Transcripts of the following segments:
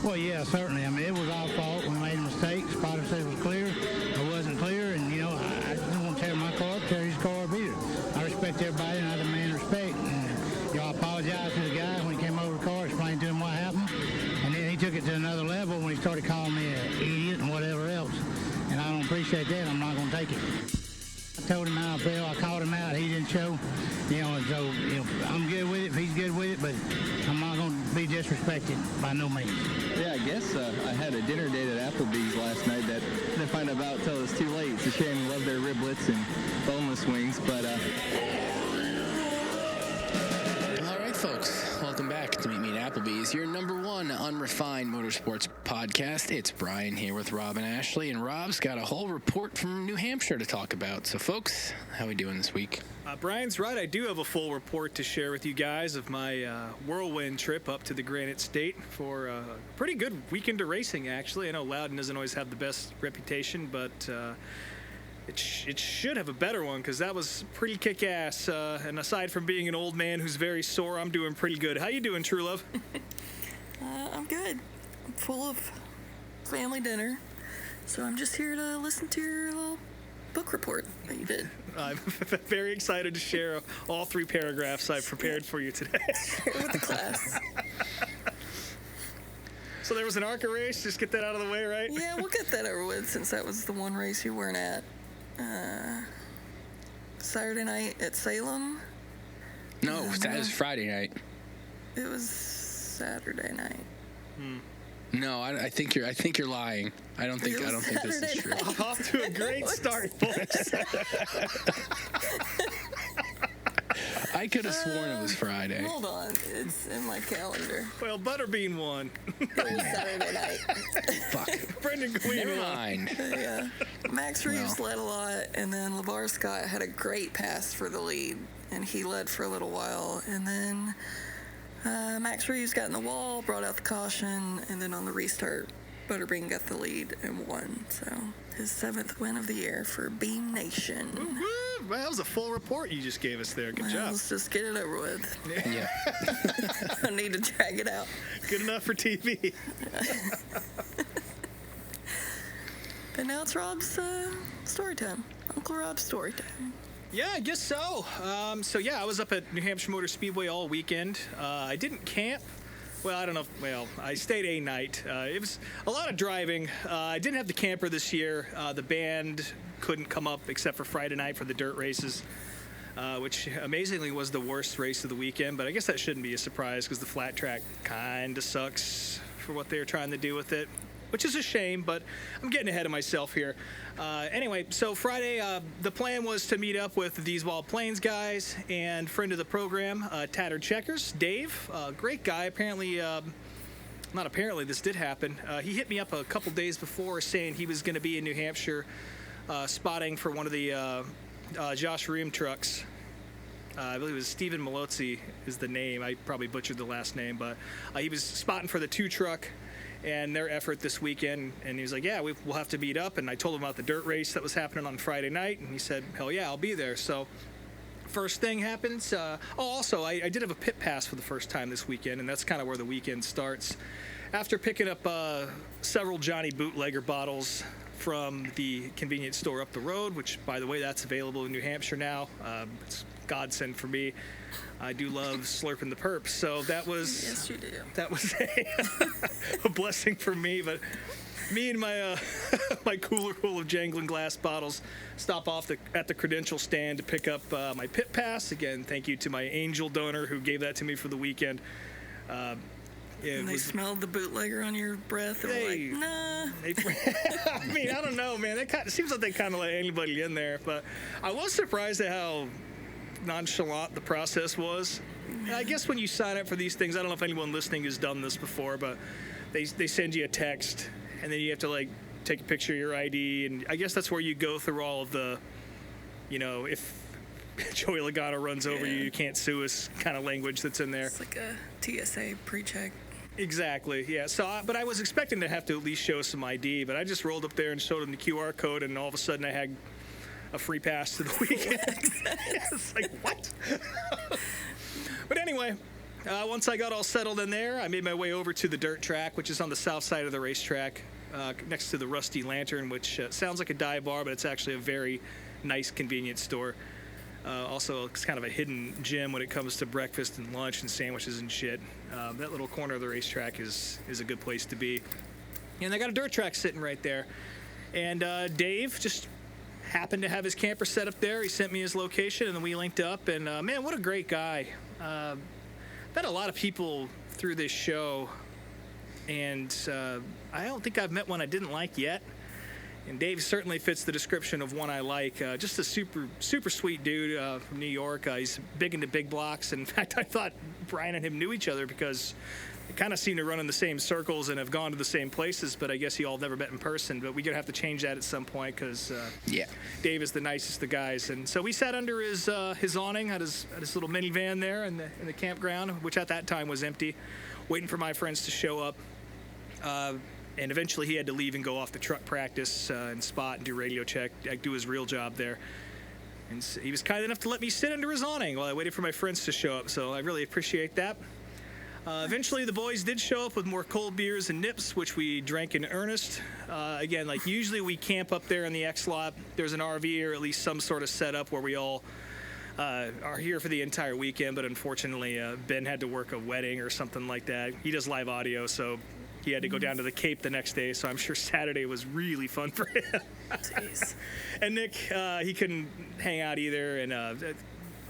Well, yeah, certainly. I mean, it was our fault. We made a mistake. Spotter said it was clear. It wasn't clear, and, I didn't want to tear my car up, tear his car up either. I respect everybody, and I demand respect. And, I apologized to the guy when he came over the car, explained to him what happened, and then he took it to another level when he started calling me an idiot and whatever else. And I don't appreciate that. I'm not going to take it. I told him how I felt. I called him out. He didn't show. And so I'm good with it if he's good with it, but I'm not going to be disrespected by no means. Yeah, I guess I had a dinner date at Applebee's last night that I didn't find out about until it was too late. It's a shame. Love their riblets and boneless wings, but... All right, folks. Welcome back to Meet Me at Applebee's, your number one unrefined motorsports podcast. It's Brian here with Rob and Ashley, and Rob's got a whole report from New Hampshire to talk about. So, folks, how we doing this week? Brian's right. I do have a full report to share with you guys of my whirlwind trip up to the Granite State for a pretty good weekend of racing, actually. I know Loudon doesn't always have the best reputation, but it should have a better one because that was pretty kick-ass. And aside from being an old man who's very sore, I'm doing pretty good. How you doing, True Love? I'm good. I'm full of family dinner, so I'm just here to listen to your little book report that you did. I'm very excited to share all 3 paragraphs I've prepared for you today. Share with the class. So there was an ARCA race. Just get that out of the way, right? Yeah, we'll get that over with since that was the one race you weren't at. Saturday night at Salem. No, that was Friday night. It was Saturday night. No, I think you're lying. I don't think this is true. Off to a great start, folks. I could have sworn it was Friday. Hold on, it's in my calendar. Well, Butterbean won. It was Saturday night. Fuck. Brendan Queen Never won. mind. Yeah. Max Reeves led a lot, and then LeVar Scott had a great pass for the lead, and he led for a little while. And then Max Reeves got in the wall, brought out the caution, and then on the restart, Butterbean got the lead and won. So his 7th win of the year for Bean Nation. Woo-hoo. Well, that was a full report you just gave us there. Good job. Let's just get it over with. Yeah. I don't need to drag it out. Good enough for TV. And now it's Rob's story time. Uncle Rob's story time. Yeah, I guess so. I was up at New Hampshire Motor Speedway all weekend. I didn't camp. Well, I don't know. I stayed a night. It was a lot of driving. I didn't have the camper this year. The band couldn't come up except for Friday night for the dirt races, which amazingly was the worst race of the weekend. But I guess that shouldn't be a surprise because the flat track kind of sucks for what they were trying to do with it, which is a shame, but I'm getting ahead of myself here. Anyway, so Friday, the plan was to meet up with the Deeswald Plains guys and friend of the program, Tattered Checkers, Dave. Great guy. Apparently, not apparently, this did happen. He hit me up a couple days before saying he was going to be in New Hampshire spotting for one of the Josh Ream trucks. I believe it was Stephen Malozzi is the name. I probably butchered the last name, but he was spotting for the 2 truck and their effort this weekend, and he was like, yeah, we'll have to meet up. And I told him about the dirt race that was happening on Friday night, and he said, hell yeah, I'll be there. So first thing happens. Also, I did have a pit pass for the first time this weekend, and that's kind of where the weekend starts. After picking up several Johnny Bootlegger bottles from the convenience store up the road, which, by the way, that's available in New Hampshire now. It's godsend for me. I do love slurping the perps, so that was Yes, you do. that was a blessing for me. But me and my my cooler full of jangling glass bottles stop off at the credential stand to pick up my pit pass. Again, thank you to my angel donor who gave that to me for the weekend. And they smelled the bootlegger on your breath and were like, nah. I mean, I don't know, man. It seems like they kind of let anybody in there. But I was surprised at how nonchalant the process was. And I guess when you sign up for these things, I don't know if anyone listening has done this before, but they send you a text, and then you have to, like, take a picture of your ID. And I guess that's where you go through all of the, if Joey Logano runs over you, you can't sue us kind of language that's in there. It's like a TSA pre-check. Exactly, yeah. So, but I was expecting to have to at least show some ID, but I just rolled up there and showed them the QR code, and all of a sudden I had a free pass to the weekend. It's like, what? But anyway, Once I got all settled in there, I made my way over to the dirt track, which is on the south side of the racetrack, next to the Rusty Lantern, which sounds like a dive bar, but it's actually a very nice convenience store. Also, it's kind of a hidden gem when it comes to breakfast and lunch and sandwiches and shit. That little corner of the racetrack is a good place to be. And they got a dirt track sitting right there. And Dave just happened to have his camper set up there. He sent me his location, and then we linked up. And, man, what a great guy. I've met a lot of people through this show, and I don't think I've met one I didn't like yet. And Dave certainly fits the description of one I like. Just a super sweet dude from New York. He's big into big blocks. In fact, I thought Brian and him knew each other because they kind of seem to run in the same circles and have gone to the same places, but I guess you all never met in person. But we're going to have to change that at some point because Dave is the nicest of guys. And so we sat under his awning, had his little minivan there in the campground, which at that time was empty, waiting for my friends to show up. And eventually he had to leave and go off to truck practice and spot and do radio check, do his real job there. And so he was kind enough to let me sit under his awning while I waited for my friends to show up, so I really appreciate that. Eventually the boys did show up with more cold beers and nips, which we drank in earnest. Again, like usually we camp up there in the X-Lot. There's an RV or at least some sort of setup where we all are here for the entire weekend, but unfortunately Ben had to work a wedding or something like that. He does live audio, so he had to go down to the Cape the next day, so I'm sure Saturday was really fun for him. Jeez. And Nick, he couldn't hang out either, and a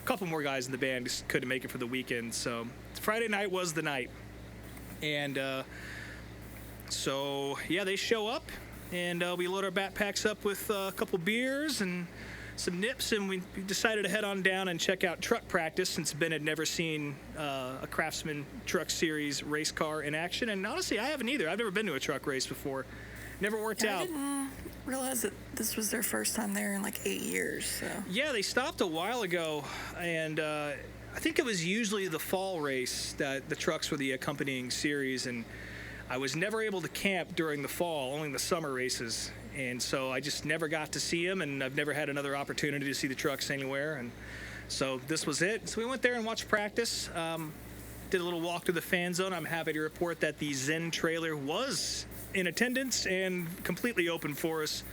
couple more guys in the band just couldn't make it for the weekend. So Friday night was the night. And so, yeah, they show up, and we load our backpacks up with a couple beers and some nips, and we decided to head on down and check out truck practice since Ben had never seen a Craftsman Truck Series race car in action. And honestly, I haven't either. I've never been to a truck race before. Never worked out. I didn't realize that this was their first time there in like 8 years. So. Yeah, they stopped a while ago, and I think it was usually the fall race that the trucks were the accompanying series, and I was never able to camp during the fall, only the summer races. And so I just never got to see them, and I've never had another opportunity to see the trucks anywhere. And so this was it. So we went there and watched practice. Did a little walk to the fan zone. I'm happy to report that the Zen trailer was in attendance and completely open for us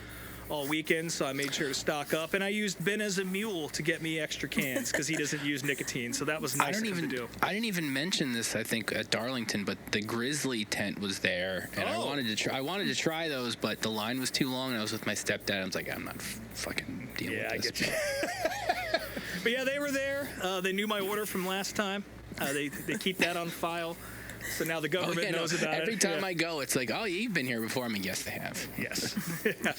all weekend, so I made sure to stock up. And I used Ben as a mule to get me extra cans because he doesn't use nicotine, so that was nice of him to do. I didn't even mention this, I think, at Darlington, but the Grizzly tent was there, and I wanted to try those, but the line was too long, and I was with my stepdad. I was like, I'm not fucking dealing with this. Yeah, I get you. But yeah, they were there. They knew my order from last time. They keep that on file. So now the government knows about it. Every time I go, it's like, oh, you've been here before. I mean, yes, they have. Yes. Yeah.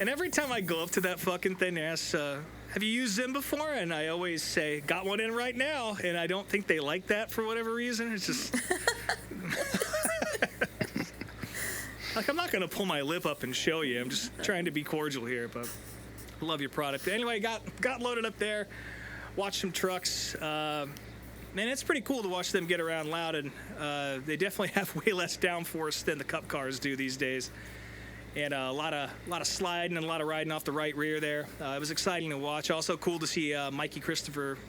And every time I go up to that fucking thing, they ask, have you used Zim before? And I always say, got one in right now. And I don't think they like that for whatever reason. It's just... like, I'm not going to pull my lip up and show you. I'm just trying to be cordial here, but I love your product. Anyway, got loaded up there, watched some trucks. Man, it's pretty cool to watch them get around Loudon. They definitely have way less downforce than the Cup cars do these days. And a lot of sliding and a lot of riding off the right rear there. It was exciting to watch. Also cool to see Mikey Christopher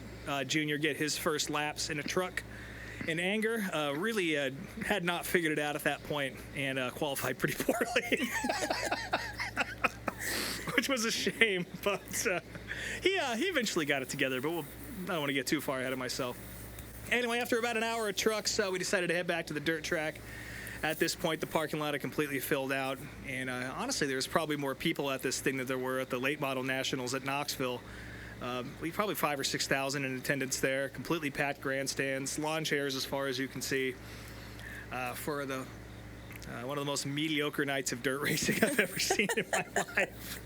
Jr. get his first laps in a truck in anger. Really had not figured it out at that point and qualified pretty poorly. Which was a shame, but he eventually got it together, but I don't want to get too far ahead of myself. Anyway, after about an hour of trucks, we decided to head back to the dirt track. At this point, the parking lot had completely filled out, and honestly, there's probably more people at this thing than there were at the late model nationals at Knoxville. We probably 5,000 or 6,000 in attendance there, completely packed grandstands, lawn chairs as far as you can see, for the one of the most mediocre nights of dirt racing I've ever seen in my life.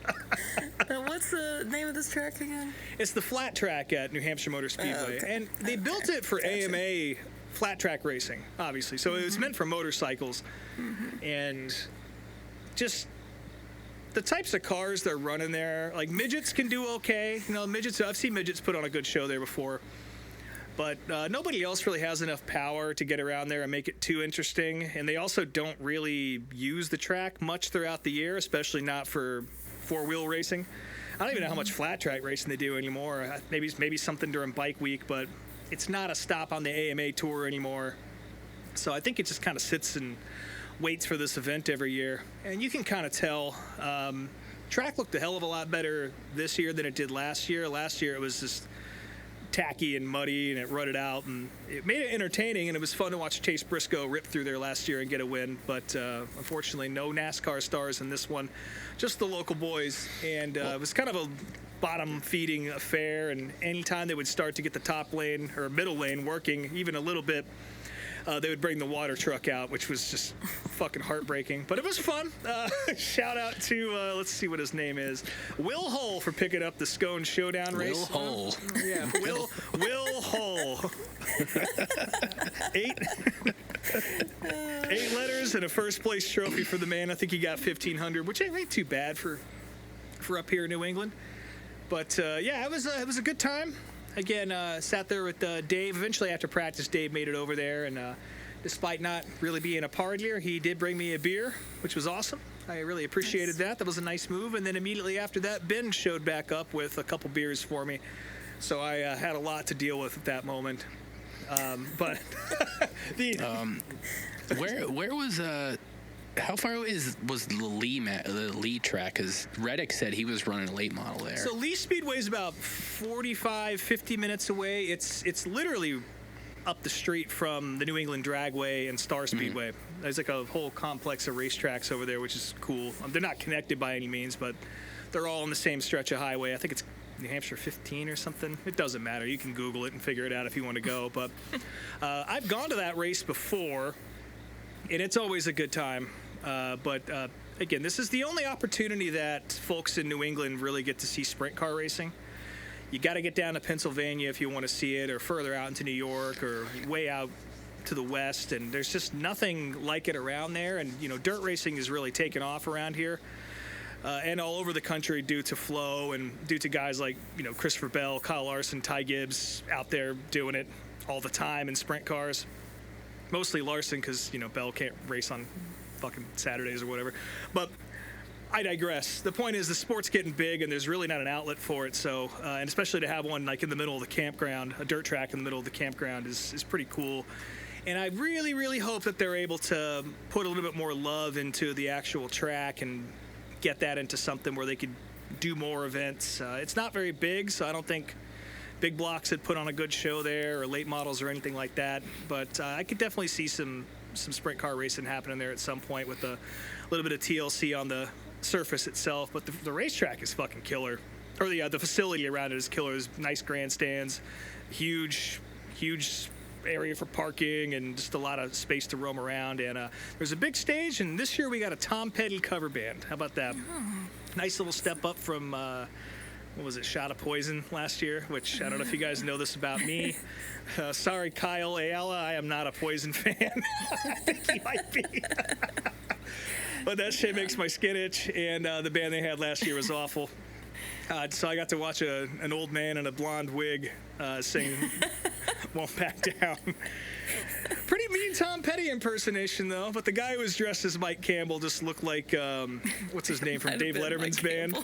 What's the name of this track again? It's the flat track at New Hampshire Motor Speedway, and they built it for AMA flat track racing, obviously. So it was meant for motorcycles, and just the types of cars they're running there. Like midgets can do okay, you know. Midgets, I've seen midgets put on a good show there before, but nobody else really has enough power to get around there and make it too interesting. And they also don't really use the track much throughout the year, especially not for four-wheel racing. I don't even know how much flat track racing they do anymore. Maybe something during bike week, but it's not a stop on the AMA tour anymore. So I think it just kind of sits and waits for this event every year. And you can kind of tell, track looked a hell of a lot better this year than it did last year. Last year it was just tacky and muddy, and it rutted out, and it made it entertaining, and it was fun to watch Chase Briscoe rip through there last year and get a win. But unfortunately, no NASCAR stars in this one, just the local boys. And it was kind of a bottom-feeding affair, and anytime they would start to get the top lane or middle lane working even a little bit, they would bring the water truck out, which was just fucking heartbreaking. But it was fun. Shout out to, let's see what his name is, Will Hull, for picking up the Scone Showdown race. Will Hull. Yeah, Will Hull. Eight letters and a first place trophy for the man. I think he got 1,500, which ain't too bad for up here in New England. But yeah, it was a good time. Again, sat there with Dave. Eventually, after practice, Dave made it over there, and despite not really being a partier, he did bring me a beer, which was awesome. I really appreciated that. That was a nice move. And then immediately after that, Ben showed back up with a couple beers for me. So I had a lot to deal with at that moment. But where was how far away was the Lee track? Because Reddick said he was running a late model there. So Lee Speedway is about 45, 50 minutes away. It's literally up the street from the New England Dragway and Star Speedway. There's like a whole complex of racetracks over there, which is cool. They're not connected by any means, but they're all on the same stretch of highway. I think it's New Hampshire 15 or something. It doesn't matter. You can Google it and figure it out if you want to go. But I've gone to that race before, and it's always a good time. But again, this is the only opportunity that folks in New England really get to see sprint car racing. You got to get down to Pennsylvania if you want to see it, or further out into New York, or way out to the west. And there's just nothing like it around there. And, you know, dirt racing is really taken off around here and all over the country due to Flow and due to guys like, you know, Christopher Bell, Kyle Larson, Ty Gibbs out there doing it all the time in sprint cars. Mostly Larson because, you know, Bell can't race on fucking Saturdays or whatever. But I digress. The point is the sport's getting big and there's really not an outlet for it. So, and especially to have one like in the middle of the campground, a dirt track in the middle of the campground is pretty cool. And I really, really hope that they're able to put a little bit more love into the actual track and get that into something where they could do more events. It's not very big, so I don't think Big Blocks had put on a good show there, or late models or anything like that. But I could definitely see some sprint car racing happening there at some point with a little bit of TLC on the surface itself. But the racetrack is fucking killer. Or the facility around it is killer. There's nice grandstands, huge area for parking, and just a lot of space to roam around. And there's a big stage, and this year we got a Tom Petty cover band. How about that? Nice little step up from what was it, Shot of Poison last year, which I don't know if you guys know this about me. Sorry, Kyle Ayala, I am not a Poison fan. I think he might be. But that shit makes my skin itch, and the band they had last year was awful. So I got to watch an old man in a blonde wig sing Won't Back Down. Pretty mean Tom Petty impersonation, though. But the guy who was dressed as Mike Campbell just looked like, what's his name from Dave Letterman's band?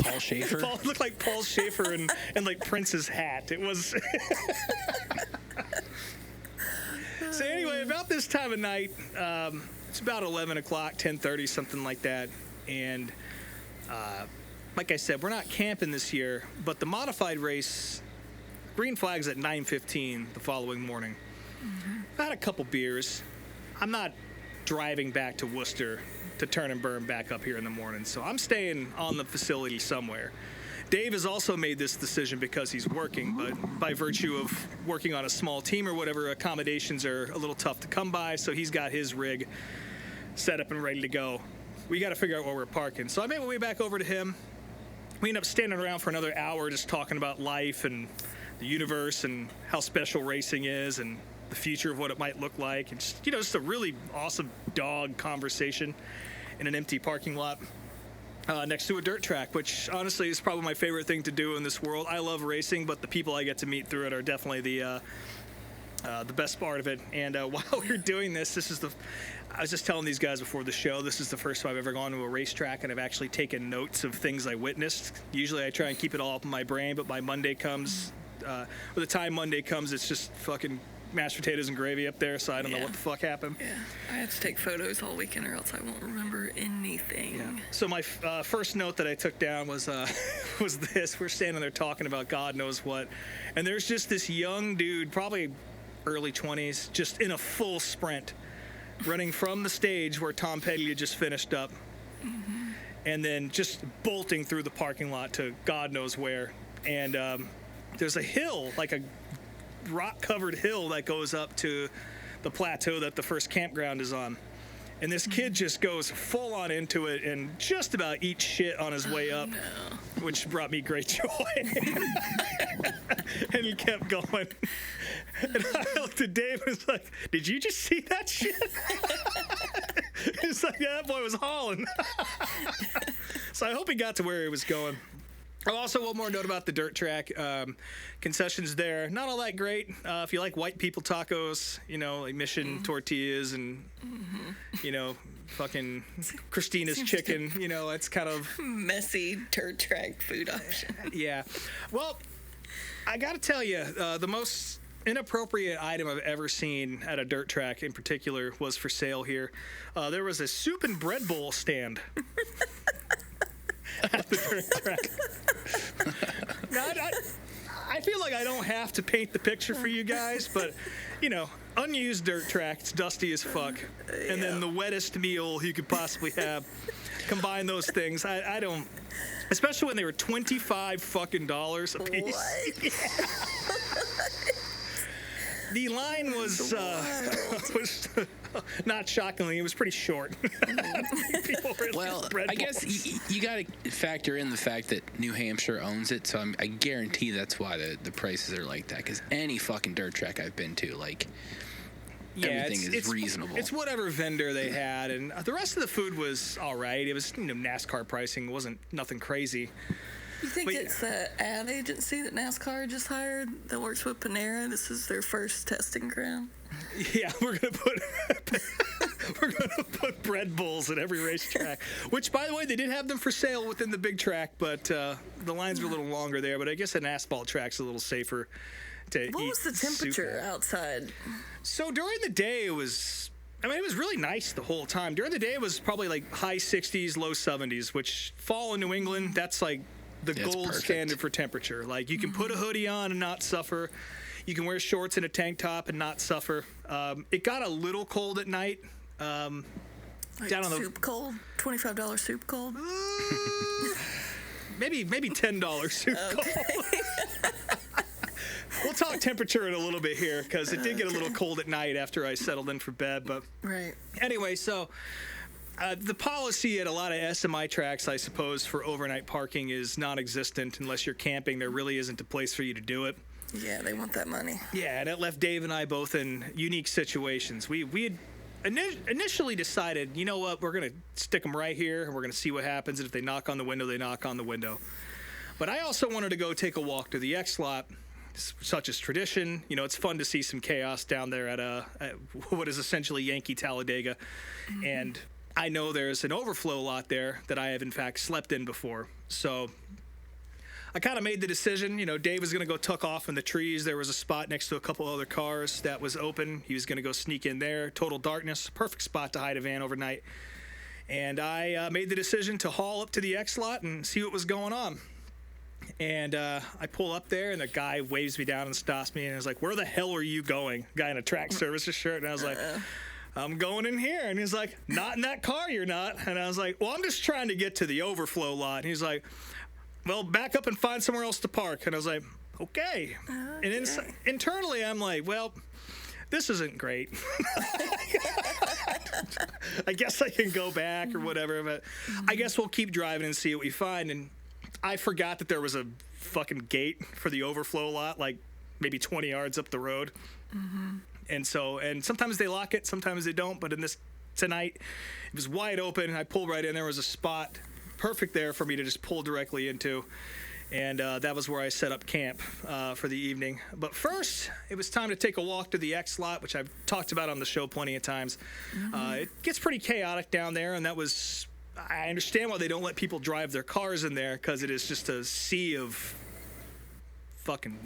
Paul Schaefer? Looked like Paul Schaefer and like Prince's hat. It was... So anyway, about this time of night, it's about 11 o'clock, 10:30, something like that. And like I said, we're not camping this year, but the modified race, green flag's at 9:15 the following morning. I had a couple beers. I'm not driving back to Worcester to turn and burn back up here in the morning, so I'm staying on the facility somewhere. Dave has also made this decision because he's working, but by virtue of working on a small team or whatever, accommodations are a little tough to come by, so he's got his rig set up and ready to go. We got to figure out where we're parking. So I made my way back over to him. We ended up standing around for another hour just talking about life and the universe and how special racing is and the future of what it might look like. And just, you know, just a really awesome dog conversation in an empty parking lot next to a dirt track, which honestly is probably my favorite thing to do in this world. I love racing, but the people I get to meet through it are definitely the best part of it. And while we were doing this, I was just telling these guys before the show, this is the first time I've ever gone to a racetrack and I've actually taken notes of things I witnessed. Usually I try and keep it all up in my brain, but by Monday comes, by the time Monday comes, it's just fucking mashed potatoes and gravy up there, so I don't know what the fuck happened. Yeah, I have to take photos all weekend or else I won't remember anything. Yeah. So my first note that I took down was this. We're standing there talking about God knows what, and there's just this young dude, probably early 20s, just in a full sprint, running from the stage where Tom Petty had just finished up, and then just bolting through the parking lot to God knows where. And there's a hill, like a rock-covered hill that goes up to the plateau that the first campground is on. And this kid just goes full on into it and just about eats shit on his way up, which brought me great joy. And he kept going. And I looked at Dave and was like, did you just see that shit? He's like, yeah, that boy was hauling. So I hope he got to where he was going. Also, one more note about the dirt track. Concessions there, not all that great. If you like white people tacos, like Mission tortillas and, fucking Christina's chicken, it's kind of... messy dirt track food option. Yeah. Well, I got to tell you, the most inappropriate item I've ever seen at a dirt track in particular was for sale here. There was a soup and bread bowl stand. At the dirt track. Now, I feel like I don't have to paint the picture for you guys, but, unused dirt track, it's dusty as fuck, and then the wettest meal you could possibly have. Combine those things. I don't, especially when they were $25 fucking a piece. What? Yeah. The line was not shockingly, it was pretty short. Well, I guess you got to factor in the fact that New Hampshire owns it, so I guarantee that's why the prices are like that. Because any fucking dirt track I've been to, everything is reasonable. It's whatever vendor they had, and the rest of the food was all right. It was NASCAR pricing. It wasn't nothing crazy. You think it's the ad agency that NASCAR just hired that works with Panera? This is their first testing ground. Yeah, we're gonna put bread bowls at every racetrack. Which, by the way, they did have them for sale within the big track, but the lines were a little longer there. But I guess an asphalt track's a little safer to eat. What was the temperature outside? So during the day, it was really nice the whole time. During the day, it was probably like high 60s, low 70s, which fall in New England, that's like the gold standard for temperature. Like, you can put a hoodie on and not suffer. You can wear shorts and a tank top and not suffer. It got a little cold at night. Like down on soup cold? $25 soup cold? Maybe $10 soup cold. We'll talk temperature in a little bit here, because it did get a little cold at night after I settled in for bed. But right. Anyway, so the policy at a lot of SMI tracks, I suppose, for overnight parking is non-existent unless you're camping. There really isn't a place for you to do it. Yeah, they want that money. Yeah, and it left Dave and I both in unique situations. We had initially decided, you know what, we're going to stick them right here, and we're going to see what happens. And if they knock on the window, they knock on the window. But I also wanted to go take a walk to the X lot, such as tradition. It's fun to see some chaos down there at what is essentially Yankee Talladega. And I know there's an overflow lot there that I have, in fact, slept in before. So I kind of made the decision. Dave was going to go tuck off in the trees. There was a spot next to a couple other cars that was open. He was going to go sneak in there. Total darkness. Perfect spot to hide a van overnight. And I made the decision to haul up to the X lot and see what was going on. And I pull up there, and the guy waves me down and stops me, and is like, "Where the hell are you going?" Guy in a track services shirt. And I was like, "I'm going in here." And he's like, "Not in that car, you're not." And I was like, "Well, I'm just trying to get to the overflow lot." And he's like, "Well, back up and find somewhere else to park." And I was like, "Okay." And internally, I'm like, "Well, this isn't great. I guess I can go back or whatever, but I guess we'll keep driving and see what we find." And I forgot that there was a fucking gate for the overflow lot, like maybe 20 yards up the road. And sometimes they lock it, sometimes they don't. But tonight, it was wide open. I pulled right in. There was a spot perfect there for me to just pull directly into. And that was where I set up camp for the evening. But first, it was time to take a walk to the X lot, which I've talked about on the show plenty of times. It gets pretty chaotic down there, and I understand why they don't let people drive their cars in there, because it is just a sea of fucking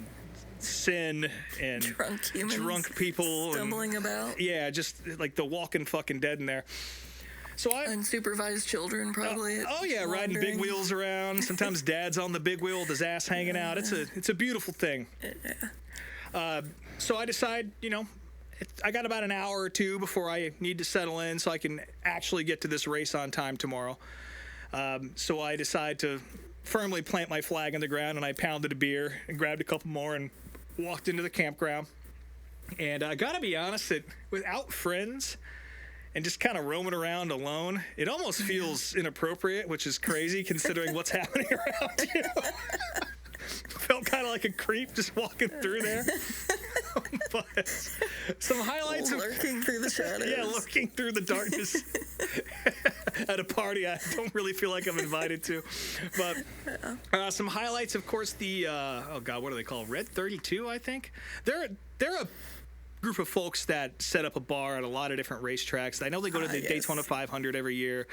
sin and Drunk humans. drunk people. Stumbling about. Yeah, just like the walking fucking dead in there. So Unsupervised children probably. Riding big wheels around. Sometimes dad's on the big wheel with his ass hanging out. It's a beautiful thing. Yeah. So I decide, I got about an hour or two before I need to settle in so I can actually get to this race on time tomorrow. So I decide to firmly plant my flag in the ground, and I pounded a beer and grabbed a couple more and walked into the campground. And I gotta be honest, that without friends and just kind of roaming around alone, it almost feels inappropriate, which is crazy considering what's happening around you. Felt kind of like a creep just walking through there. But some highlights of lurking through the shadows. Yeah, lurking through the darkness at a party I don't really feel like I'm invited to. But some highlights, of course, the what are they called? Red 32, I think. They're a group of folks that set up a bar at a lot of different racetracks. I know they go to the Daytona 500 every year.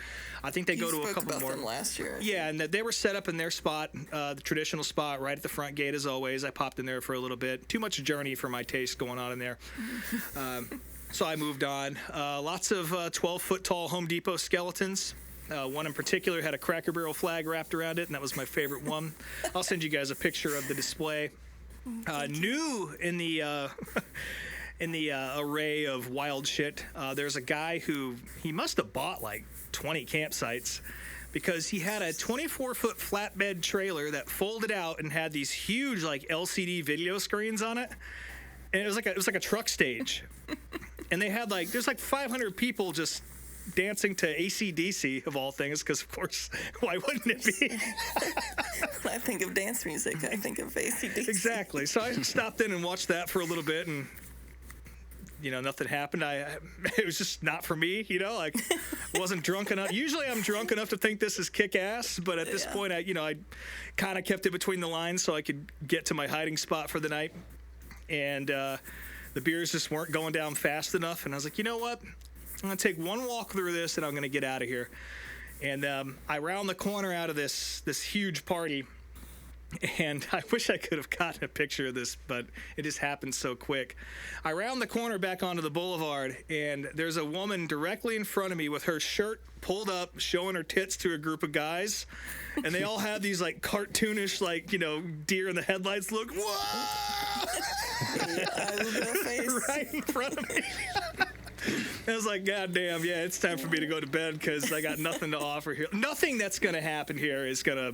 I think they go to a couple more. Them last year. Yeah, and they were set up in their spot, the traditional spot right at the front gate as always. I popped in there for a little bit. Too much journey for my taste going on in there. So I moved on. Lots of 12-foot tall Home Depot skeletons. One in particular had a Cracker Barrel flag wrapped around it, and that was my favorite one. I'll send you guys a picture of the display. New in the array of wild shit, there's a guy who he must have bought like 20 campsites because he had a 24-foot flatbed trailer that folded out and had these huge like LCD video screens on it, and it was like a truck stage, and they had there's 500 people just dancing to AC/DC of all things, because of course, why wouldn't it be? When I think of dance music, I think of AC/DC. Exactly. So I stopped in and watched that for a little bit, and nothing happened. It was just not for me, wasn't drunk enough. Usually I'm drunk enough to think this is kick-ass, but at this point, I kind of kept it between the lines so I could get to my hiding spot for the night. And the beers just weren't going down fast enough, and I was like, you know what? I'm going to take one walk through this, and I'm going to get out of here. And I round the corner out of this huge party, and I wish I could have gotten a picture of this, but it just happened so quick. I round the corner back onto the boulevard, and there's a woman directly in front of me with her shirt pulled up, showing her tits to a group of guys, and they all have these cartoonish, deer in the headlights look. Whoa! Right in front of me. I was like, God damn, yeah, it's time for me to go to bed because I got nothing to offer here. Nothing that's going to happen here is going to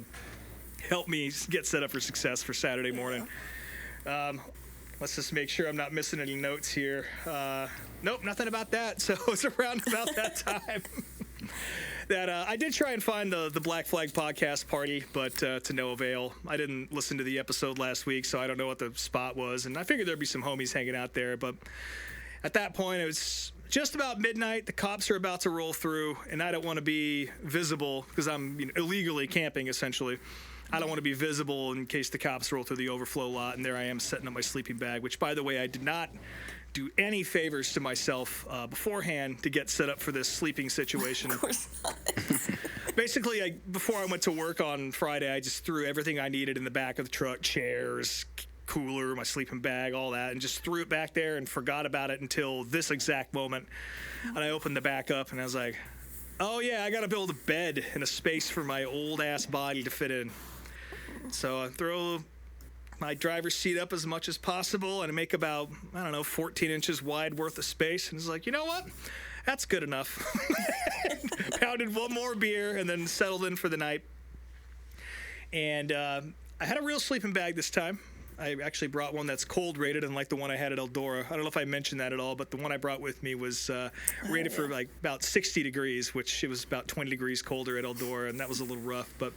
help me get set up for success for Saturday morning. Let's just make sure I'm not missing any notes here. Nope, nothing about that. So it's around about that time that I did try and find the Black Flag podcast party, but to no avail. I didn't listen to the episode last week, so I don't know what the spot was. And I figured there'd be some homies hanging out there, but at that point, it was just about midnight. The cops are about to roll through, and I don't want to be visible because I'm illegally camping, essentially. I don't want to be visible in case the cops roll through the overflow lot, and there I am setting up my sleeping bag, which, by the way, I did not do any favors to myself beforehand to get set up for this sleeping situation. Of course not. Basically, before I went to work on Friday, I just threw everything I needed in the back of the truck, chairs, cooler, my sleeping bag, all that, and just threw it back there and forgot about it until this exact moment. And I opened the back up, and I was like, oh, yeah, I got to build a bed and a space for my old-ass body to fit in. So I throw my driver's seat up as much as possible and make about, 14 inches wide worth of space. And it's like, you know what? That's good enough. Pounded one more beer and then settled in for the night. And I had a real sleeping bag this time. I actually brought one that's cold rated, unlike the one I had at Eldora. I don't know if I mentioned that at all, but the one I brought with me was rated for about 60 degrees, which it was about 20 degrees colder at Eldora, and that was a little rough. But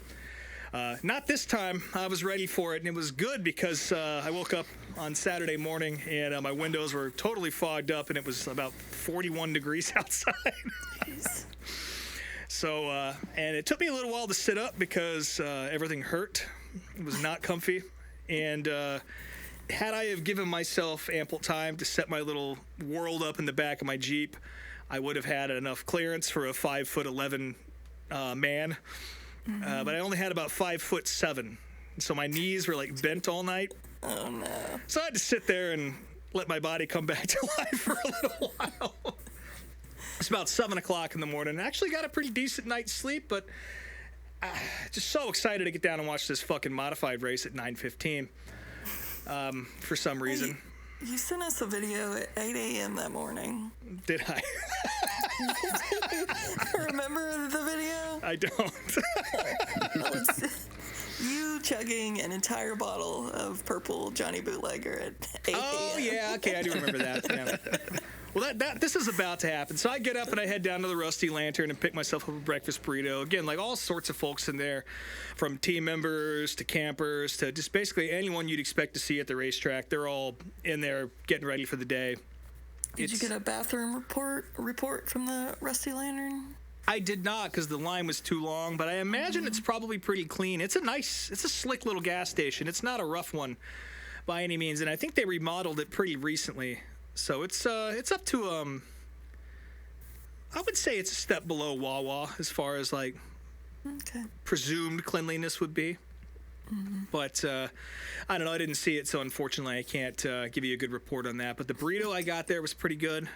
not this time. I was ready for it, and it was good because I woke up on Saturday morning, and my windows were totally fogged up, and it was about 41 degrees outside. So, and it took me a little while to sit up because everything hurt. It was not comfy. And had I have given myself ample time to set my little world up in the back of my Jeep, I would have had enough clearance for a 5'11" man. But I only had about 5'7", so my knees were bent all night, Oh, no. So I had to sit there and let my body come back to life for a little while. It's about 7 o'clock in the morning. I actually got a pretty decent night's sleep, but just so excited to get down and watch this fucking modified race at 9:15 for some reason. You sent us a video at 8 a.m. that morning. Did I? Remember the video? I don't. You chugging an entire bottle of purple Johnny Bootlegger at 8 Oh, a.m. yeah, okay, I do remember that. Yeah. Well, this is about to happen. So I get up and I head down to the Rusty Lantern and pick myself up a breakfast burrito. Again, like all sorts of folks in there, from team members to campers to just basically anyone you'd expect to see at the racetrack. They're all in there getting ready for the day. Did you get a bathroom report from the Rusty Lantern? I did not, because the line was too long, but I imagine it's probably pretty clean. It's a slick little gas station. It's not a rough one by any means, and I think they remodeled it pretty recently. So it's up to I would say it's a step below Wawa as far as like presumed cleanliness would be. But I don't know. I didn't see it, so unfortunately I can't give you a good report on that. But the burrito I got there was pretty good.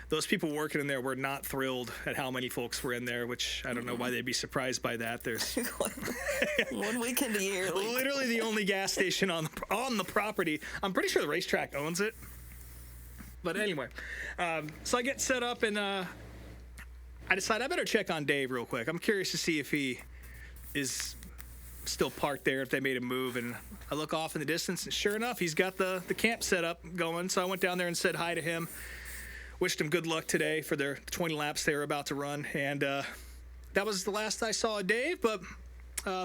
Those people working in there were not thrilled at how many folks were in there, which I don't know why they'd be surprised by that. There's one weekend a year. Literally the only gas station on the property. I'm pretty sure the racetrack owns it. But anyway, so I get set up and I decide I better check on Dave real quick. I'm curious to see if he is still parked there, if they made a move. And I look off in the distance, and sure enough, he's got the camp set up going. So I went down there and said hi to him. Wished him good luck today for their 20 laps they were about to run. And that was the last I saw of Dave. But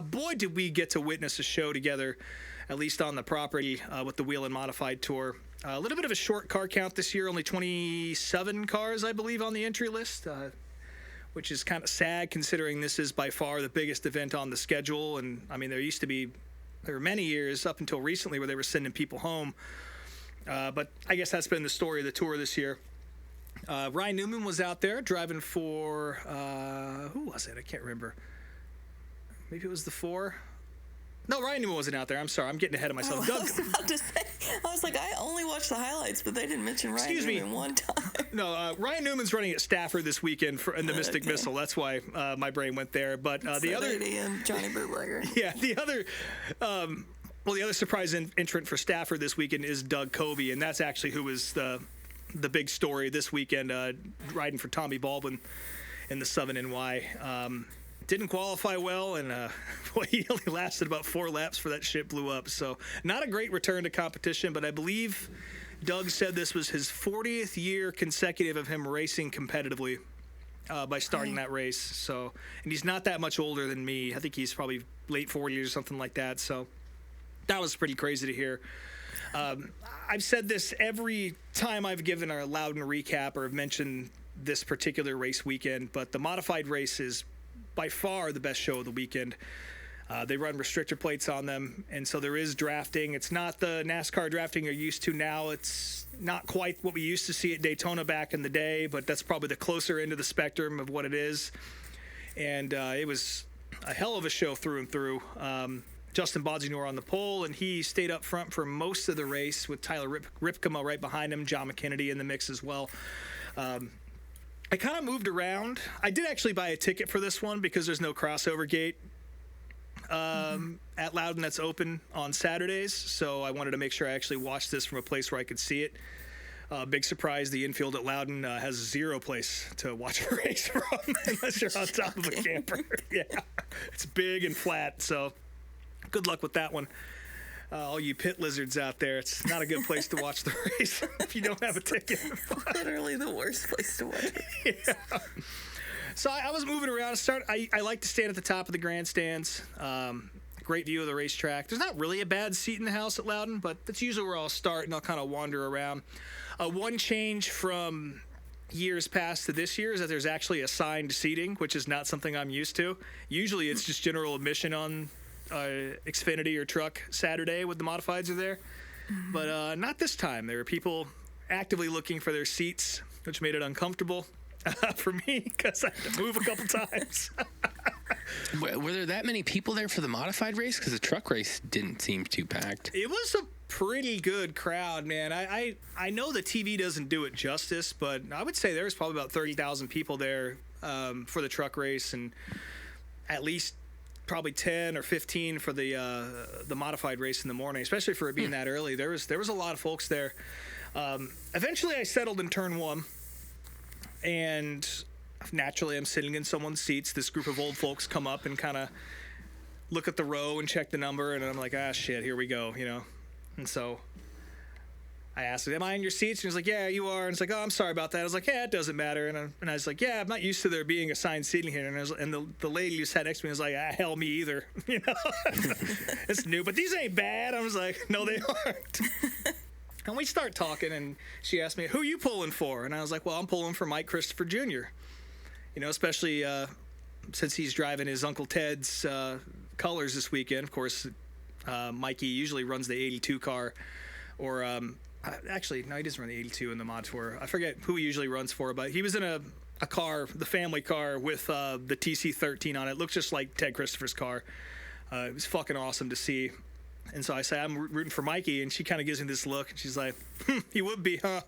boy, did we get to witness a show together, at least on the property with the Wheel and Modified Tour. A little bit of a short car count this year, only 27 cars, I believe, on the entry list, which is kind of sad considering this is by far the biggest event on the schedule. And, I mean, there were many years up until recently where they were sending people home. But I guess that's been the story of the tour this year. Ryan Newman was out there driving for, who was it? I can't remember. Maybe it was the 4. No, Ryan Newman wasn't out there. I'm sorry. I'm getting ahead of myself. I was about to say, I was like, I only watched the highlights, but they didn't mention Ryan Newman one time. No, Ryan Newman's running at Stafford this weekend in the Mystic Missile. That's why my brain went there. But the other 8 a.m. Johnny Bootlegger. Yeah, the other surprise entrant for Stafford this weekend is Doug Covey, and that's actually who was the big story this weekend, riding for Tommy Baldwin in the Southern NY. Didn't qualify well, and he only lasted about 4 laps before that shit blew up. So not a great return to competition, but I believe Doug said this was his 40th year consecutive of him racing competitively by starting that race. So, and he's not that much older than me. I think he's probably late 40s or something like that. So that was pretty crazy to hear. I've said this every time I've given our Loudon recap or have mentioned this particular race weekend, but the modified race is by far the best show of the weekend. They run restrictor plates on them, and so there is drafting. It's not the NASCAR drafting you're used to now. It's not quite what we used to see at Daytona back in the day, but that's probably the closer end of the spectrum of what it is. And it was a hell of a show through and through. Justin Bonsignore on the pole, and he stayed up front for most of the race with Tyler Ripkema right behind him, John McKennedy in the mix as well. I kind of moved around. I did actually buy a ticket for this one because there's no crossover gate at Loudon that's open on Saturdays, so I wanted to make sure I actually watched this from a place where I could see it. Big surprise, the infield at Loudon has 0 place to watch a race from unless you're on top of a camper. Yeah, it's big and flat, so good luck with that one. All you pit lizards out there, it's not a good place to watch the race if you don't have a ticket. Literally the worst place to watch it. Yeah. So I was moving around. I like to stand at the top of the grandstands. Great view of the racetrack. There's not really a bad seat in the house at Loudon, but that's usually where I'll start, and I'll kind of wander around. One change from years past to this year is that there's actually assigned seating, which is not something I'm used to. Usually it's just general admission on Xfinity or Truck Saturday when the modifieds are there. But not this time. There were people actively looking for their seats, which made it uncomfortable for me because I had to move a couple times. Were there that many people there for the modified race? Because the truck race didn't seem too packed. It was a pretty good crowd, man. I know the TV doesn't do it justice, but I would say there was probably about 30,000 people there for the truck race, and at least probably 10 or 15 for the modified race in the morning, especially for it being that early. There was a lot of folks there. Eventually, I settled in turn one, and naturally, I'm sitting in someone's seats. This group of old folks come up and kind of look at the row and check the number, and I'm like, shit, here we go, And so I asked him, am I in your seats? And he was like, yeah, you are. And it's like, oh, I'm sorry about that. I was like, yeah, it doesn't matter. And I was like, yeah, I'm not used to there being assigned seating here. And the lady who sat next to me was like, hell, me either. It's new, but these ain't bad. I was like, no, they aren't. And we start talking, and she asked me, who are you pulling for? And I was like, well, I'm pulling for Mike Christopher Jr., especially since he's driving his Uncle Ted's colors this weekend. Of course, Mikey usually runs the 82 car, or actually, no, he doesn't run the 82 in the Mod Tour. I forget who he usually runs for, but he was in a car, the family car, with the TC13 on it. It looks just like Ted Christopher's car. It was fucking awesome to see. And so I say, I'm rooting for Mikey, and she kind of gives me this look, and she's like, he would be, huh?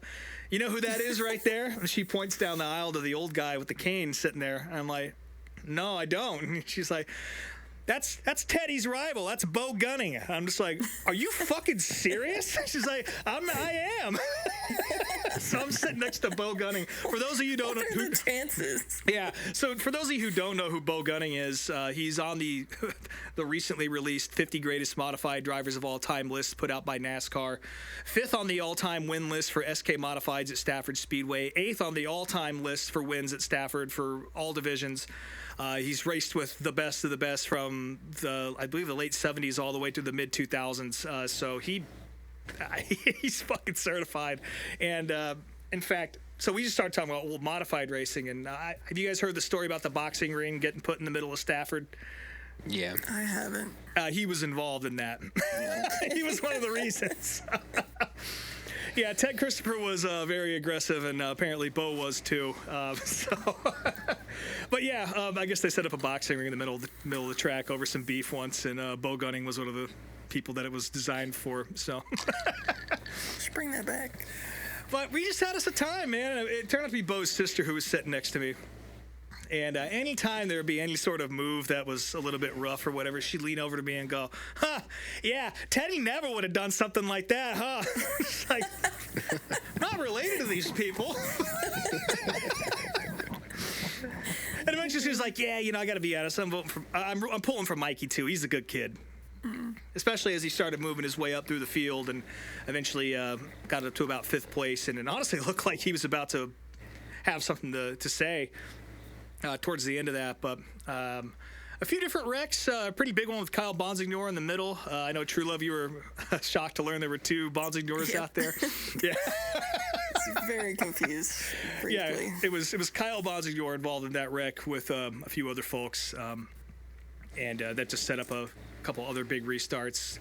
You know who that is right there? And she points down the aisle to the old guy with the cane sitting there. And I'm like, no, I don't. And she's like, that's Teddy's rival. That's Bo Gunning. I'm just like, are you fucking serious? She's like, I am. So I'm sitting next to Bo Gunning. For those of you who don't know, what are the chances? Yeah. So for those of you who don't know who Bo Gunning is, he's on the recently released 50 Greatest Modified Drivers of All Time list put out by NASCAR. 5th on the all-time win list for SK Modifieds at Stafford Speedway. 8th on the all-time list for wins at Stafford for all divisions. He's raced with the best of the best from I believe the late 70s all the way to the mid 2000s. So he's fucking certified. And in fact, so we just started talking about old modified racing. And have you guys heard the story about the boxing ring getting put in the middle of Stafford? Yeah. I haven't. He was involved in that. He was one of the reasons. Yeah, Ted Christopher was very aggressive, and apparently Bo was too. But yeah, I guess they set up a boxing ring in the middle of the track over some beef once, and Bo Gunning was one of the people that it was designed for. So Just bring that back. But we just had us a time, man. It turned out to be Bo's sister who was sitting next to me. And anytime there would be any sort of move that was a little bit rough or whatever, she'd lean over to me and go, huh, yeah, Teddy never would have done something like that, huh? It's like, not related to these people. And eventually she was like, yeah, I got to be honest. I'm pulling for Mikey, too. He's a good kid. Especially as he started moving his way up through the field and eventually got up to about 5th place. And it honestly looked like he was about to have something to say towards the end of that. But a few different wrecks, a pretty big one with Kyle Bonsignore in the middle. I know, True Love, you were shocked to learn there were 2 Bonsignores out there. Yeah. Very confused. Briefly. Yeah, it was Kyle Bonsignore involved in that wreck with a few other folks. And that just set up a couple other big restarts,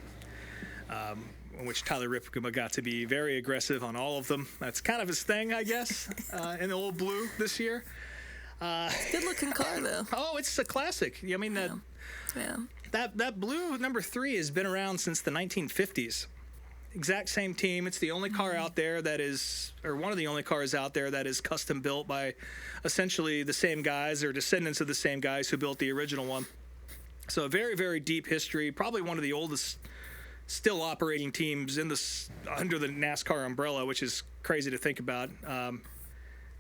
in which Tyler Ripkema got to be very aggressive on all of them. That's kind of his thing, I guess, in the old blue this year. Good looking car, though. Oh, it's a classic. I mean, that blue number 3 has been around since the 1950s. Exact same team. It's the only car out there that is, or one of the only cars out there that is custom built by essentially the same guys or descendants of the same guys who built the original one. So a very, very deep history. Probably one of the oldest still operating teams under the NASCAR umbrella, which is crazy to think about.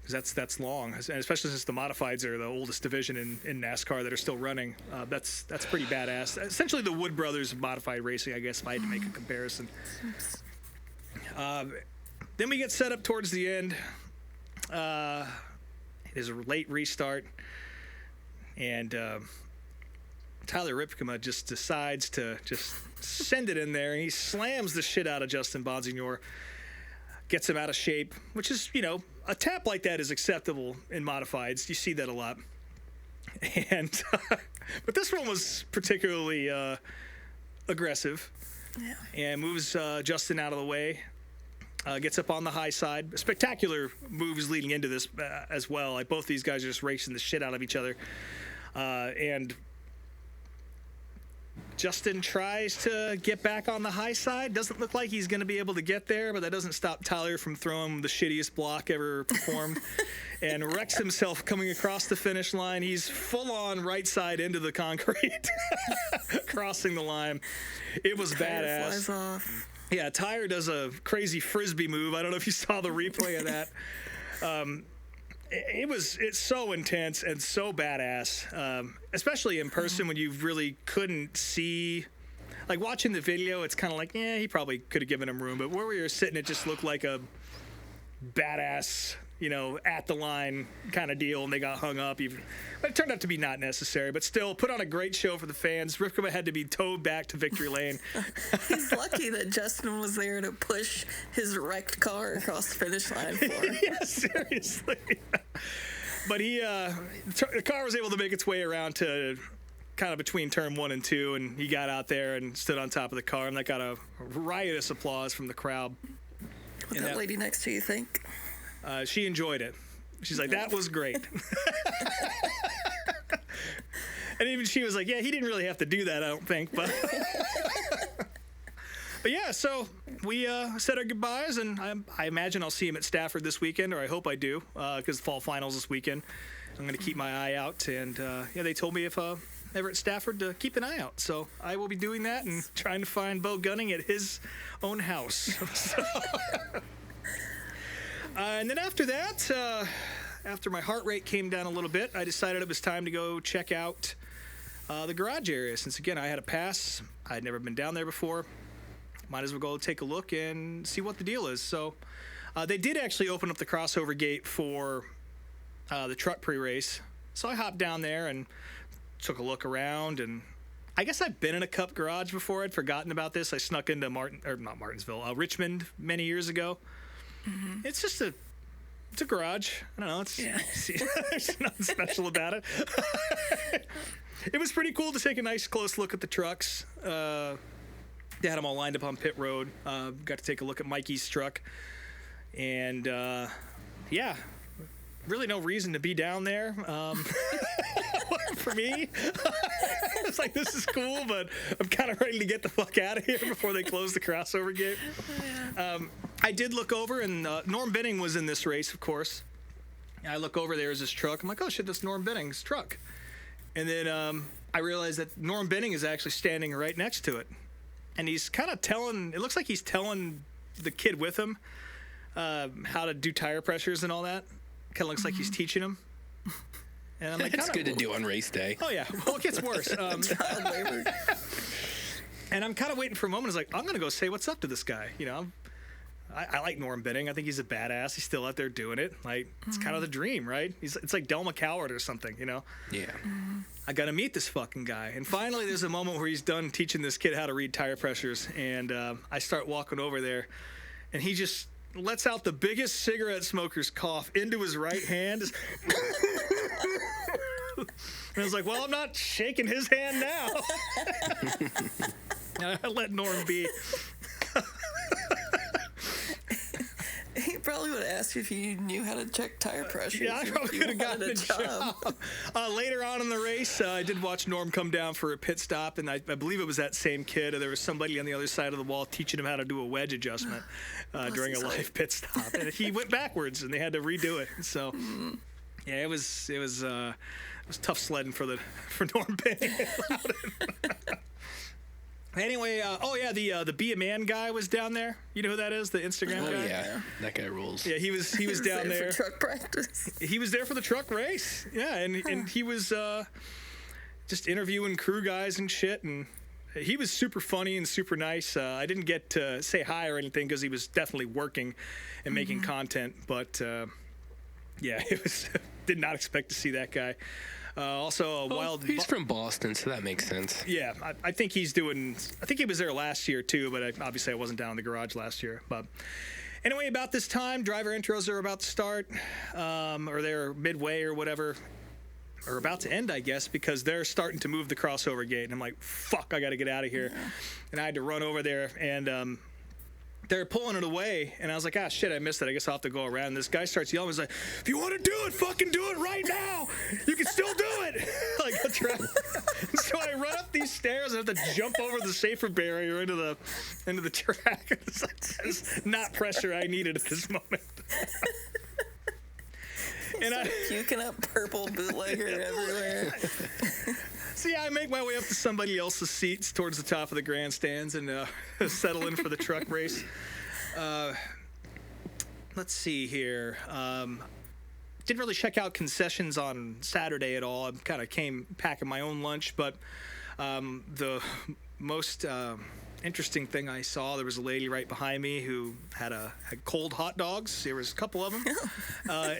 Because that's long, and especially since the modifieds are the oldest division in NASCAR that are still running. That's pretty badass. Essentially, the Wood Brothers of modified racing, I guess, if I had to make a comparison. Then we get set up towards the end. It is a late restart, and Tyler Ripkema just decides to just send it in there, and he slams the shit out of Justin Bonsignore. Gets him out of shape, which is, a tap like that is acceptable in modifieds. You see that a lot. And but this one was particularly aggressive. Yeah. And moves Justin out of the way. Gets up on the high side. Spectacular moves leading into this as well. Like both these guys are just racing the shit out of each other. And Justin tries to get back on the high side. Doesn't look like he's going to be able to get there, but that doesn't stop Tyler from throwing the shittiest block ever performed and wrecks himself coming across the finish line. He's full on right side into the concrete, crossing the line. It was badass. Flies off. Yeah, Tyler does a crazy frisbee move. I don't know if you saw the replay of that. It's so intense and so badass, especially in person when you really couldn't see. Like watching the video, it's kind of like, he probably could have given him room. But where we were sitting, it just looked like a badass, at the line kind of deal, and they got hung up. But it turned out to be not necessary. But still, put on a great show for the fans. Rivka had to be towed back to victory lane. He's lucky that Justin was there to push his wrecked car across the finish line for him. Yeah, seriously. But the car was able to make its way around to kind of between turn 1 and 2, and he got out there and stood on top of the car, and that got a riotous applause from the crowd. What that lady next to you think? She enjoyed it. She's like, that was great. And even she was like, yeah, he didn't really have to do that, I don't think. But yeah, so we said our goodbyes, and I imagine I'll see him at Stafford this weekend, or I hope I do, because fall finals this weekend. I'm going to keep my eye out. And they told me if ever at Stafford to keep an eye out. So I will be doing that and trying to find Bo Gunning at his own house. And then after that, after my heart rate came down a little bit, I decided it was time to go check out the garage area. Since, again, I had a pass. I had never been down there before. Might as well go take a look and see what the deal is. So they did actually open up the crossover gate for the truck pre-race. So I hopped down there and took a look around. And I guess I've been in a Cup garage before. I'd forgotten about this. I snuck into Richmond many years ago. Mm-hmm. It's just a garage. I don't know. There's nothing special about it. It was pretty cool to take a nice close look at the trucks. They had them all lined up on pit road. Got to take a look at Mikey's truck. And, really no reason to be down there. For me, it's like, this is cool, but I'm kind of ready to get the fuck out of here before they close the crossover gate. I did look over, and Norm Benning was in this race, of course. I look over, there's this truck. I'm like, oh shit, that's Norm Benning's truck. And then I realized that Norm Benning is actually standing right next to it. And he's kind of it looks like he's telling the kid with him how to do tire pressures and all that. Kind of looks like he's teaching him. And I'm like, it's good to do on race day. Oh, yeah. Well, it gets worse. And I'm kind of waiting for a moment. I was like, I'm going to go say what's up to this guy. I like Norm Benning. I think he's a badass. He's still out there doing it. Like, it's kind of the dream, right? It's like Del McCoward or something, Yeah. I got to meet this fucking guy. And finally, there's a moment where he's done teaching this kid how to read tire pressures. And I start walking over there, and he just lets out the biggest cigarette smoker's cough into his right hand. And I was like, well, I'm not shaking his hand now. I let Norm be. He probably would have asked you if you knew how to check tire pressure. Yeah, I probably could have gotten a job. Later on in the race, I did watch Norm come down for a pit stop, and I believe it was that same kid. There was somebody on the other side of the wall teaching him how to do a wedge adjustment during a live pit stop, and he went backwards, and they had to redo it. So, yeah, it was tough sledding for Norm Benning. Anyway, the Be a Man guy was down there. You know who that is? The Instagram guy? Oh, yeah. That guy rules. Yeah, he was down there. For truck practice. He was there for the truck race. Yeah, and he was just interviewing crew guys and shit, and he was super funny and super nice. I didn't get to say hi or anything because he was definitely working and making content, but it was did not expect to see that guy. He's from Boston, so that makes sense. Yeah, I think he's doing. I think he was there last year too, but obviously I wasn't down in the garage last year. But anyway, about this time, driver intros are about to start, or they're midway or whatever, or about to end, I guess, because they're starting to move the crossover gate, and I'm like, fuck, I got to get out of here, and I had to run over there, and they're pulling it away, and I was like, ah, shit, I missed it. I guess I'll have to go around. And this guy starts yelling. He's like, if you want to do it, fucking do it right now. You can still do it. Like, I'll try. So I run up these stairs and have to jump over the safer barrier into the track. It's like, that's not pressure I needed at this moment. And I puking up purple bootlegger everywhere. So yeah, I make my way up to somebody else's seats towards the top of the grandstands and settle in for the truck race. Let's see here. Didn't really check out concessions on Saturday at all. I kind of came packing my own lunch, but the most interesting thing I saw, there was a lady right behind me who had cold hot dogs. There was a couple of them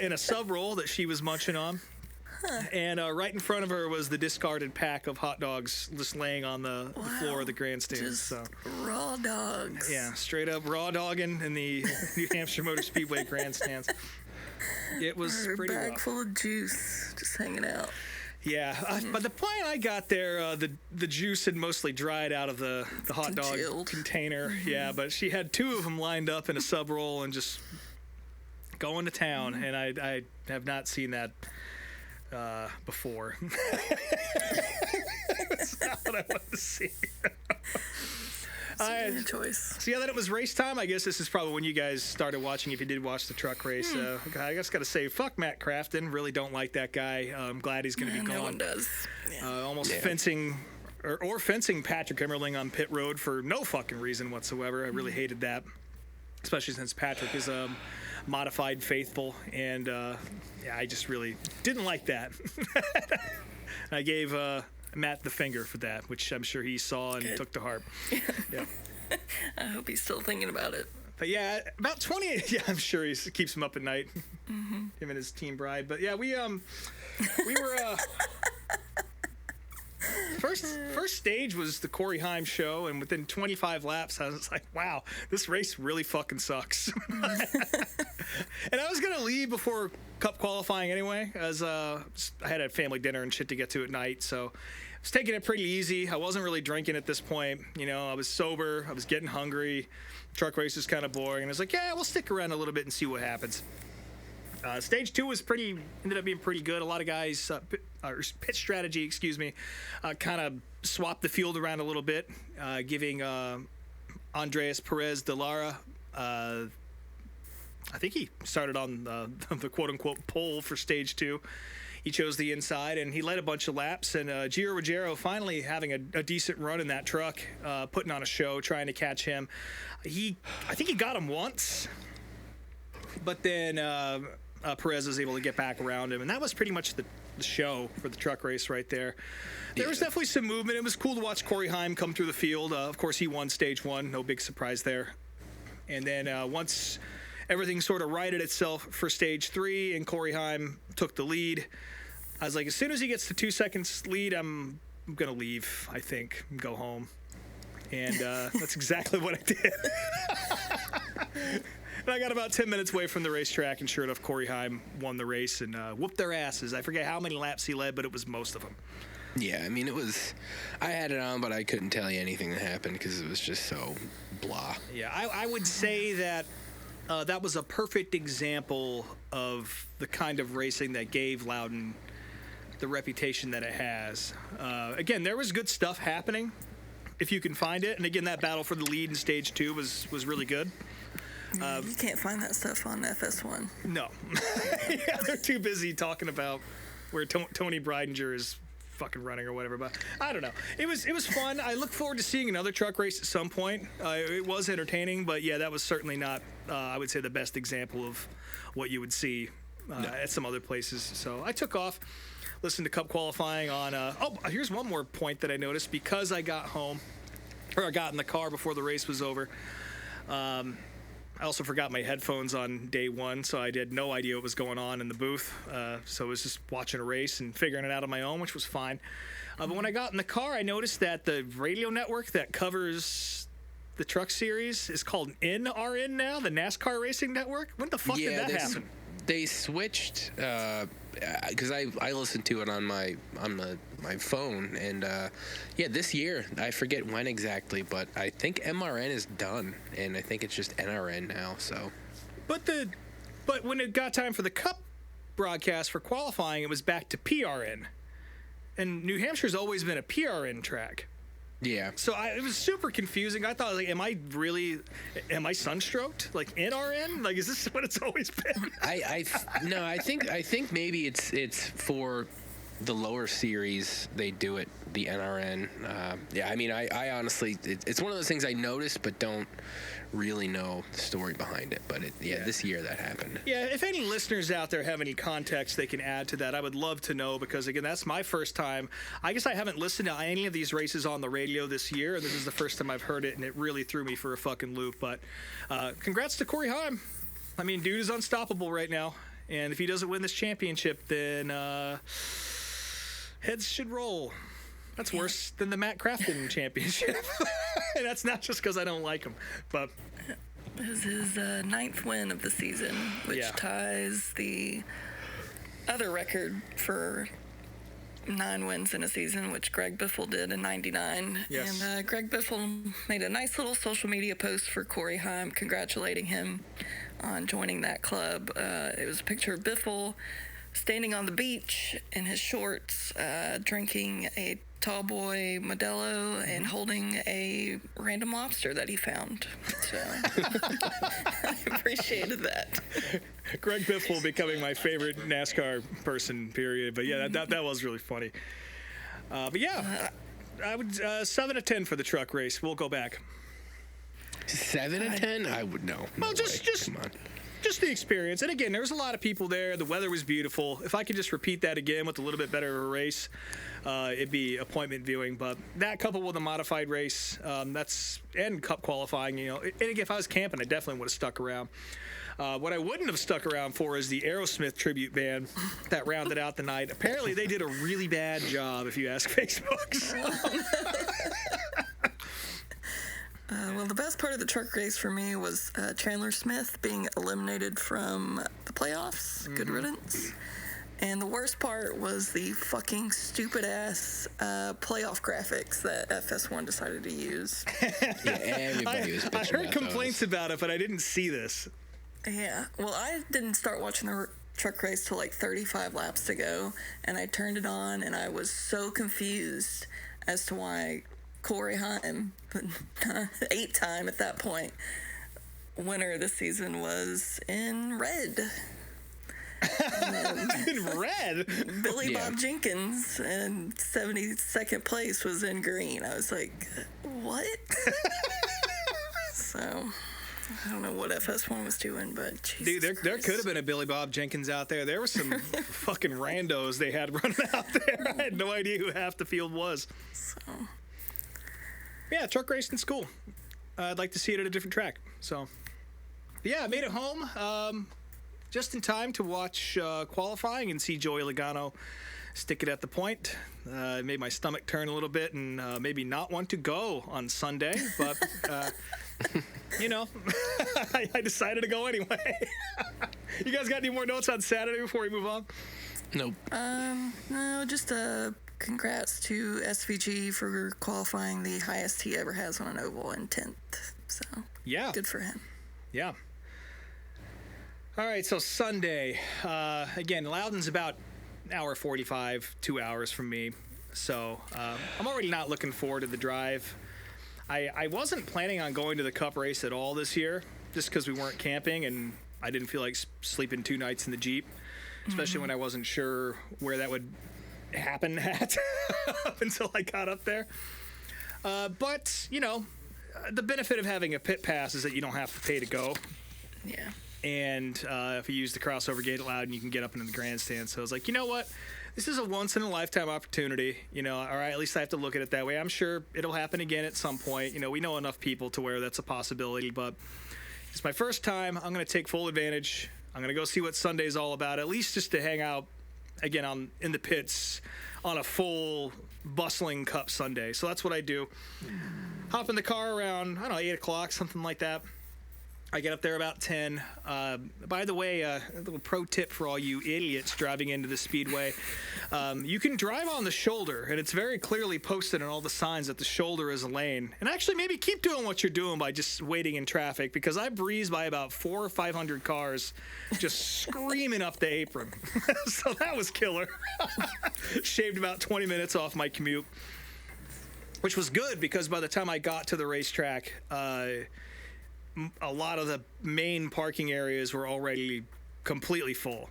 in a sub roll that she was munching on. And right in front of her was the discarded pack of hot dogs just laying on the floor of the grandstand. Just so raw dogs. Yeah, straight up raw dogging in the New Hampshire Motor Speedway grandstands. It was pretty rough. A bag full of juice just hanging out. Yeah, by the point I got there, the juice had mostly dried out of the hot dog container. Mm-hmm. Yeah, but she had two of them lined up in a sub roll and just going to town, and I have not seen that before. That's not what I want to see. Your choice. So yeah, then it was race time. I guess this is probably when you guys started watching, if you did watch the truck race. I just got to say, fuck Matt Crafton. Really don't like that guy. I'm glad he's going to be gone. No one does. Almost fencing or fencing Patrick Emmerling on pit road for no fucking reason whatsoever. I really hated that, especially since Patrick is a modified faithful, and I just really didn't like that. I gave Matt the finger for that, which I'm sure he saw and took to heart. Yeah. I hope he's still thinking about it. But yeah, about 20. Yeah, I'm sure he keeps him up at night. Mm-hmm. Him and his teen bride. But yeah, we were. First stage was the Corey Heim show, and within 25 laps, I was like, wow, this race really fucking sucks. And I was going to leave before Cup qualifying anyway, as I had a family dinner and shit to get to at night, so I was taking it pretty easy. I wasn't really drinking at this point. You know, I was sober. I was getting hungry. Truck race was kind of boring. And I was like, yeah, we'll stick around a little bit and see what happens. Stage 2 was ended up being pretty good. A lot of guys, pit strategy, kind of swapped the field around a little bit, giving Andreas Perez de Lara, I think he started on the quote-unquote pole for stage 2. He chose the inside, and he led a bunch of laps. And Gio Ruggiero finally having a decent run in that truck, putting on a show, trying to catch him. I think he got him once, but then Perez was able to get back around him, and that was pretty much the show for the truck race right there. There was definitely some movement. It was cool to watch Corey Heim come through the field. Of course, he won stage 1. No big surprise there. And then once everything sort of righted itself for stage 3 and Corey Heim took the lead, I was like, as soon as he gets to 2 seconds lead, I'm going to leave, I think, and go home. And that's exactly what I did. And I got about 10 minutes away from the racetrack, and sure enough, Corey Heim won the race and whooped their asses. I forget how many laps he led, but it was most of them. Yeah, I mean, I had it on, but I couldn't tell you anything that happened because it was just so blah. Yeah, I would say that that was a perfect example of the kind of racing that gave Loudon the reputation that it has. Again, there was good stuff happening, if you can find it. And again, that battle for the lead in stage 2 was really good. You can't find that stuff on FS1. No. Yeah, they're too busy talking about where Tony Breidinger is fucking running or whatever. But I don't know. It was fun. I look forward to seeing another truck race at some point. It was entertaining, but yeah, that was certainly not, I would say, the best example of what you would see at some other places. So I took off, listened to Cup qualifying on. Here's one more point that I noticed. Because I got home, or I got in the car before the race was over. I also forgot my headphones on day 1, so I had no idea what was going on in the booth. So I was just watching a race and figuring it out on my own, which was fine. But when I got in the car, I noticed that the radio network that covers the truck series is called NRN now, the NASCAR Racing Network. When the fuck did that happen? They switched because I listen to it on my phone, and this year I forget when exactly, but I think MRN is done, and I think it's just NRN now. So, but when it got time for the Cup broadcast for qualifying, it was back to PRN, and New Hampshire's always been a PRN track. Yeah. So it was super confusing. I thought, like, am I sunstroked? Like NRN? Like, is this what it's always been? No, I think maybe it's for the lower series. They do it the NRN. I mean, I honestly, it's one of those things I noticed but don't really know the story behind it. But this year that happened. Yeah, if any listeners out there have any context they can add to that, I would love to know, because again, that's my first time. I guess I haven't listened to any of these races on the radio this year, and this is the first time I've heard it, and it really threw me for a fucking loop. But congrats to Corey Haim. I mean, dude is unstoppable right now, and if he doesn't win this championship, then heads should roll. That's worse than the Matt Crafton championship. And that's not just because I don't like him, but this is his ninth win of the season, which ties the other record for 9 wins in a season, which Greg Biffle did in '99. Yes. And Greg Biffle made a nice little social media post for Corey Haim, congratulating him on joining that club. It was a picture of Biffle standing on the beach in his shorts, drinking a tall boy Modelo and holding a random lobster that he found. So I appreciated that. Greg Biffle becoming my favorite NASCAR person, period. But yeah, that was really funny. But yeah, I would 7 out of 10 for the truck race. We'll go back. 7 out of 10? I would know. Well, just come on. Just the experience. And again, there was a lot of people there. The weather was beautiful. If I could just repeat that again with a little bit better of a race, it'd be appointment viewing. But that coupled with a modified race, and Cup qualifying, and again, if I was camping, I definitely would have stuck around. What I wouldn't have stuck around for is the Aerosmith tribute band that rounded out the night. Apparently, they did a really bad job, if you ask Facebook. So. Well, the best part of the truck race for me was Chandler Smith being eliminated from the playoffs. Good riddance. And the worst part was the fucking stupid-ass playoff graphics that FS1 decided to use. Yeah, everybody was bitching I heard about complaints those. about it, but I didn't see this. Yeah. Well, I didn't start watching the truck race till like 35 laps to go, and I turned it on, and I was so confused as to why Corey Haim, 8-time at that point, winner of the season, was in red. In red? Billy Bob Jenkins in 72nd place was in green. I was like, what? So, I don't know what FS1 was doing, but Jesus Dude, there could have been a Billy Bob Jenkins out there. There were some fucking randos they had running out there. I had no idea who half the field was. So... Yeah, truck racing's cool. I'd like to see it at a different track. So, yeah, I made it home just in time to watch qualifying and see Joey Logano stick it at the point. It made my stomach turn a little bit and maybe not want to go on Sunday, but, I decided to go anyway. You guys got any more notes on Saturday before we move on? Nope. No, just congrats to SVG for qualifying the highest he ever has on an oval in 10th. So, yeah. Good for him. Yeah. All right, so Sunday. Again, Loudon's about an hour 45, 2 hours from me. So I'm already not looking forward to the drive. I wasn't planning on going to the Cup race at all this year, just because we weren't camping and I didn't feel like sleeping 2 nights in the Jeep, especially when I wasn't sure where that would happen at up until I got up there. But, the benefit of having a pit pass is that you don't have to pay to go. Yeah. And if you use the crossover gate at Loudon, you can get up into the grandstand. So I was like, you know what? This is a once-in-a-lifetime opportunity. All right, at least I have to look at it that way. I'm sure it'll happen again at some point. We know enough people to where that's a possibility. But it's my first time. I'm going to take full advantage. I'm going to go see what Sunday's all about, at least just to hang out, again, in the pits on a full, bustling Cup Sunday. So that's what I do. Hop in the car around, 8 o'clock, something like that. I get up there about 10. By the way, a little pro tip for all you idiots driving into the Speedway. You can drive on the shoulder, and it's very clearly posted on all the signs that the shoulder is a lane. And actually, maybe keep doing what you're doing by just waiting in traffic, because I breezed by about 400 or 500 cars just screaming up the apron. So that was killer. Shaved about 20 minutes off my commute, which was good because by the time I got to the racetrack, a lot of the main parking areas were already completely full.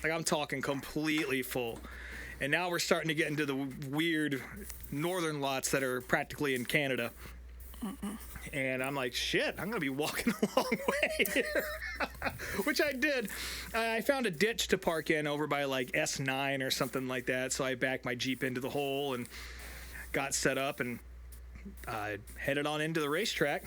Like, I'm talking completely full. And now we're starting to get into the weird northern lots that are practically in Canada. And I'm like, shit, I'm going to be walking a long way here. Which I did. I found a ditch to park in over by like S9 or something like that. So I backed my Jeep into the hole and got set up and headed on into the racetrack.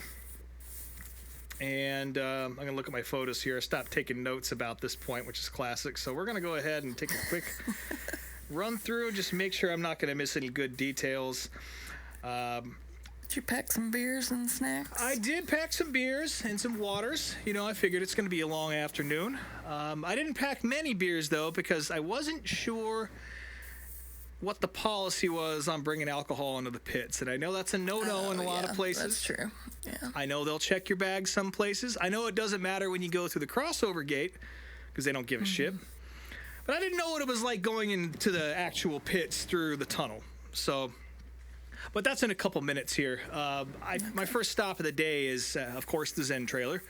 And I'm going to look at my photos here. I stopped taking notes about this point, which is classic. So we're going to go ahead and take a quick run through, just make sure I'm not going to miss any good details. Did you pack some beers and snacks? I did pack some beers and some waters. You know, I figured it's going to be a long afternoon. I didn't pack many beers, though, because I wasn't sure what the policy was on bringing alcohol into the pits. And I know that's a no-no in a lot of places. That's true. Yeah. I know they'll check your bag some places. I know it doesn't matter when you go through the crossover gate because they don't give a shit. But I didn't know what it was like going into the actual pits through the tunnel. So, but that's in a couple minutes here. My first stop of the day is, of course, the Zen trailer.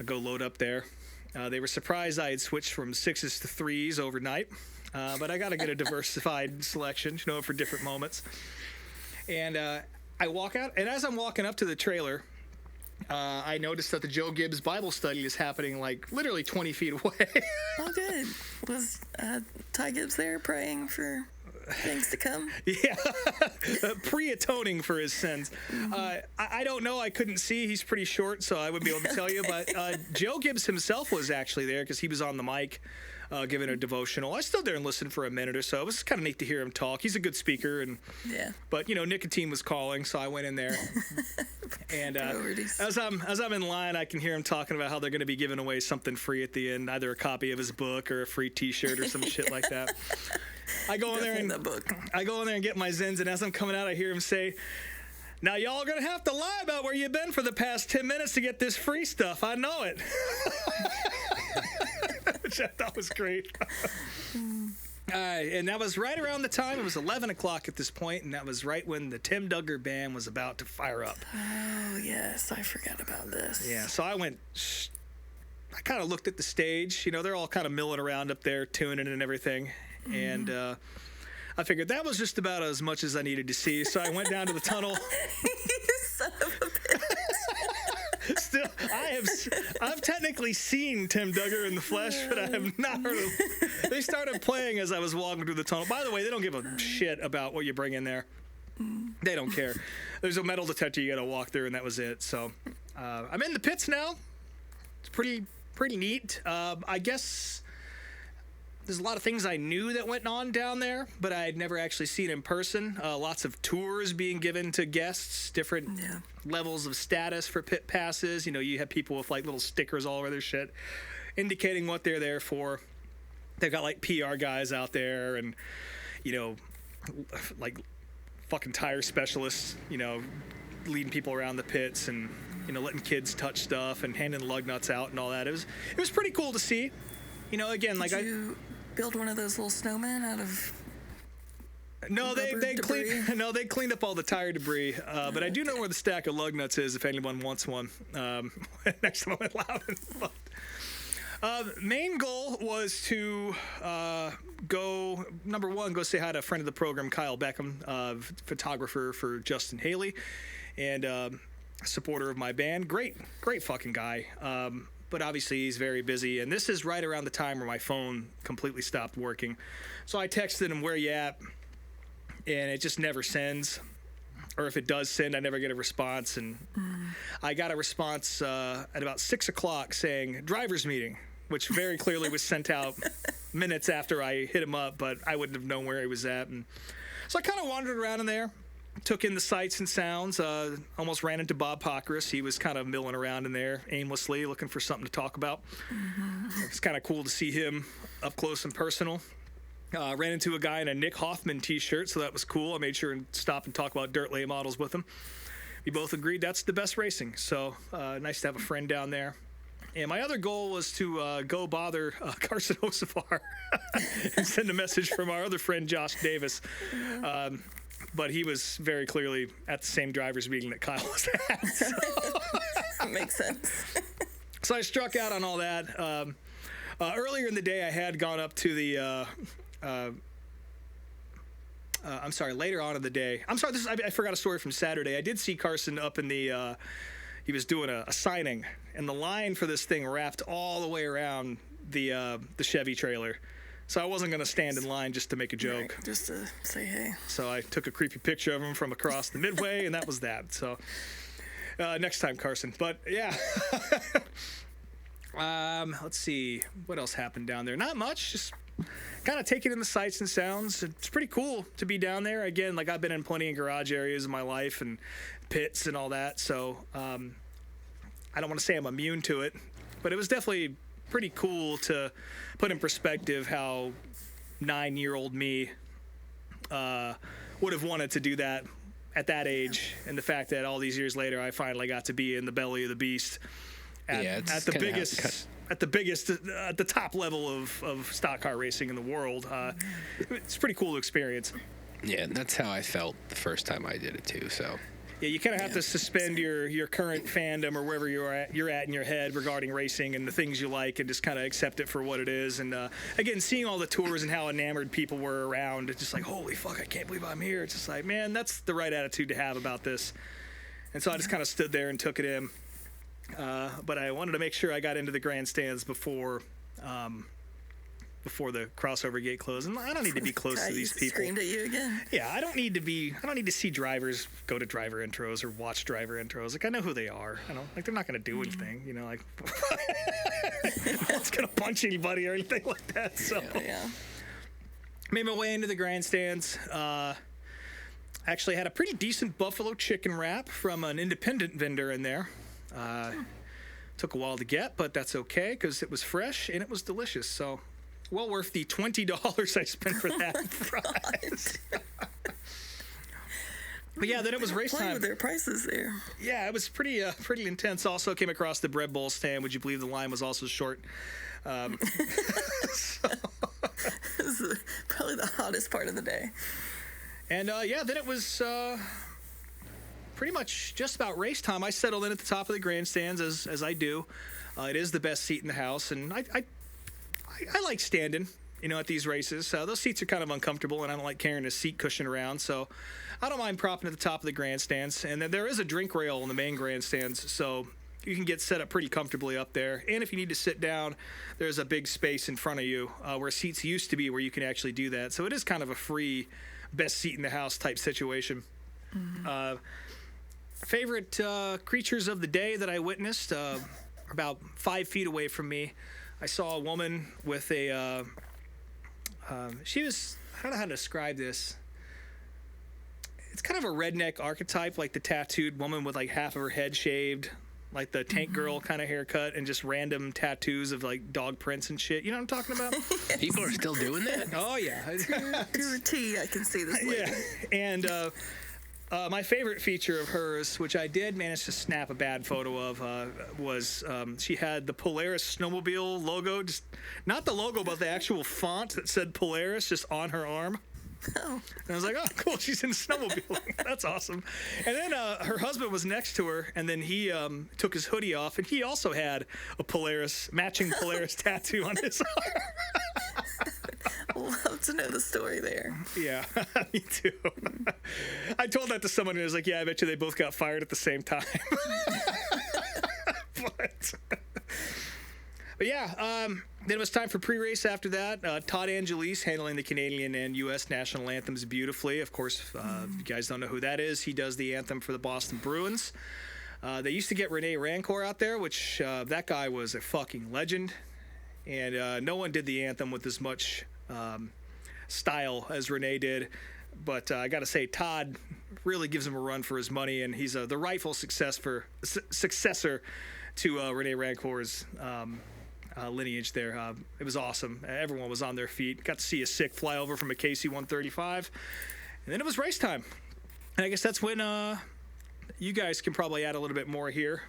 I go load up there. They were surprised I had switched from 6s to 3s overnight. But I got to get a diversified selection, you know, for different moments. And I walk out, and as I'm walking up to the trailer, I noticed that the Joe Gibbs Bible study is happening like literally 20 feet away. Oh, good. Was Ty Gibbs there praying for things to come? Yeah, pre-atoning for his sins. I don't know. I couldn't see. He's pretty short, so I wouldn't be able to tell you. But Joe Gibbs himself was actually there because he was on the mic. Giving a devotional. I stood there and listened for a minute or so. It was kind of neat to hear him talk. He's a good speaker, and but you know, nicotine was calling, so I went in there. And as I'm in line, I can hear him talking about how they're going to be giving away something free at the end, either a copy of his book or a free T-shirt or some shit like that. I go in there and get my Zins, and as I'm coming out, I hear him say, "Now y'all are gonna have to lie about where you've been for the past 10 minutes to get this free stuff. I know it." Which I thought was great. And that was right around the time, it was 11 o'clock at this point, and that was right when the Tim Duggar band was about to fire up. Oh, yes, I forgot about this. Yeah, so I kind of looked at the stage. You know, they're all kind of milling around up there, tuning and everything. And I figured that was just about as much as I needed to see, so I went down to the tunnel. You son of a bitch. Still, I've technically seen Tim Duggar in the flesh, but I have not heard of them. They started playing as I was walking through the tunnel. By the way, they don't give a shit about what you bring in there. They don't care. There's a metal detector you got to walk through, and that was it. So I'm in the pits now. It's pretty neat. I guess there's a lot of things I knew that went on down there, but I had never actually seen in person. Lots of tours being given to guests, different levels of status for pit passes. You know, you have people with like little stickers all over their shit indicating what they're there for. They've got like PR guys out there and, you know, like fucking tire specialists, you know, leading people around the pits and, you know, letting kids touch stuff and handing lug nuts out and all that. It was pretty cool to see. You know, again, like Did you build one of those little snowmen out of they cleaned up all the tire debris, but I do know where the stack of lug nuts is if anyone wants one. Next time I'm at Loudon. Main goal was to go say hi to a friend of the program, Kyle Beckham, photographer for Justin Haley, and supporter of my band. Great fucking guy. But obviously he's very busy, and this is right around the time where my phone completely stopped working. So I texted him, "Where you at?" And it just never sends. Or if it does send, I never get a response. And I got a response at about 6 o'clock saying, "Driver's meeting," which very clearly was sent out minutes after I hit him up, but I wouldn't have known where he was at. And so I kind of wandered around in there. took in the sights and sounds. Almost ran into Bob Pockrass. He was kind of milling around in there aimlessly, looking for something to talk about. It's kind of cool to see him up close and personal. Ran into a guy in a Nick Hoffman t-shirt, so that was cool. I made sure and stop and talk about dirt late models with him. We both agreed that's the best racing, so nice to have a friend down there. And my other goal was to go bother Carson Osifar and send a message from our other friend, Josh Davis. But he was very clearly at the same driver's meeting that Kyle was at. So. That makes sense. So I struck out on all that. Earlier in the day, I had gone up to the... later on in the day. I'm sorry, I forgot a story from Saturday. I did see Carson up in the... he was doing a signing, and the line for this thing wrapped all the way around the Chevy trailer. So I wasn't going to stand in line just to make a joke. Right, just to say hey. So I took a creepy picture of him from across the midway, and that was that. So next time, Carson. But, yeah. Let's see. What else happened down there? Not much. Just kind of taking in the sights and sounds. It's pretty cool to be down there. Again, like I've been in plenty of garage areas in my life and pits and all that. So I don't want to say I'm immune to it, but it was definitely pretty cool to put in perspective how 9-year-old me would have wanted to do that at that age, and the fact that all these years later I finally got to be in the belly of the beast at the top level of stock car racing in the world. It's a pretty cool experience. Yeah, that's how I felt the first time I did it too. So yeah, you kind of have to suspend your current fandom or wherever you're at in your head regarding racing and the things you like, and just kind of accept it for what it is. And again, seeing all the tours and how enamored people were around, it's just like, holy fuck, I can't believe I'm here. It's just like, man, that's the right attitude to have about this. And so I just kind of stood there and took it in. But I wanted to make sure I got into the grandstands before the crossover gate closed. And I don't need to be close to these people. Screamed at you again. Yeah, I don't need to see drivers go to driver intros or watch driver intros. Like, I know who they are. I don't like, they're not going to do anything, you know, like no one's going to punch anybody or anything like that. So Yeah. Made my way into the grandstands. Actually had a pretty decent buffalo chicken wrap from an independent vendor in there. Took a while to get, but that's okay because it was fresh and it was delicious. So well worth the $20 I spent for that fries. But yeah, then it was race time. With their prices there. Yeah, it was pretty intense. Also came across the bread bowl stand. Would you believe the line was also short? So. This is probably the hottest part of the day. And then it was pretty much just about race time. I settled in at the top of the grandstands as I do. It is the best seat in the house, and I like standing, you know, at these races. Those seats are kind of uncomfortable, and I don't like carrying a seat cushion around, so I don't mind propping at the top of the grandstands. And then there is a drink rail in the main grandstands, so you can get set up pretty comfortably up there. And if you need to sit down, there's a big space in front of you where seats used to be where you can actually do that. So it is kind of a free best seat in the house type situation. Mm-hmm. Favorite creatures of the day that I witnessed, about 5 feet away from me, I saw a woman with a, she was, I don't know how to describe this. It's kind of a redneck archetype, like the tattooed woman with like half of her head shaved, like the tank girl kind of haircut, and just random tattoos of like dog prints and shit. You know what I'm talking about? People are still doing that? Oh, yeah. To a T, I can see this lady. Yeah. And my favorite feature of hers, which I did manage to snap a bad photo of, was she had the Polaris snowmobile logo, just not the logo, but the actual font that said Polaris just on her arm. Oh. And I was like, oh, cool, she's in snowmobiling. That's awesome. And then her husband was next to her, and then he took his hoodie off, and he also had a matching Polaris tattoo on his arm. Love to know the story there. Yeah, me too. I told that to someone, and I was like, yeah, I bet you they both got fired at the same time. But yeah, then it was time for pre-race after that. Todd Angelise handling the Canadian and U.S. national anthems beautifully. Of course, if you guys don't know who that is, he does the anthem for the Boston Bruins. They used to get Rene Rancourt out there, which that guy was a fucking legend. And no one did the anthem with as much style as Rene did. But I got to say, Todd, really gives him a run for his money, and he's the rightful successor to Rene Rancourt's lineage there. It was awesome. Everyone was on their feet. Got to see a sick flyover from a KC-135, and then it was race time. And I guess that's when you guys can probably add a little bit more here.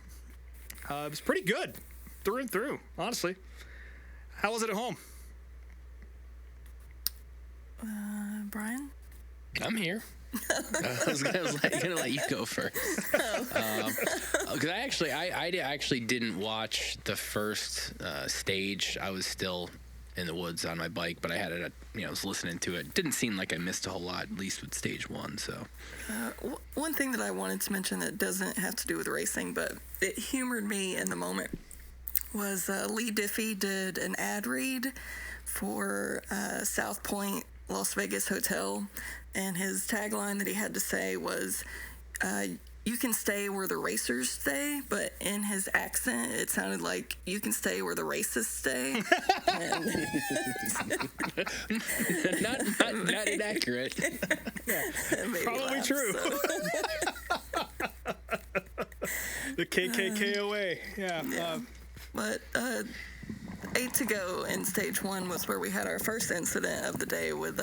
It was pretty good, through and through, honestly. How was it at home? Brian? I'm here. I was gonna let you go first. Because I actually didn't watch the first stage. I was still in the woods on my bike, but I had it. I was listening to it. Didn't seem like I missed a whole lot, at least with stage one. So, one thing that I wanted to mention that doesn't have to do with racing, but it humored me in the moment, was Lee Diffie did an ad read for South Point Las Vegas Hotel, and his tagline that he had to say was, you can stay where the racers stay, but in his accent, it sounded like you can stay where the racists stay. not inaccurate. Probably true. So. The KKKOA. Yeah. But 8 to go in stage one was where we had our first incident of the day with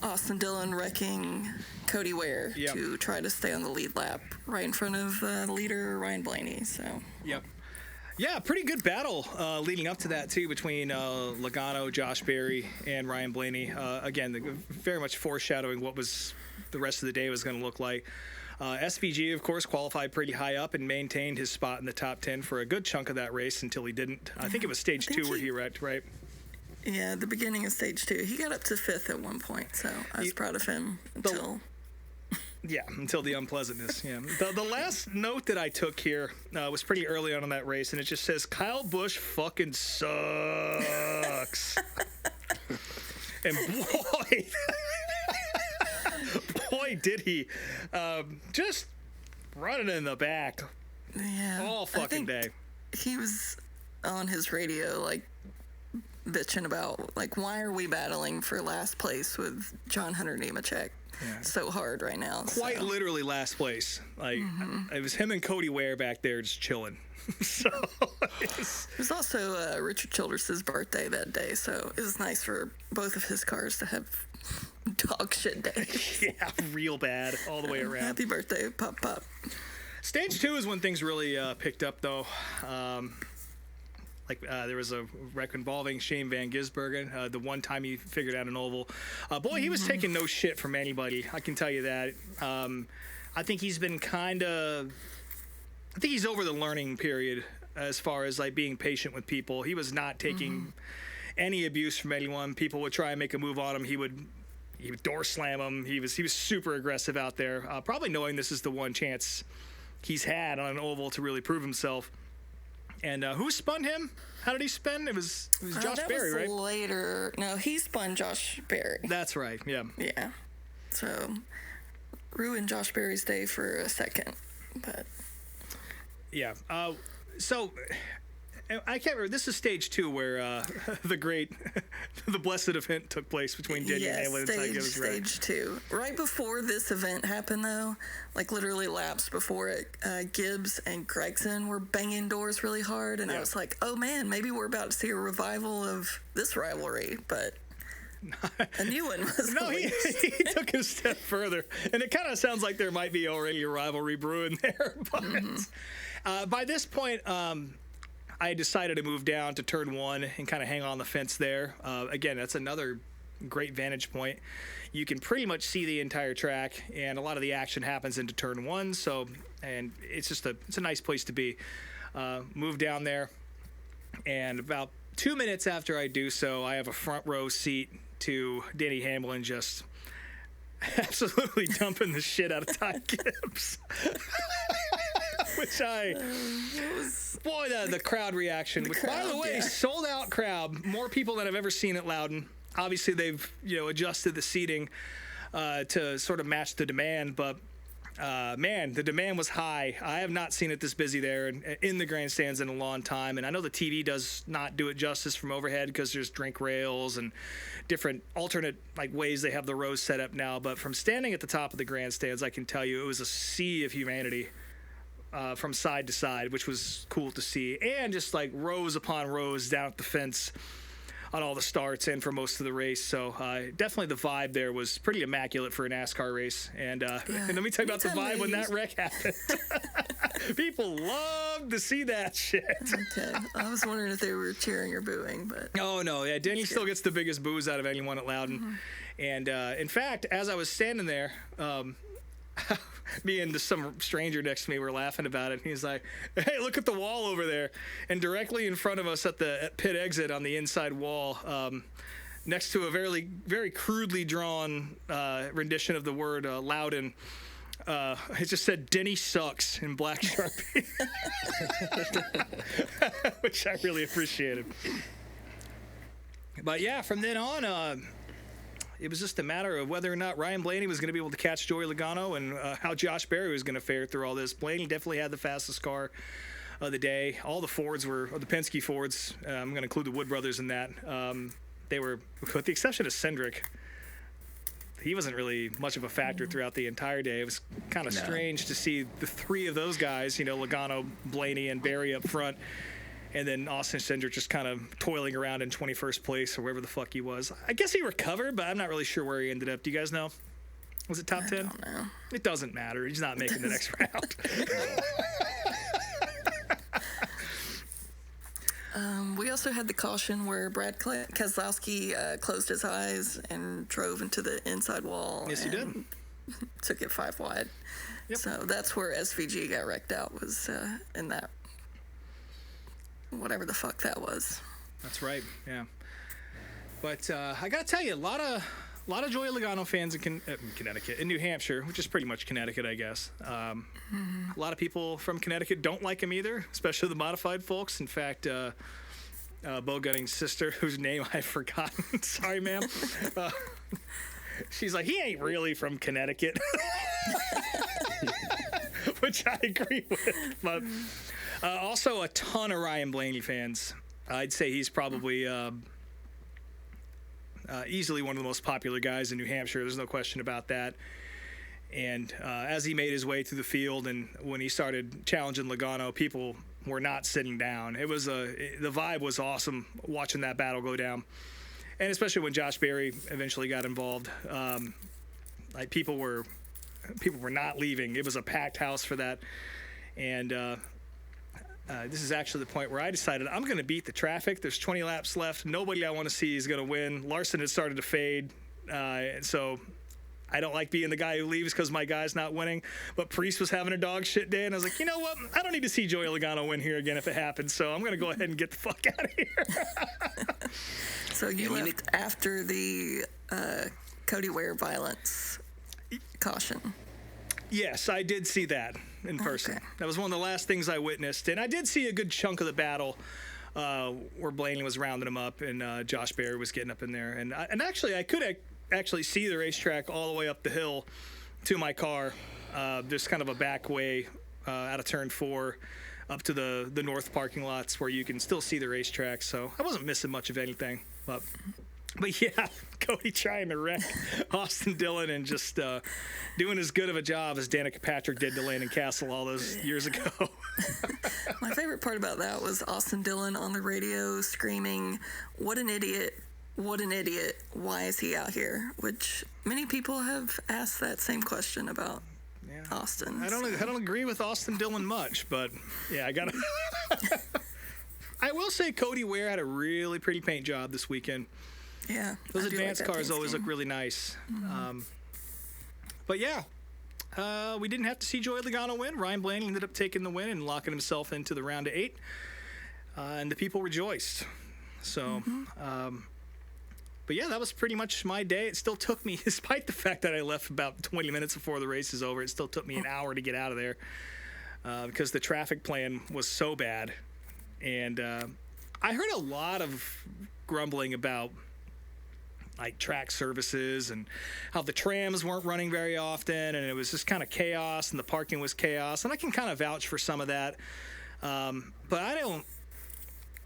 Austin Dillon wrecking Cody Ware to try to stay on the lead lap right in front of leader Ryan Blaney. So. Yep. Yeah, pretty good battle leading up to that, too, between Logano, Josh Berry, and Ryan Blaney. Again, very much foreshadowing what was the rest of the day was going to look like. SVG, of course, qualified pretty high up and maintained his spot in the top 10 for a good chunk of that race until he didn't. I think it was stage 2 where he wrecked, right? Yeah, the beginning of stage 2. He got up to 5th at one point, so I was proud of him until... until the unpleasantness. Yeah. The last note that I took here was pretty early on in that race, and it just says, Kyle Busch fucking sucks. And boy, did he. Just running in the back all fucking day. He was on his radio, bitching about, why are we battling for last place with John Hunter Nemechek so hard right now? Quite literally last place. It was him and Cody Ware back there just chilling. So it was also Richard Childress's birthday that day, so it was nice for both of his cars to have dog shit days. Yeah, real bad all the way around. Happy birthday, Pop Pop. Stage 2 is when things really picked up, though. There was a wreck involving Shane Van Gisbergen. The one time he figured out an oval. He was taking no shit from anybody. I can tell you that. I think he's been I think he's over the learning period as far as being patient with people. He was not taking any abuse from anyone. People would try and make a move on him. He would door slam him. He was super aggressive out there. Probably knowing this is the one chance he's had on an oval to really prove himself. And who spun him? How did he spin? It was Josh Berry, right? Later. No, he spun Josh Berry. That's right, yeah. Yeah. So, ruined Josh Berry's day for a second, but... Yeah. So, I can't remember. This is stage 2 where the blessed event took place between Denny Hamlin and Ty Gibbs. Stage 2. Right before this event happened, though, literally laps before it, Gibbs and Gregson were banging doors really hard, and I was like, oh man, maybe we're about to see a revival of this rivalry, but a new one was he took it a step further, and it kind of sounds like there might be already a rivalry brewing there, but by this point, I decided to move down to turn 1 and kind of hang on the fence there. Again, that's another great vantage point. You can pretty much see the entire track, and a lot of the action happens into turn 1. And it's just it's a nice place to be. Move down there, and about 2 minutes after I do so, I have a front row seat to Denny Hamlin just absolutely dumping the shit out of Ty Gibbs. Which the crowd reaction. By the way, sold out crowd, more people than I've ever seen at Loudon. Obviously, they've adjusted the seating to sort of match the demand, but man, the demand was high. I have not seen it this busy there in the grandstands in a long time. And I know the TV does not do it justice from overhead because there's drink rails and different alternate ways they have the rows set up now. But from standing at the top of the grandstands, I can tell you it was a sea of humanity from side to side, which was cool to see. And just rows upon rows down at the fence on all the starts and for most of the race. So definitely the vibe there was pretty immaculate for a NASCAR race. And, and let me tell you about the vibe when that wreck happened. People love to see that shit. Okay. I was wondering if they were cheering or booing, but... Oh, no. Yeah, Denny still gets the biggest boos out of anyone at Loudon. Mm-hmm. And, in fact, as I was standing there... me and some stranger next to me were laughing about it. He's like, hey, look at the wall over there. And directly in front of us at the pit exit on the inside wall, next to a very, very crudely drawn rendition of the word Loudon, it just said, Denny sucks in black Sharpie. Which I really appreciated. But yeah, from then on... it was just a matter of whether or not Ryan Blaney was going to be able to catch Joey Logano and how Josh Berry was going to fare through all this. Blaney definitely had the fastest car of the day. All the Fords were, or the Penske Fords, I'm going to include the Wood brothers in that. They were, with the exception of Cindric, he wasn't really much of a factor throughout the entire day. It was kind of strange to see the three of those guys, Logano, Blaney, and Berry up front. And then Austin Cindric just kind of toiling around in 21st place or wherever the fuck he was. I guess he recovered, but I'm not really sure where he ended up. Do you guys know? Was it top 10? I don't know. It doesn't matter. He's not making the next round. We also had the caution where Brad Keselowski closed his eyes and drove into the inside wall. Yes, he did. Took it 5 wide. Yep. So that's where SVG got wrecked out, was in that. Whatever the fuck that was. That's right, yeah. But I gotta tell you, a lot of Joey Logano fans in Connecticut, in New Hampshire, which is pretty much Connecticut, I guess. A lot of people from Connecticut don't like him either, especially the modified folks. In fact, Bo Gunning's sister, whose name I've forgotten, sorry, ma'am, she's like, he ain't really from Connecticut. Which I agree with, but... also, a ton of Ryan Blaney fans. I'd say he's probably easily one of the most popular guys in New Hampshire. There's no question about that. And as he made his way through the field and when he started challenging Logano, people were not sitting down. It was the vibe was awesome watching that battle go down. And especially when Josh Berry eventually got involved. People were not leaving. It was a packed house for that. And... this is actually the point where I decided I'm going to beat the traffic. There's 20 laps left. Nobody I want to see is going to win. Larson had started to fade, so I don't like being the guy who leaves because my guy's not winning. But Priest was having a dog shit day, and I was like, you know what? I don't need to see Joey Logano win here again if it happens, so I'm going to go ahead and get the fuck out of here. So you left after the Cody Ware violence caution. Yes, I did see that in person. Okay. That was one of the last things I witnessed. And I did see a good chunk of the battle where Blaney was rounding him up and Josh Berry was getting up in there. And actually, I could actually see the racetrack all the way up the hill to my car. There's kind of a back way out of turn 4 up to the north parking lots where you can still see the racetrack. So I wasn't missing much of anything. But yeah, Cody trying to wreck Austin Dillon and just doing as good of a job as Danica Patrick did to Landon Castle all those years ago. My favorite part about that was Austin Dillon on the radio screaming, "What an idiot, what an idiot, why is he out here?" Which many people have asked that same question about Austin. I don't agree with Austin Dillon much, but yeah, I gotta... I will say Cody Ware had a really pretty paint job this weekend. Yeah, those advanced cars always look really nice. Mm-hmm. But yeah, we didn't have to see Joey Logano win. Ryan Blaney ended up taking the win and locking himself into the round of 8, and the people rejoiced. So, but yeah, that was pretty much my day. It still took me, despite the fact that I left about 20 minutes before the race is over, it still took me an hour to get out of there because the traffic plan was so bad. And I heard a lot of grumbling about like track services and how the trams weren't running very often, and it was just kind of chaos, and the parking was chaos. And I can kind of vouch for some of that, but I don't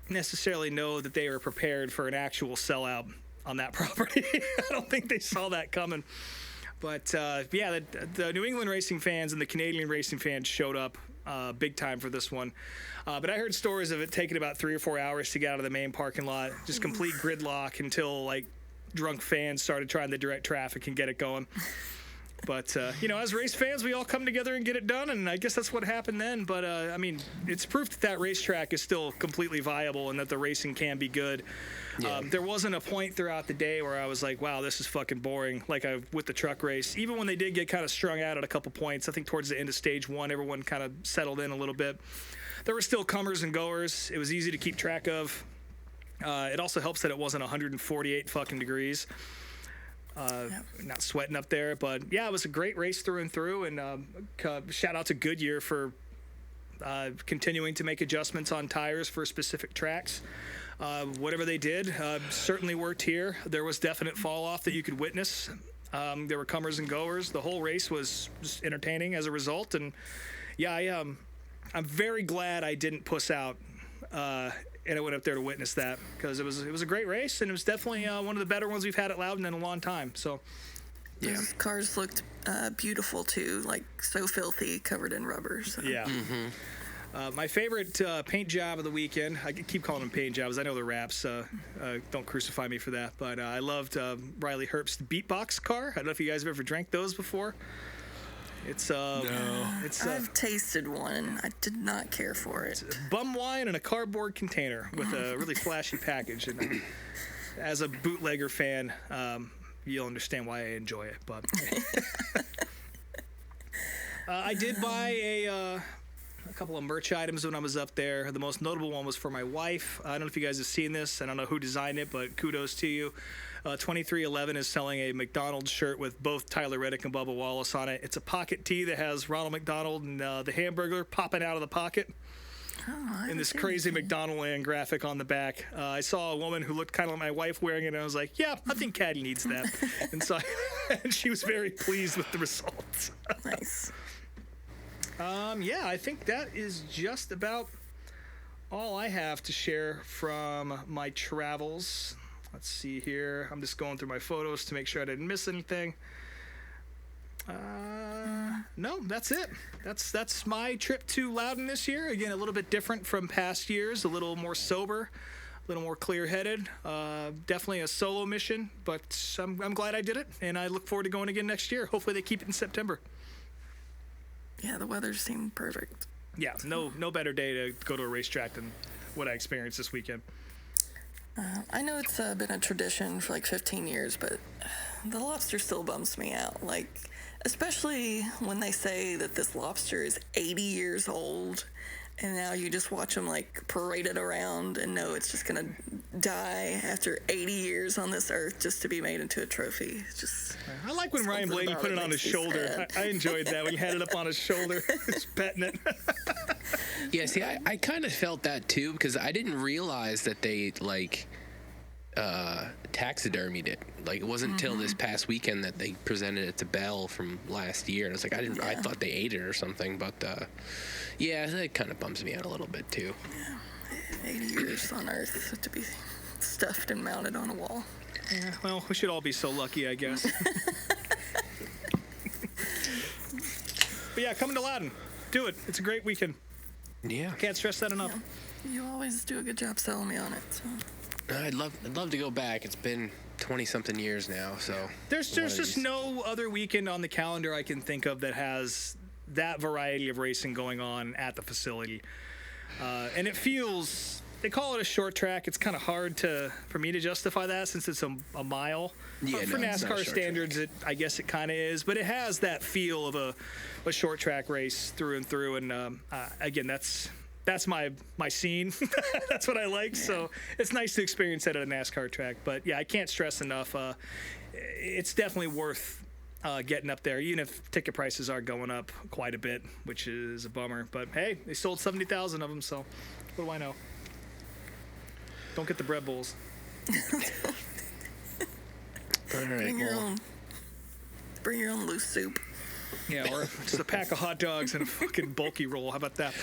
necessarily know that they were prepared for an actual sellout on that property. I don't think they saw that coming. But yeah, the New England racing fans and the Canadian racing fans showed up big time for this one. But I heard stories of it taking about 3 or 4 hours to get out of the main parking lot, just complete gridlock until like drunk fans started trying to direct traffic and get it going. But, as race fans, we all come together and get it done, and I guess that's what happened then. But, I mean, it's proof that that racetrack is still completely viable and that the racing can be good. Yeah. There wasn't a point throughout the day where I was like, wow, this is fucking boring, like with the truck race. Even when they did get kind of strung out at a couple points, I think towards the end of stage 1, everyone kind of settled in a little bit. There were still comers and goers. It was easy to keep track of. It also helps that it wasn't 148 fucking degrees. Not sweating up there, but yeah, it was a great race through and through, and shout out to Goodyear for continuing to make adjustments on tires for specific tracks. Whatever they did certainly worked here. There was definite fall off that you could witness. There were comers and goers. The whole race was just entertaining as a result, and yeah, I'm very glad I didn't puss out and I went up there to witness that, because it was a great race, and it was definitely one of the better ones we've had at Loudon in a long time. So, yeah. Those cars looked beautiful too, like so filthy, covered in rubber. So. Yeah. Mm-hmm. My favorite paint job of the weekend, I keep calling them paint jobs. I know they're wraps. Don't crucify me for that. But I loved Riley Herbst's Beatbox car. I don't know if you guys have ever drank those before. It's no. I've tasted one. I did not care for it. It's bum wine in a cardboard container with a really flashy package. And as a bootlegger fan, you'll understand why I enjoy it. But I did buy a couple of merch items when I was up there. The most notable one was for my wife. I don't know if you guys have seen this. I don't know who designed it, but kudos to you. 2311 is selling a McDonald's shirt with both Tyler Reddick and Bubba Wallace on it. It's a pocket tee that has Ronald McDonald and the Hamburger popping out of the pocket. And this crazy McDonaldland graphic on the back. I saw a woman who looked kind of like my wife wearing it, and I was like, yeah, I think Caddy needs that. And she was very pleased with the results. Nice. Yeah, I think that is just about all I have to share from my travels. Let's see here. I'm just going through my photos to make sure I didn't miss anything. No, that's it. That's my trip to Loudon this year. Again, a little bit different from past years, a little more sober, a little more clear-headed. Definitely a solo mission, but I'm glad I did it, and I look forward to going again next year. Hopefully they keep it in September. Yeah, the weather seemed perfect. Yeah, no better day to go to a racetrack than what I experienced this weekend. I know it's been a tradition for like 15 years, but the lobster still bums me out. Like, especially when they say that this lobster is 80 years old, and now you just watch them like paraded around and know it's just gonna die after 80 years on this earth just to be made into a trophy. It's just. I like when Ryan Blaney put it on his shoulder. I enjoyed that when he had it up on his shoulder, just petting it. Yeah, see, I kind of felt that too, because I didn't realize that they taxidermied it. Like, it wasn't until this past weekend that they presented it to Bell from last year, and I was like, I thought they ate it or something, but yeah, that kind of bums me out a little bit too. Yeah, 80 years on Earth to be stuffed and mounted on a wall. Yeah, well, we should all be so lucky, I guess. But yeah, come to Loudon. Do it. It's a great weekend. Yeah. Can't stress that enough. Yeah. You always do a good job selling me on it. So. I'd love to go back. It's been 20-something years now, so. There's just no other weekend on the calendar I can think of that has that variety of racing going on at the facility. And it feels, they call it a short track. It's kind of hard for me to justify that since it's a mile. Yeah, for NASCAR standards, I guess it kind of is. But it has that feel of a short track race through and through. And again, that's my scene. That's what I like. Yeah. So it's nice to experience that at a NASCAR track. But yeah, I can't stress enough. It's definitely worth getting up there, even if ticket prices are going up quite a bit, which is a bummer. But hey, they sold 70,000 of them, so what do I know? Don't get the bread bowls. All right. Bring your own loose soup. Yeah, or just a pack of hot dogs and a fucking bulky roll. How about that?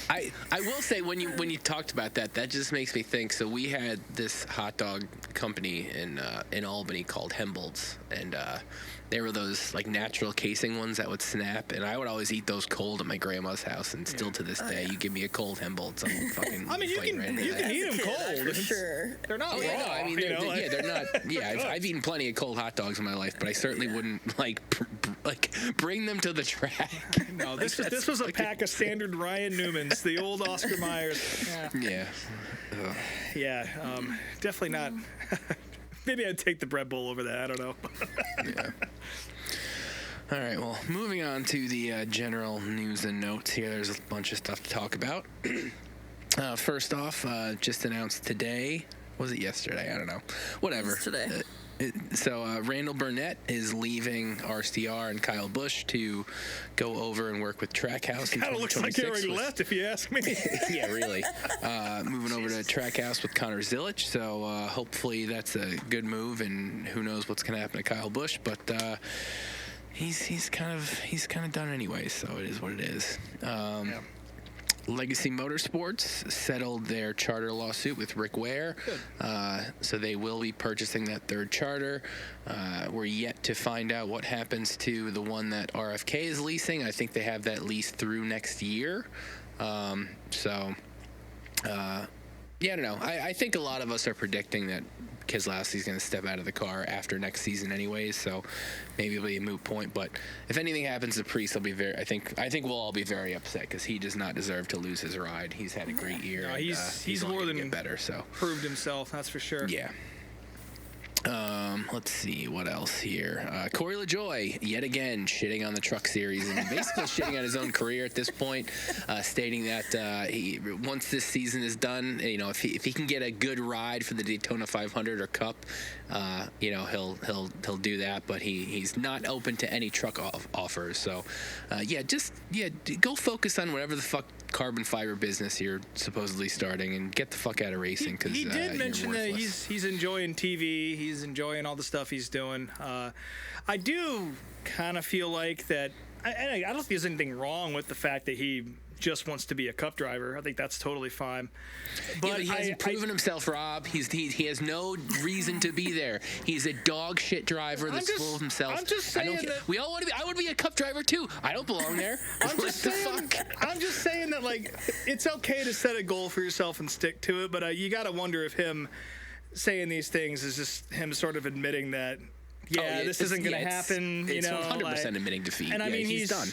I will say when you talked about that just makes me think. So we had this hot dog company in Albany called Hembolt's, and they were those like natural casing ones that would snap, and I would always eat those cold at my grandma's house, and still to this day, you give me a cold Hembolt's, I'm fucking. I mean, you can eat them cold For sure. They're not raw. Yeah, no, I mean, they're not. Yeah, I've eaten plenty of cold hot dogs in my life, but I certainly wouldn't like bring them to the track. No, this was a pack of standard Ryan Newmans, the old Oscar Myers. Yeah. Yeah, definitely not. Maybe I'd take the bread bowl over that. I don't know. Yeah. All right, well, moving on to the general news and notes here. There's a bunch of stuff to talk about. First off, just announced today. Was it yesterday? I don't know. Whatever. It's today. So Randall Burnett is leaving RCR and Kyle Busch to go over and work with Trackhouse. Kind of looks like he already left, if you ask me. Yeah, really. Moving over to Trackhouse with Connor Zilic. So hopefully that's a good move, and who knows what's going to happen to Kyle Busch, but he's kind of done anyway. So it is what it is. Yeah. Legacy Motorsports settled their charter lawsuit with Rick Ware, so they will be purchasing that third charter. We're yet to find out what happens to the one that RFK is leasing. I think they have that lease through next year. Yeah, I don't know. I think a lot of us are predicting that Keselowski's going to step out of the car after next season anyways, so maybe it'll be a moot point. But if anything happens to Priest, I'll be very. I think we'll all be very upset because he does not deserve to lose his ride. He's had a great year. No, he's only more gonna than get better. So proved himself. That's for sure. Yeah. Let's see what else here. Corey LaJoie yet again shitting on the Truck Series and basically shitting on his own career at this point, stating that once this season is done, if he can get a good ride for the Daytona 500 or Cup, he'll do that. But he's not open to any truck offers. So go focus on whatever the fuck carbon fiber business you're supposedly starting and get the fuck out of racing. Because he did mention that he's enjoying TV. He's enjoying all the stuff he's doing. I do kind of feel like that. I don't think there's anything wrong with the fact that he just wants to be a Cup driver. I think that's totally fine. But he hasn't proven himself, Rob. He has no reason to be there. He's a dog shit driver that's full of himself. I'm just saying that we all want to be. I want to be a Cup driver too. I don't belong there. I'm just saying that like it's okay to set a goal for yourself and stick to it, but you got to wonder if him saying these things is just him sort of admitting that this isn't going to happen. It's 100% admitting defeat. And I mean he's done.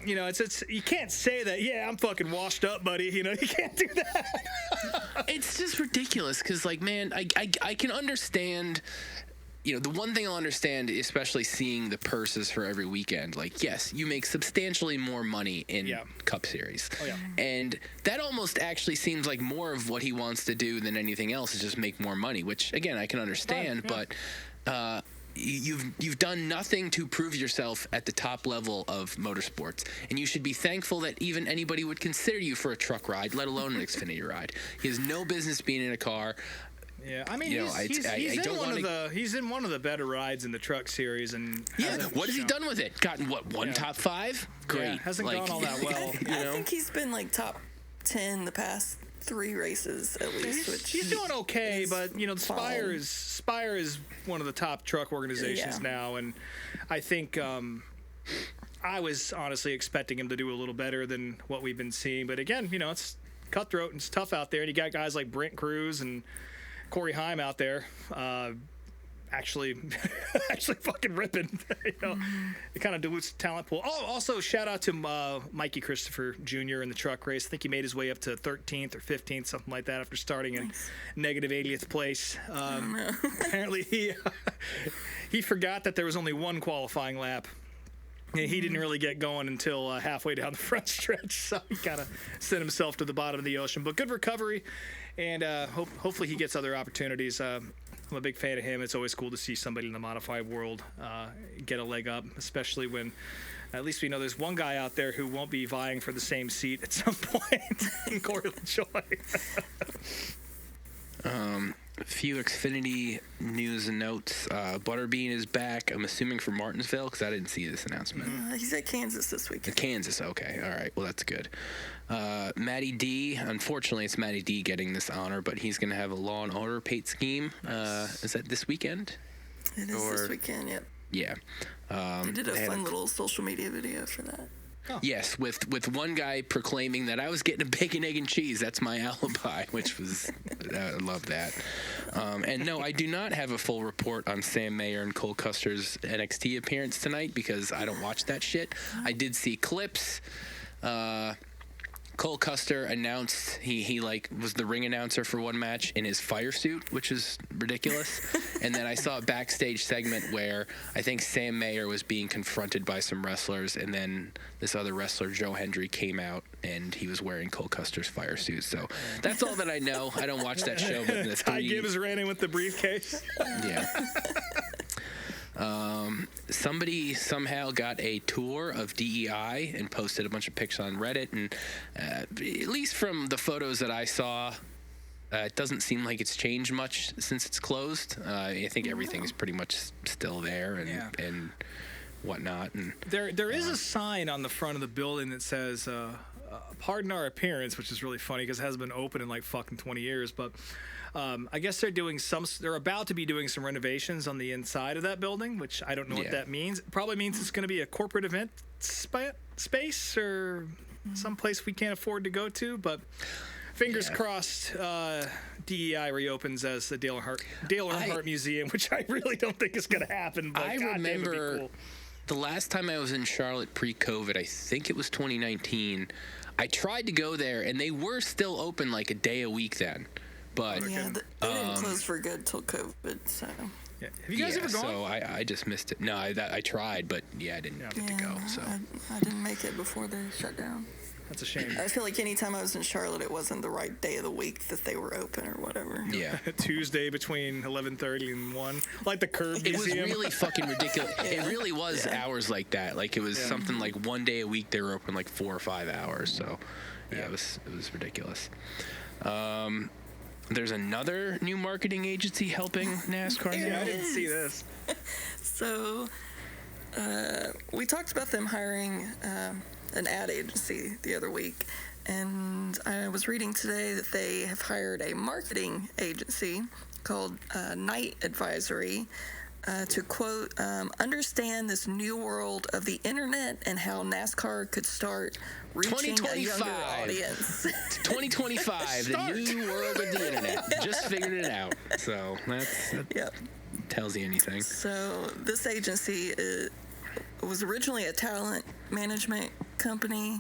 It's you can't say that. Yeah, I'm fucking washed up, buddy. You can't do that. It's just ridiculous because, like, man, I can understand. The one thing I'll understand, especially seeing the purses for every weekend, like, yes, you make substantially more money in Cup Series. Oh, yeah. And that almost actually seems like more of what he wants to do than anything else is just make more money, which, again, I can understand, but you've done nothing to prove yourself at the top level of motorsports, and you should be thankful that even anybody would consider you for a truck ride, let alone an Xfinity ride. He has no business being in a car. Yeah, I mean, he's in one of the better rides in the Truck Series, and what has he done with it? Gotten one top 5? Great, hasn't gone all that well. I think he's been like top 10 the past 3 races at least. He's doing okay, but Spire is one of the top truck organizations now, and I think I was honestly expecting him to do a little better than what we've been seeing. But again, it's cutthroat and it's tough out there, and you got guys like Brent Cruz and Corey Heim out there actually fucking ripping. It kind of dilutes the talent pool. Oh, also shout out to Mikey Christopher Jr. in the truck race. I think he made his way up to 13th or 15th, something like that, after starting in negative 80th place. Apparently he forgot that there was only one qualifying lap. He didn't really get going until halfway down the front stretch, so he kind of sent himself to the bottom of the ocean. But good recovery, and hopefully he gets other opportunities. I'm a big fan of him. It's always cool to see somebody in the modified world get a leg up, especially when at least we know there's one guy out there who won't be vying for the same seat at some point, Corey LaJoie. few Xfinity news and notes. Butterbean is back. I'm assuming from Martinsville because I didn't see this announcement. He's at Kansas this weekend. Kansas, okay, all right. Well, that's good. Matty D. Unfortunately, it's Matty D getting this honor, but he's going to have a Law and Order paint scheme. Is that this weekend? It is this weekend. Yep. Yeah. They did a fun little social media video for that. Oh. Yes, with one guy proclaiming that I was getting a bacon, egg, and cheese. That's my alibi, which was, I love that. And no, I do not have a full report on Sam Mayer and Cole Custer's NXT appearance tonight because I don't watch that shit. I did see clips. Cole Custer announced he was the ring announcer for one match in his fire suit, which is ridiculous. And then I saw a backstage segment where I think Sam Mayer was being confronted by some wrestlers, and then this other wrestler, Joe Hendry, came out and he was wearing Cole Custer's fire suit. So that's all that I know. I don't watch that show. But Ty Gibbs ran in with the briefcase. Yeah. Somebody somehow got a tour of DEI and posted a bunch of pics on Reddit, and at least from the photos that I saw, it doesn't seem like it's changed much since it's closed. I think everything is pretty much still there and whatnot. And there is a sign on the front of the building that says "Pardon our appearance," which is really funny because it hasn't been open in like fucking 20 years, but. I guess they're about to be doing some renovations on the inside of that building, which I don't know what that means. It probably means it's going to be a corporate event space or some place we can't afford to go to, but fingers crossed DEI reopens as the Dale Earnhardt Museum, which I really don't think is going to happen, but I remember cool. The last time I was in Charlotte pre-COVID, I think it was 2019, I tried to go there, and they were still open like a day a week then. But they didn't close for good till COVID, so. Yeah. Have you guys ever gone? So I just missed it. No, I tried, but I didn't get to go. So I didn't make it before they shut down. That's a shame. I feel like anytime I was in Charlotte, it wasn't the right day of the week that they were open or whatever. Yeah. Tuesday between 11:30 and 1, like the Curb Museum. It was really fucking ridiculous. It really was hours like that. Like it was something like one day a week they were open like 4 or 5 hours. So it was ridiculous. There's another new marketing agency helping NASCAR. Yeah, I didn't see this. So, we talked about them hiring an ad agency the other week, and I was reading today that they have hired a marketing agency called Night Advisory to, quote, understand this new world of the internet and how NASCAR could start reaching a younger audience. 2025, the new world of the internet. Just figured it out. So that tells you anything. So this agency was originally a talent management company,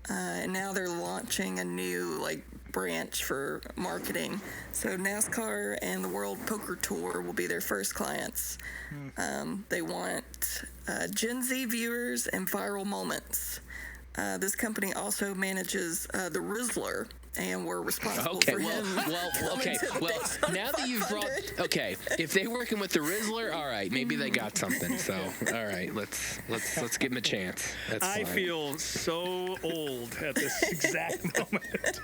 and now they're launching a new branch for marketing. So NASCAR and the World Poker Tour will be their first clients. They want Gen Z viewers and viral moments. This company also manages the Rizzler, and we're responsible for him. Now that you've brought, if they're working with the Rizzler, all right, maybe they got something. So, all right, let's give them a chance. That's fine. I feel so old at this exact moment.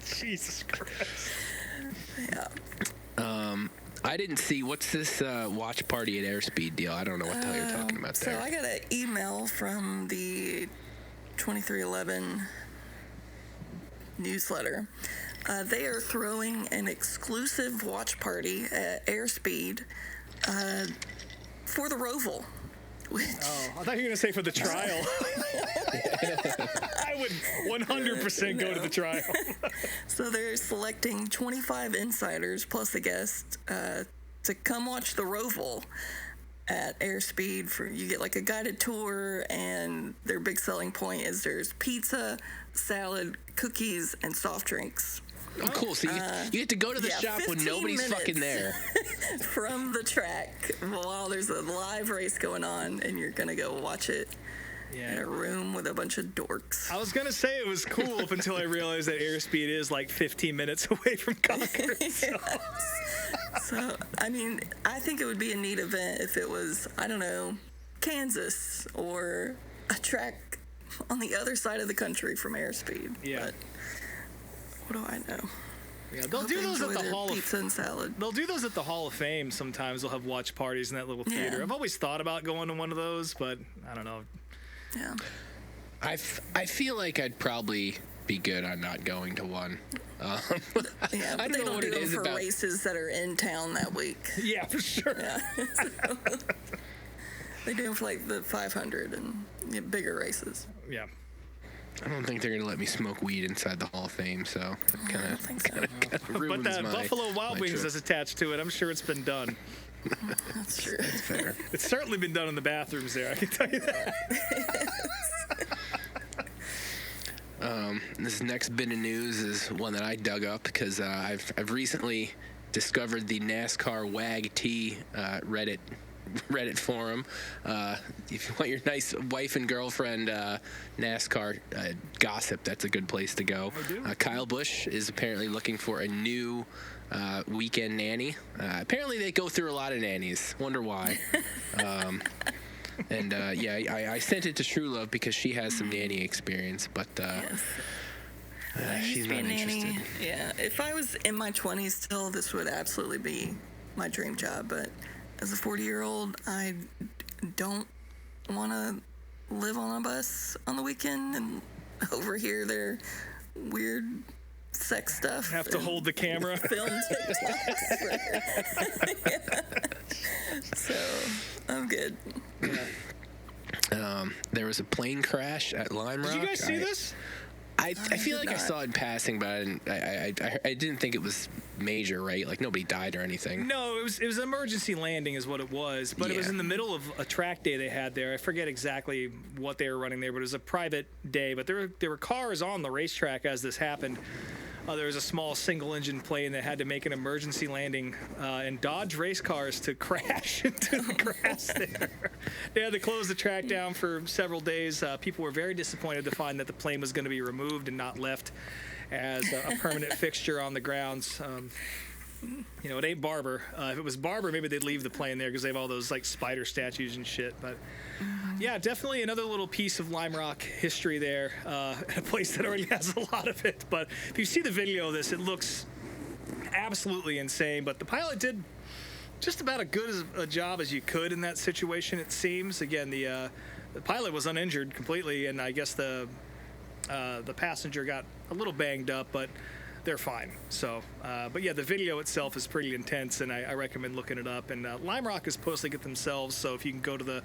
Jesus Christ. Yeah. I didn't see, what's this watch party at Airspeed deal? I don't know what the hell you're talking about there. So I got an email from the 2311 newsletter. They are throwing an exclusive watch party at Airspeed for the Roval. I thought you were going to say for the trial. I would 100% go to the trial. So they're selecting 25 insiders plus a guest to come watch the Roval at Airspeed. You get a guided tour, and their big selling point is there's pizza, salad, cookies, and soft drinks. Oh, cool. So you get to go to the shop when nobody's fucking there. From the track while there's a live race going on, and you're going to go watch it in a room with a bunch of dorks. I was going to say it was cool up until I realized that Airspeed is 15 minutes away from Concord. So, I mean, I think it would be a neat event if it was, I don't know, Kansas or a track on the other side of the country from Airspeed. Yeah. But what do I know? Yeah, they'll Hope do they those at enjoy the their Hall of pizza and salad. They'll do those at the Hall of Fame sometimes. They'll have watch parties in that little theater. Yeah. I've always thought about going to one of those, but I don't know. Yeah. I feel like I'd probably be good on not going to one. Yeah, I but don't they know don't what do it them is for about. races that are in town that week. Yeah, for sure. Yeah. They do them for like the 500 and bigger races. Yeah. I don't think they're gonna let me smoke weed inside the Hall of Fame, so it I kind don't think so. of But ruins that my Buffalo Wild my Wings trip. is attached to it. I'm sure it's been done. That's true. Fair. It's certainly been done in the bathrooms there. I can tell you that. This next bit of news is one that I dug up because I've recently discovered the NASCAR WAG T Reddit forum. If you want your nice wife and girlfriend NASCAR gossip, that's a good place to go. I do. Kyle Busch is apparently looking for a new weekend nanny. Apparently they go through a lot of nannies. Wonder why. And I sent it to True Love because she has some nanny experience, but Yes. she's not Be a nanny. interested. Yeah, if I was in my 20s still, this would absolutely be my dream job. But as a 40-year-old, I don't want to live on a bus on the weekend and overhear their weird sex stuff. Have to and hold the camera. film TikToks. So I'm good. There was a plane crash at Lime Rock. Did you guys see this? I feel did like I not. saw it in passing, but I didn't think it was major, right? Like nobody died or anything. No, it was an emergency landing is what it was, but it was Yeah. in the middle of a track day they had there. I forget exactly what they were running there, but it was a private day. But there were cars on the racetrack as this happened. There was a small single-engine plane that had to make an emergency landing and dodge race cars to crash into the grass there. They had to close the track down for several days. People were very disappointed to find that the plane was going to be removed and not left as a permanent fixture on the grounds. It ain't Barber. If it was Barber, maybe they'd leave the plane there because they have all those like spider statues and shit. But yeah, definitely another little piece of Lime Rock history there. A place that already has a lot of it. But if you see the video of this, it looks absolutely insane. But the pilot did just about as good a job as you could in that situation, it seems. Again, the pilot was uninjured completely, and I guess the passenger got a little banged up, but they're fine. So, but yeah, the video itself is pretty intense, and I recommend looking it up. And Lime Rock is posting it themselves, so if you can go to the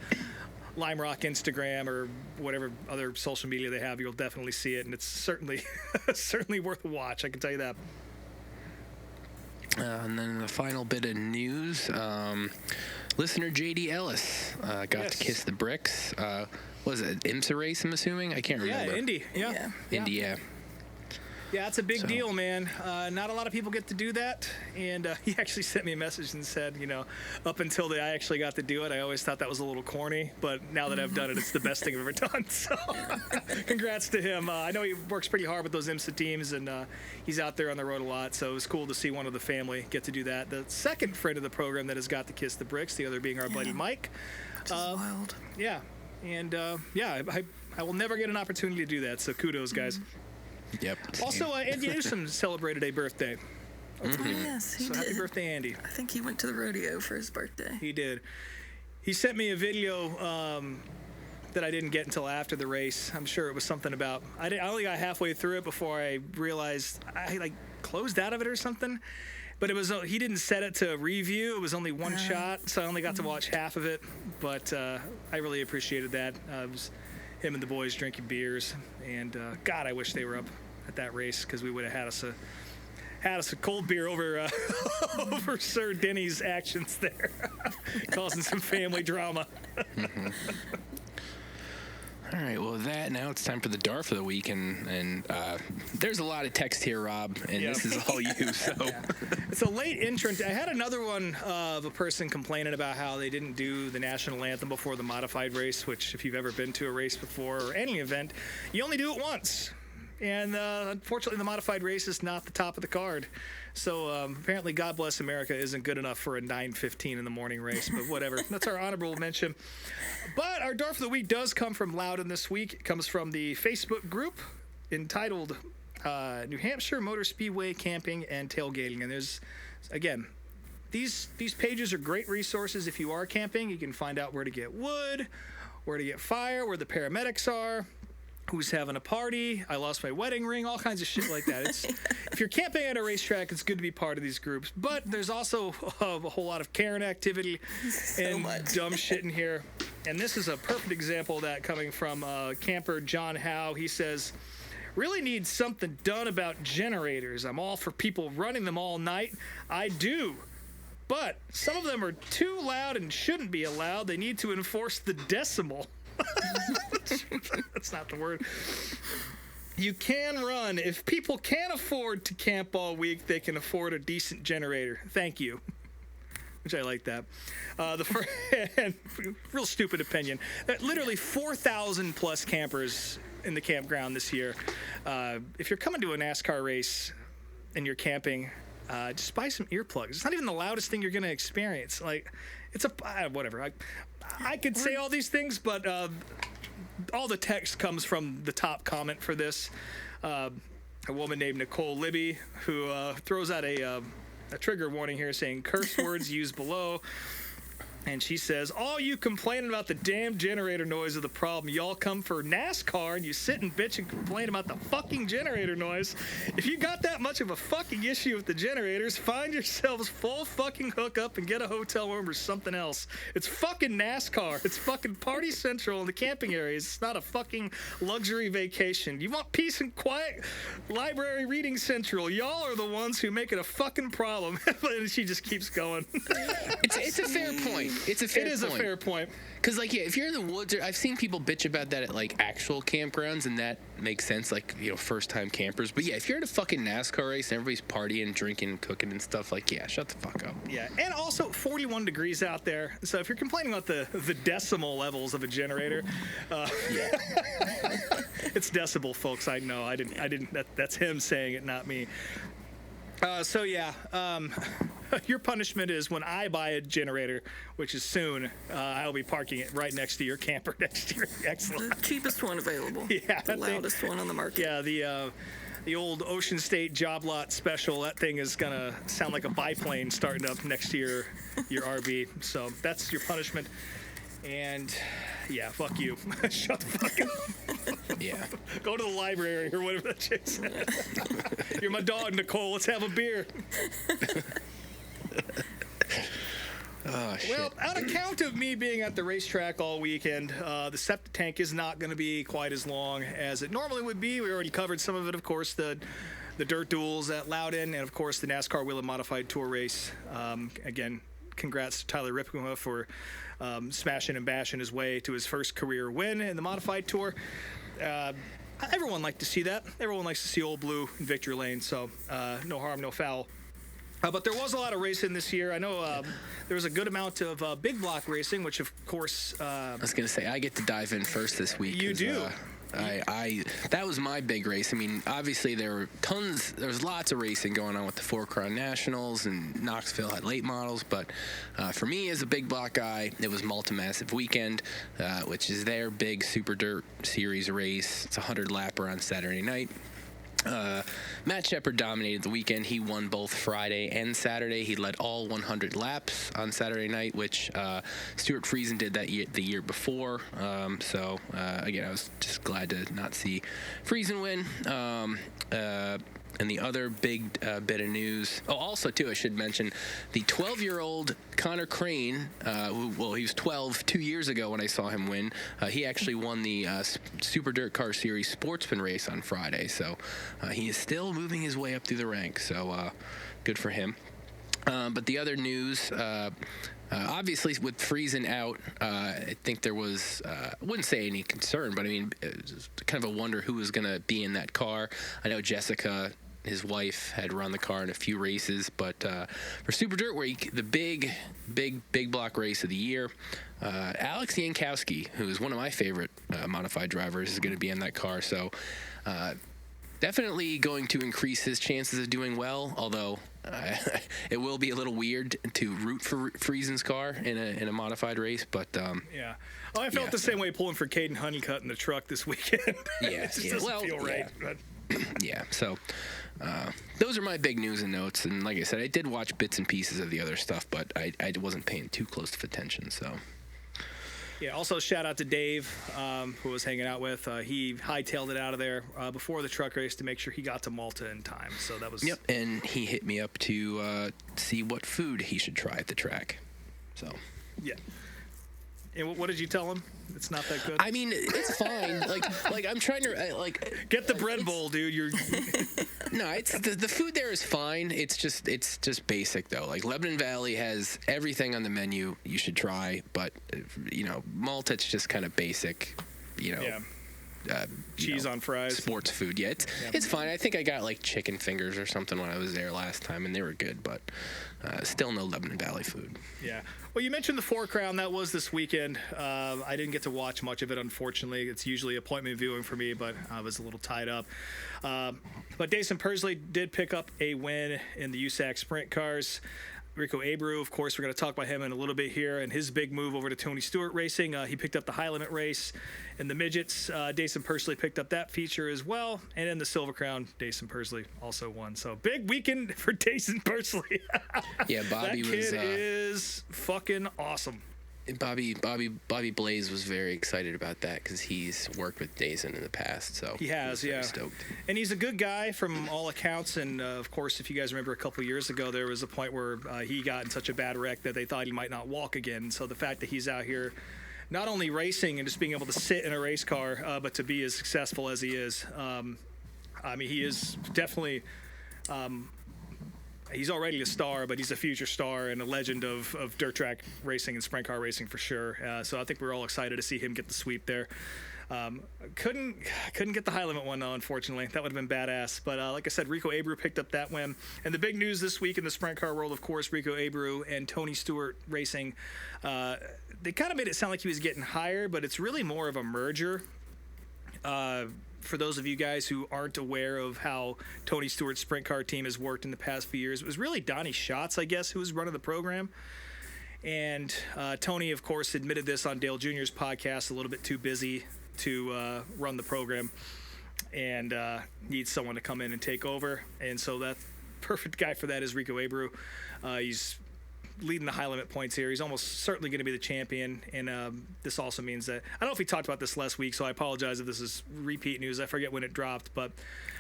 Lime Rock Instagram or whatever other social media they have, you'll definitely see it, and it's certainly certainly worth a watch. I can tell you that. And then the final bit of news, listener JD Ellis got Yes. to kiss the bricks. Was it IMSA race, I'm assuming? I can't remember. Yeah, Indy. Yeah. Indy, yeah. Yeah, it's a big So- deal, man. Not a lot of people get to do that. And he actually sent me a message and said, up until I actually got to do it, I always thought that was a little corny. But now that I've done it, it's the best thing I've ever done. So congrats to him. I know he works pretty hard with those IMSA teams, and he's out there on the road a lot. So it was cool to see one of the family get to do that. The second friend of the program that has got to kiss the bricks, the other being our buddy Mike. Which is wild. Yeah. And I will never get an opportunity to do that. So kudos, guys. Yep. Also, Andy Newsom celebrated a birthday. Oh, yes, he So did. happy birthday, Andy. I think he went to the rodeo for his birthday. He did. He sent me a video that I didn't get until after the race. I'm sure it was something about I only got halfway through it before I realized I closed out of it or something. But it was he didn't set it to review. It was only one shot, so I only got to watch half of it. But I really appreciated that. It was him and the boys drinking beers, and God, I wish they were up at that race because we would have had us a cold beer over over Sir Denny's actions there, causing some family drama. All right, well, now it's time for the DARF of the week, and there's a lot of text here, Rob, and Yep. this is all you, so. It's a late entrant. I had another one of a person complaining about how they didn't do the national anthem before the modified race, which if you've ever been to a race before or any event, you only do it once. And unfortunately, the modified race is not the top of the card. So apparently, God Bless America isn't good enough for a 9:15 in the morning race, but whatever. That's our honorable mention. But our DARF of the week does come from Loudon this week. It comes from the Facebook group entitled New Hampshire Motor Speedway camping and tailgating. And there's, again, these pages are great resources if you are camping. You can find out where to get wood, where to get fire, where the paramedics are, who's having a party, I lost my wedding ring, all kinds of shit like that. It's if you're camping at a racetrack, it's good to be part of these groups. But there's also a whole lot of Karen activity and dumb shit in here. And this is a perfect example of that coming from camper John Howe. He says, really need something done about generators. I'm all for people running them all night. I do. But some of them are too loud and shouldn't be allowed. They need to enforce the decimal. That's not the word. You can run. If people can't afford to camp all week, they can afford a decent generator. Thank you. Which I like that. The first, real stupid opinion. Literally 4,000 plus campers in the campground this year. If you're coming to a NASCAR race and you're camping, just buy some earplugs. It's not even the loudest thing you're going to experience. Like, it's whatever. I could say all these things, but all the text comes from the top comment for this. A woman named Nicole Libby, who throws out a trigger warning here saying curse words used below. And she says, all you complaining about the damn generator noise are the problem. Y'all come for NASCAR and you sit and bitch and complain about the fucking generator noise. If you got that much of a fucking issue with the generators, find yourselves full fucking hookup and get a hotel room or something else. It's fucking NASCAR. It's fucking Party Central in the camping areas. It's not a fucking luxury vacation. You want peace and quiet? Library Reading Central. Y'all are the ones who make it a fucking problem. And she just keeps going. It's a fair point. It is a fair point. Because, like, yeah, if you're in the woods, I've seen people bitch about that at, like, actual campgrounds, and that makes sense, like, you know, first-time campers. But, yeah, if you're at a fucking NASCAR race and everybody's partying, drinking, cooking and stuff, like, yeah, shut the fuck up. Yeah, and also 41 degrees out there. So if you're complaining about the decimal levels of a generator, it's decibel, folks. I know. I didn't. That's him saying it, not me. Your punishment is when I buy a generator, which is soon, I'll be parking it right next to your camper next year. Excellent. The cheapest one available. Yeah. The loudest one on the market. Yeah, the old Ocean State job lot special, that thing is going to sound like a biplane starting up next to your RV. So that's your punishment. And, yeah, fuck you. Shut the fuck up. Yeah. Go to the library or whatever that shit said. You're my dog, Nicole. Let's have a beer. Oh, shit. Well, on account of me being at the racetrack all weekend, the septic tank is not going to be quite as long as it normally would be. We already covered some of it, of course, the dirt duels at Loudon, and, of course, the NASCAR Wheel and Modified Tour race. Again, congrats to Tyler Ripkenhoff for smashing and bashing his way to his first career win in the Modified Tour. Everyone liked to see that. Everyone likes to see Old Blue in victory lane, so no harm, no foul. But there was a lot of racing this year. I know there was a good amount of big block racing, which, of course... I was going to say, I get to dive in first this week. You do. That was my big race. I mean, obviously there was lots of racing going on with the Four Crown Nationals, and Knoxville had late models, but for me as a big block guy, it was Multimassive Weekend, which is their big Super Dirt Series race. It's a 100-lapper on Saturday night. Matt Shepard dominated the weekend. He won both Friday and Saturday. He led all 100 laps on Saturday night, which Stuart Friesen did the year before. Again, I was just glad to not see Friesen win. And the other big bit of news, also, too, I should mention, the 12-year-old Connor Crane, he was 12 2 years ago when I saw him win. He actually won the Super Dirt Car Series Sportsman race on Friday, so he is still moving his way up through the ranks, so good for him. But the other news... obviously, with Friesen out, I think there was, I wouldn't say any concern, but I mean, it was kind of a wonder who was going to be in that car. I know Jessica, his wife, had run the car in a few races, but for Super Dirt Week, the big block race of the year, Alex Yankowski, who is one of my favorite modified drivers, is going to be in that car. So definitely going to increase his chances of doing well, although it will be a little weird to root for Friesen's car in a modified race, but yeah. Oh, I felt the same way pulling for Caden Honeycutt in the truck this weekend. Yeah, it just doesn't feel right. Yeah. Yeah, so those are my big news and notes. And like I said, I did watch bits and pieces of the other stuff, but I wasn't paying too close of attention. So Yeah, also shout out to Dave, who I was hanging out with. He hightailed it out of there before the truck race to make sure he got to Malta in time. So that was... Yep, and he hit me up to see what food he should try at the track. So Yeah. And what did you tell him? It's not that good? I mean, it's fine. like I'm trying to Get the bread bowl, dude. You're... No, it's the food there is fine. It's just basic though. Like Lebanon Valley has everything on the menu you should try, but Malta, it's just kind of basic. Yeah. Cheese on fries. Sports food. Yeah, it's fine. I think I got like chicken fingers or something when I was there last time, and they were good, but still no Lebanon Valley food. Yeah. Well, you mentioned the Four Crown. That was this weekend. I didn't get to watch much of it, unfortunately. It's usually appointment viewing for me, but I was a little tied up. But Dason Persley did pick up a win in the USAC sprint cars. Rico Abreu, of course, we're going to talk about him in a little bit here, and his big move over to Tony Stewart Racing. He picked up the high limit race in the midgets. Dason Persley picked up that feature as well, and in the Silver Crown, Dason Persley also won. So big weekend for Dason Persley. Yeah, Bobby that kid is fucking awesome. Bobby Blaze was very excited about that because he's worked with Dason in the past. So he has, yeah. Stoked. And he's a good guy from all accounts. And of course, if you guys remember a couple of years ago, there was a point where he got in such a bad wreck that they thought he might not walk again. So the fact that he's out here, not only racing and just being able to sit in a race car, but to be as successful as he is, I mean, he is definitely. He's already a star, but he's a future star and a legend of dirt track racing and sprint car racing for sure. So I think we're all excited to see him get the sweep there. Couldn't get the high limit one, though, unfortunately. That would have been badass. But like I said, Rico Abreu picked up that win. And the big news this week in the sprint car world, of course, Rico Abreu and Tony Stewart Racing, they kind of made it sound like he was getting hired, but it's really more of a merger. For those of you guys who aren't aware of how Tony Stewart's sprint car team has worked in the past few years, it was really Donnie Schatz, I guess, who was running the program. And Tony, of course, admitted this on Dale Jr.'s podcast, a little bit too busy to run the program and needs someone to come in and take over. And so that perfect guy for that is Rico Abreu. He's leading the high limit points here. He's almost certainly going to be the champion, and this also means that I don't know if we talked about this last week, so I apologize if this is repeat news. I forget when it dropped, but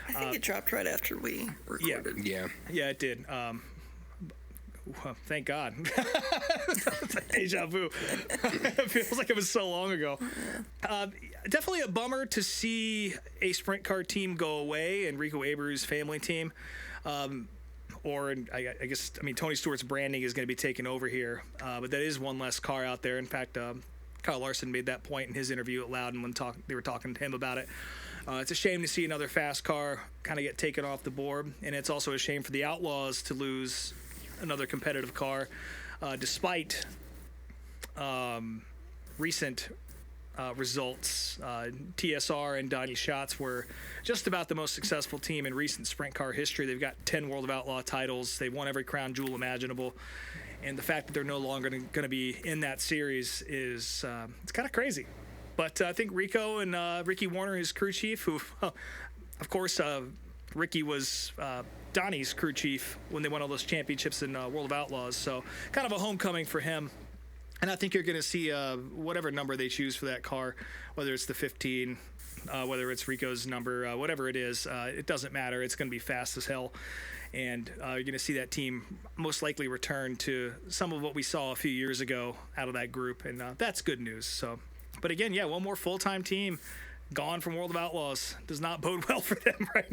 I think it dropped right after we recorded. Yeah, it did. Well, thank God. Deja vu. It feels like it was so long ago. Definitely a bummer to see a sprint car team go away and Rico Abreu's family team. I guess Tony Stewart's branding is going to be taken over here, but that is one less car out there. In fact, Kyle Larson made that point in his interview at Loudon when they were talking to him about it. It's a shame to see another fast car kind of get taken off the board, and it's also a shame for the Outlaws to lose another competitive car, despite recent results. TSR and Donnie Schatz were just about the most successful team in recent sprint car history. They've got 10 World of Outlaw titles. They've won every crown jewel imaginable. And the fact that they're no longer going to be in that series is it's kind of crazy. But I think Rico and Ricky Warner, his crew chief, who, of course, Ricky was Donnie's crew chief when they won all those championships in World of Outlaws. So kind of a homecoming for him. And I think you're going to see whatever number they choose for that car, whether it's the 15, whether it's Rico's number, whatever it is, it doesn't matter. It's going to be fast as hell. And you're going to see that team most likely return to some of what we saw a few years ago out of that group. And that's good news. So, but again, yeah, one more full-time team gone from World of Outlaws does not bode well for them right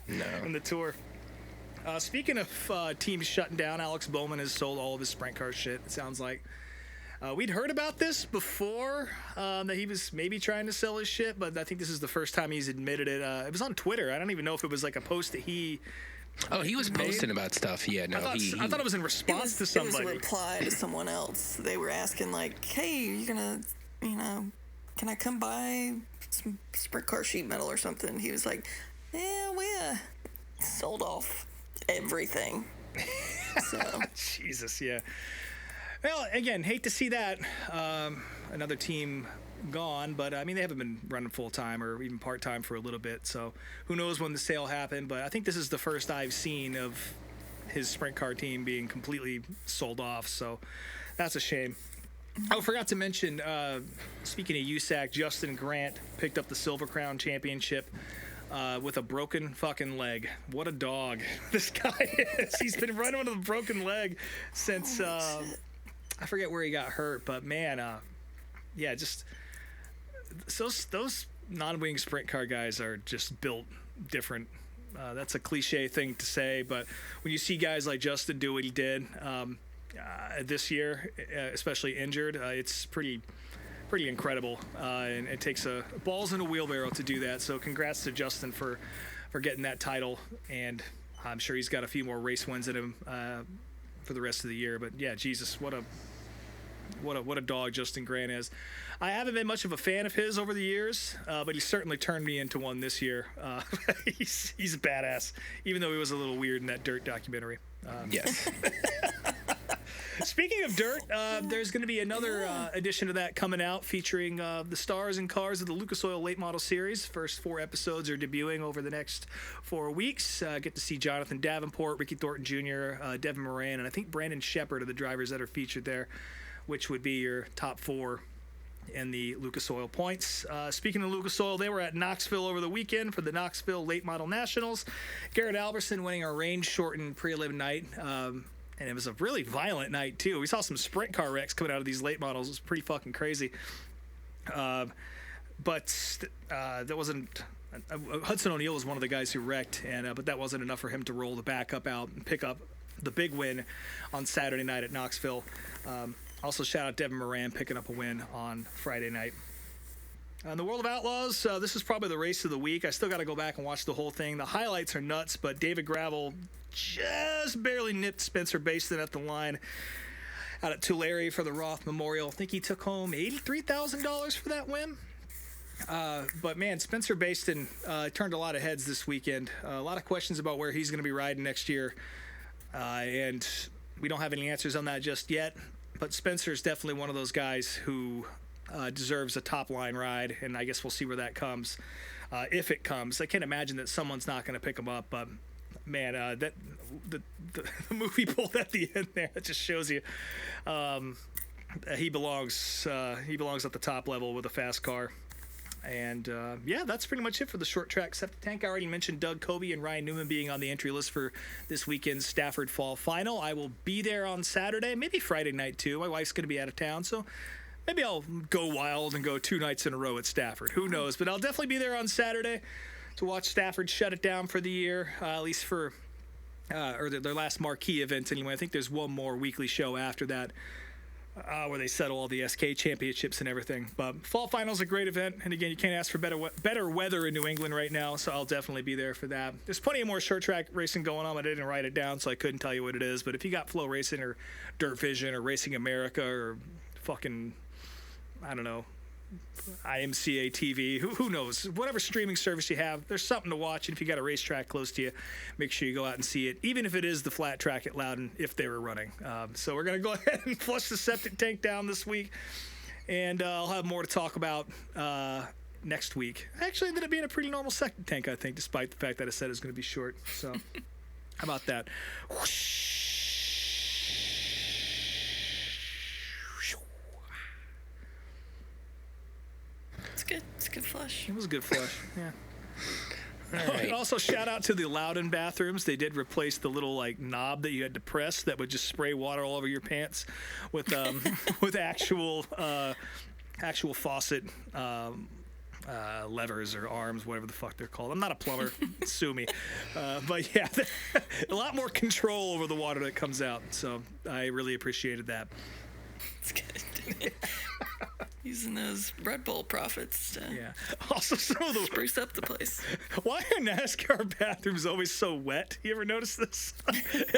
now in the tour. Speaking of teams shutting down, Alex Bowman has sold all of his sprint car shit, it sounds like. We'd heard about this before, that he was maybe trying to sell his shit, but I think this is the first time he's admitted it. It was on Twitter. I don't even know if it was like a post that he... Oh, he was posting about stuff. Yeah, no, I thought it was in response to somebody. It was a reply to someone else. They were asking, like, hey, you're going to, can I come buy some sprint car sheet metal or something? He was like, yeah, we sold off everything. So Jesus, yeah. Well, again, hate to see that. Another team gone, but I mean, they haven't been running full time or even part time for a little bit. So who knows when the sale happened? But I think this is the first I've seen of his sprint car team being completely sold off. So that's a shame. I forgot to mention, speaking of USAC, Justin Grant picked up the Silver Crown Championship with a broken fucking leg. What a dog this guy is. He's been running with a broken leg since, I forget where he got hurt, but man, yeah, just those non-wing sprint car guys are just built different. That's a cliche thing to say, but when you see guys like Justin do what he did this year, especially injured, it's pretty incredible, and it takes a balls in a wheelbarrow to do that. So congrats to Justin for getting that title, and I'm sure he's got a few more race wins in him for the rest of the year. But yeah, Jesus, what a dog Justin Grant is. I haven't been much of a fan of his over the years, but he certainly turned me into one this year. He's a badass, even though he was a little weird in that Dirt documentary. Yes. Speaking of Dirt, there's going to be another edition of that coming out featuring the stars and cars of the Lucas Oil Late Model Series. First 4 episodes are debuting over the next 4 weeks. Get to see Jonathan Davenport, Ricky Thornton Jr., Devin Moran, and I think Brandon Shepard are the drivers that are featured there, which would be your top 4 in the Lucas Oil points. Speaking of Lucas Oil, they were at Knoxville over the weekend for the Knoxville Late Model Nationals. Garrett Alberson winning our range-shortened pre-elim night. And it was a really violent night, too. We saw some sprint car wrecks coming out of these late models. It was pretty fucking crazy. But that wasn't... Hudson O'Neal was one of the guys who wrecked, but that wasn't enough for him to roll the backup out and pick up the big win on Saturday night at Knoxville. Also, shout out Devin Moran picking up a win on Friday night. In the World of Outlaws, this is probably the race of the week. I still got to go back and watch the whole thing. The highlights are nuts, but David Gravel just barely nipped Spencer Basin at the line out at Tulare for the Roth Memorial. I think he took home $83,000 for that win. But man, Spencer Basin turned a lot of heads this weekend. A lot of questions about where he's going to be riding next year. And we don't have any answers on that just yet. But Spencer's definitely one of those guys who deserves a top-line ride, and I guess we'll see where that comes, if it comes. I can't imagine that someone's not going to pick him up, but man, that the move he pulled at the end there, that just shows you he belongs at the top level with a fast car. And yeah, that's pretty much it for the short track septic tank. I already mentioned Doug Kobe and Ryan Newman being on the entry list for this weekend's Stafford Fall Final. I will be there on Saturday, maybe Friday night too. My wife's going to be out of town, so maybe I'll go wild and go 2 nights in a row at Stafford. Who knows? But I'll definitely be there on Saturday to watch Stafford shut it down for the year, at least for or their last marquee event anyway. I think there's one more weekly show after that where they settle all the SK championships and everything. But Fall Final's a great event, and again, you can't ask for better weather in New England right now, so I'll definitely be there for that. There's plenty of more short track racing going on. I didn't write it down, so I couldn't tell you what it is. But if you got Flow Racing or Dirt Vision or Racing America or fucking, I don't know, IMCA TV, who knows? Whatever streaming service you have, there's something to watch. And if you got a racetrack close to you, make sure you go out and see it, even if it is the flat track at Loudon, if they were running. So we're going to go ahead and flush the septic tank down this week, and I'll have more to talk about next week. Actually, ended up being a pretty normal septic tank, I think, despite the fact that I said it was going to be short. So how about that? Whoosh. It's a good flush. It was a good flush, yeah. All right. Also, shout out to the Loudon bathrooms. They did replace the little knob that you had to press that would just spray water all over your pants with with actual faucet levers or arms, whatever the fuck they're called. I'm not a plumber. Sue me. But yeah, a lot more control over the water that comes out. So I really appreciated that. It's good. Using those Red Bull profits to Also, some of the spruce up the place. Why are NASCAR bathrooms always so wet? You ever notice this?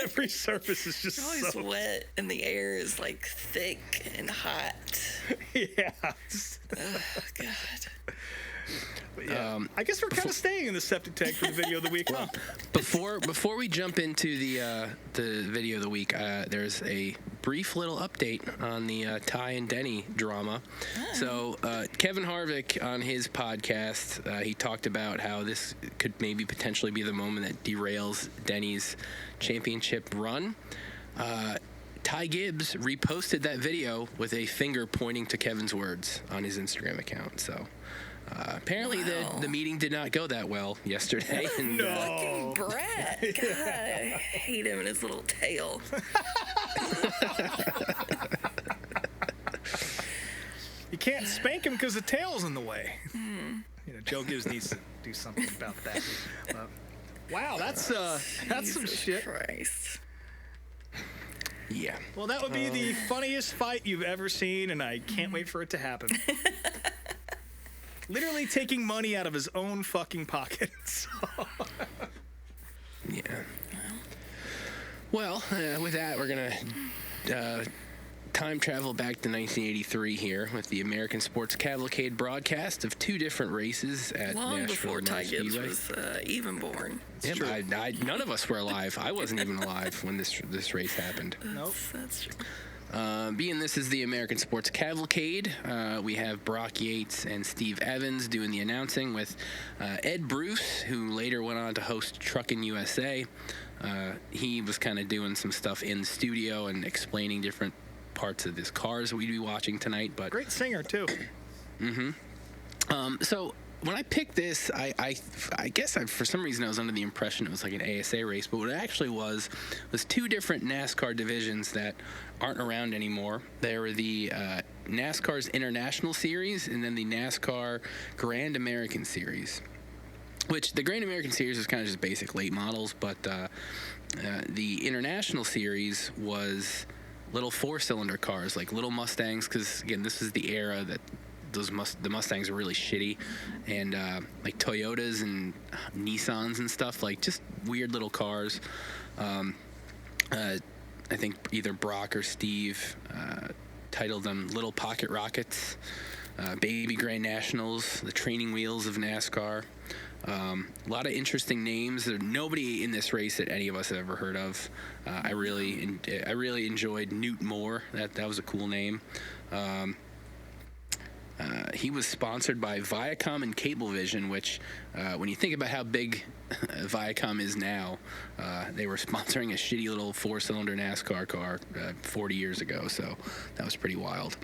Every surface is just It's always so wet, and the air is thick and hot. Yeah. Oh God. Yeah. I guess we're kind of staying in the septic tank for the video of the week, huh? Before we jump into the video of the week, there's a brief little update on the Ty and Denny drama. So Kevin Harvick on his podcast, he talked about how this could maybe potentially be the moment that derails Denny's championship run. Ty Gibbs reposted that video with a finger pointing to Kevin's words on his Instagram account. So apparently the meeting did not go that well yesterday. And, Fucking Brett. God, I hate him and his little tail. You can't spank him because the tail's in the way. Joe Gibbs needs to do something about that. Wow, that's some shit. Christ. Yeah. Well, that would be the funniest fight you've ever seen, and I can't wait for it to happen. Literally taking money out of his own fucking pocket. Yeah. Well, with that, we're going to time travel back to 1983 here with the American Sports Cavalcade broadcast of two different races at Long Nashville before Motor Ty Gibbs Speedway. was even born. Yeah, none of us were alive. I wasn't even alive when this race happened. Nope. That's true. Being this is the American Sports Cavalcade, we have Brock Yates and Steve Evans doing the announcing with Ed Bruce, who later went on to host Truckin' USA. He was kind of doing some stuff in the studio and explaining different parts of his cars we'd be watching tonight. But Great singer, too. so when I picked this, I guess for some reason I was under the impression it was like an ASA race, but what it actually was two different NASCAR divisions that aren't around anymore. There were the NASCAR's International Series and then the NASCAR Grand American Series, which the Grand American Series was kind of just basic late models, but the International Series was little four-cylinder cars, like little Mustangs, because, again, this is the era that the Mustangs are really shitty, and like Toyotas and Nissans and stuff, like just weird little cars. I think either Brock or Steve titled them Little Pocket Rockets, Baby Gray Nationals, the Training Wheels of NASCAR. A lot of interesting names. There's nobody in this race that any of us have ever heard of. I really enjoyed Newt Moore. That was a cool name. He was sponsored by Viacom and Cablevision, which, when you think about how big Viacom is now, they were sponsoring a shitty little four-cylinder NASCAR car 40 years ago, so that was pretty wild.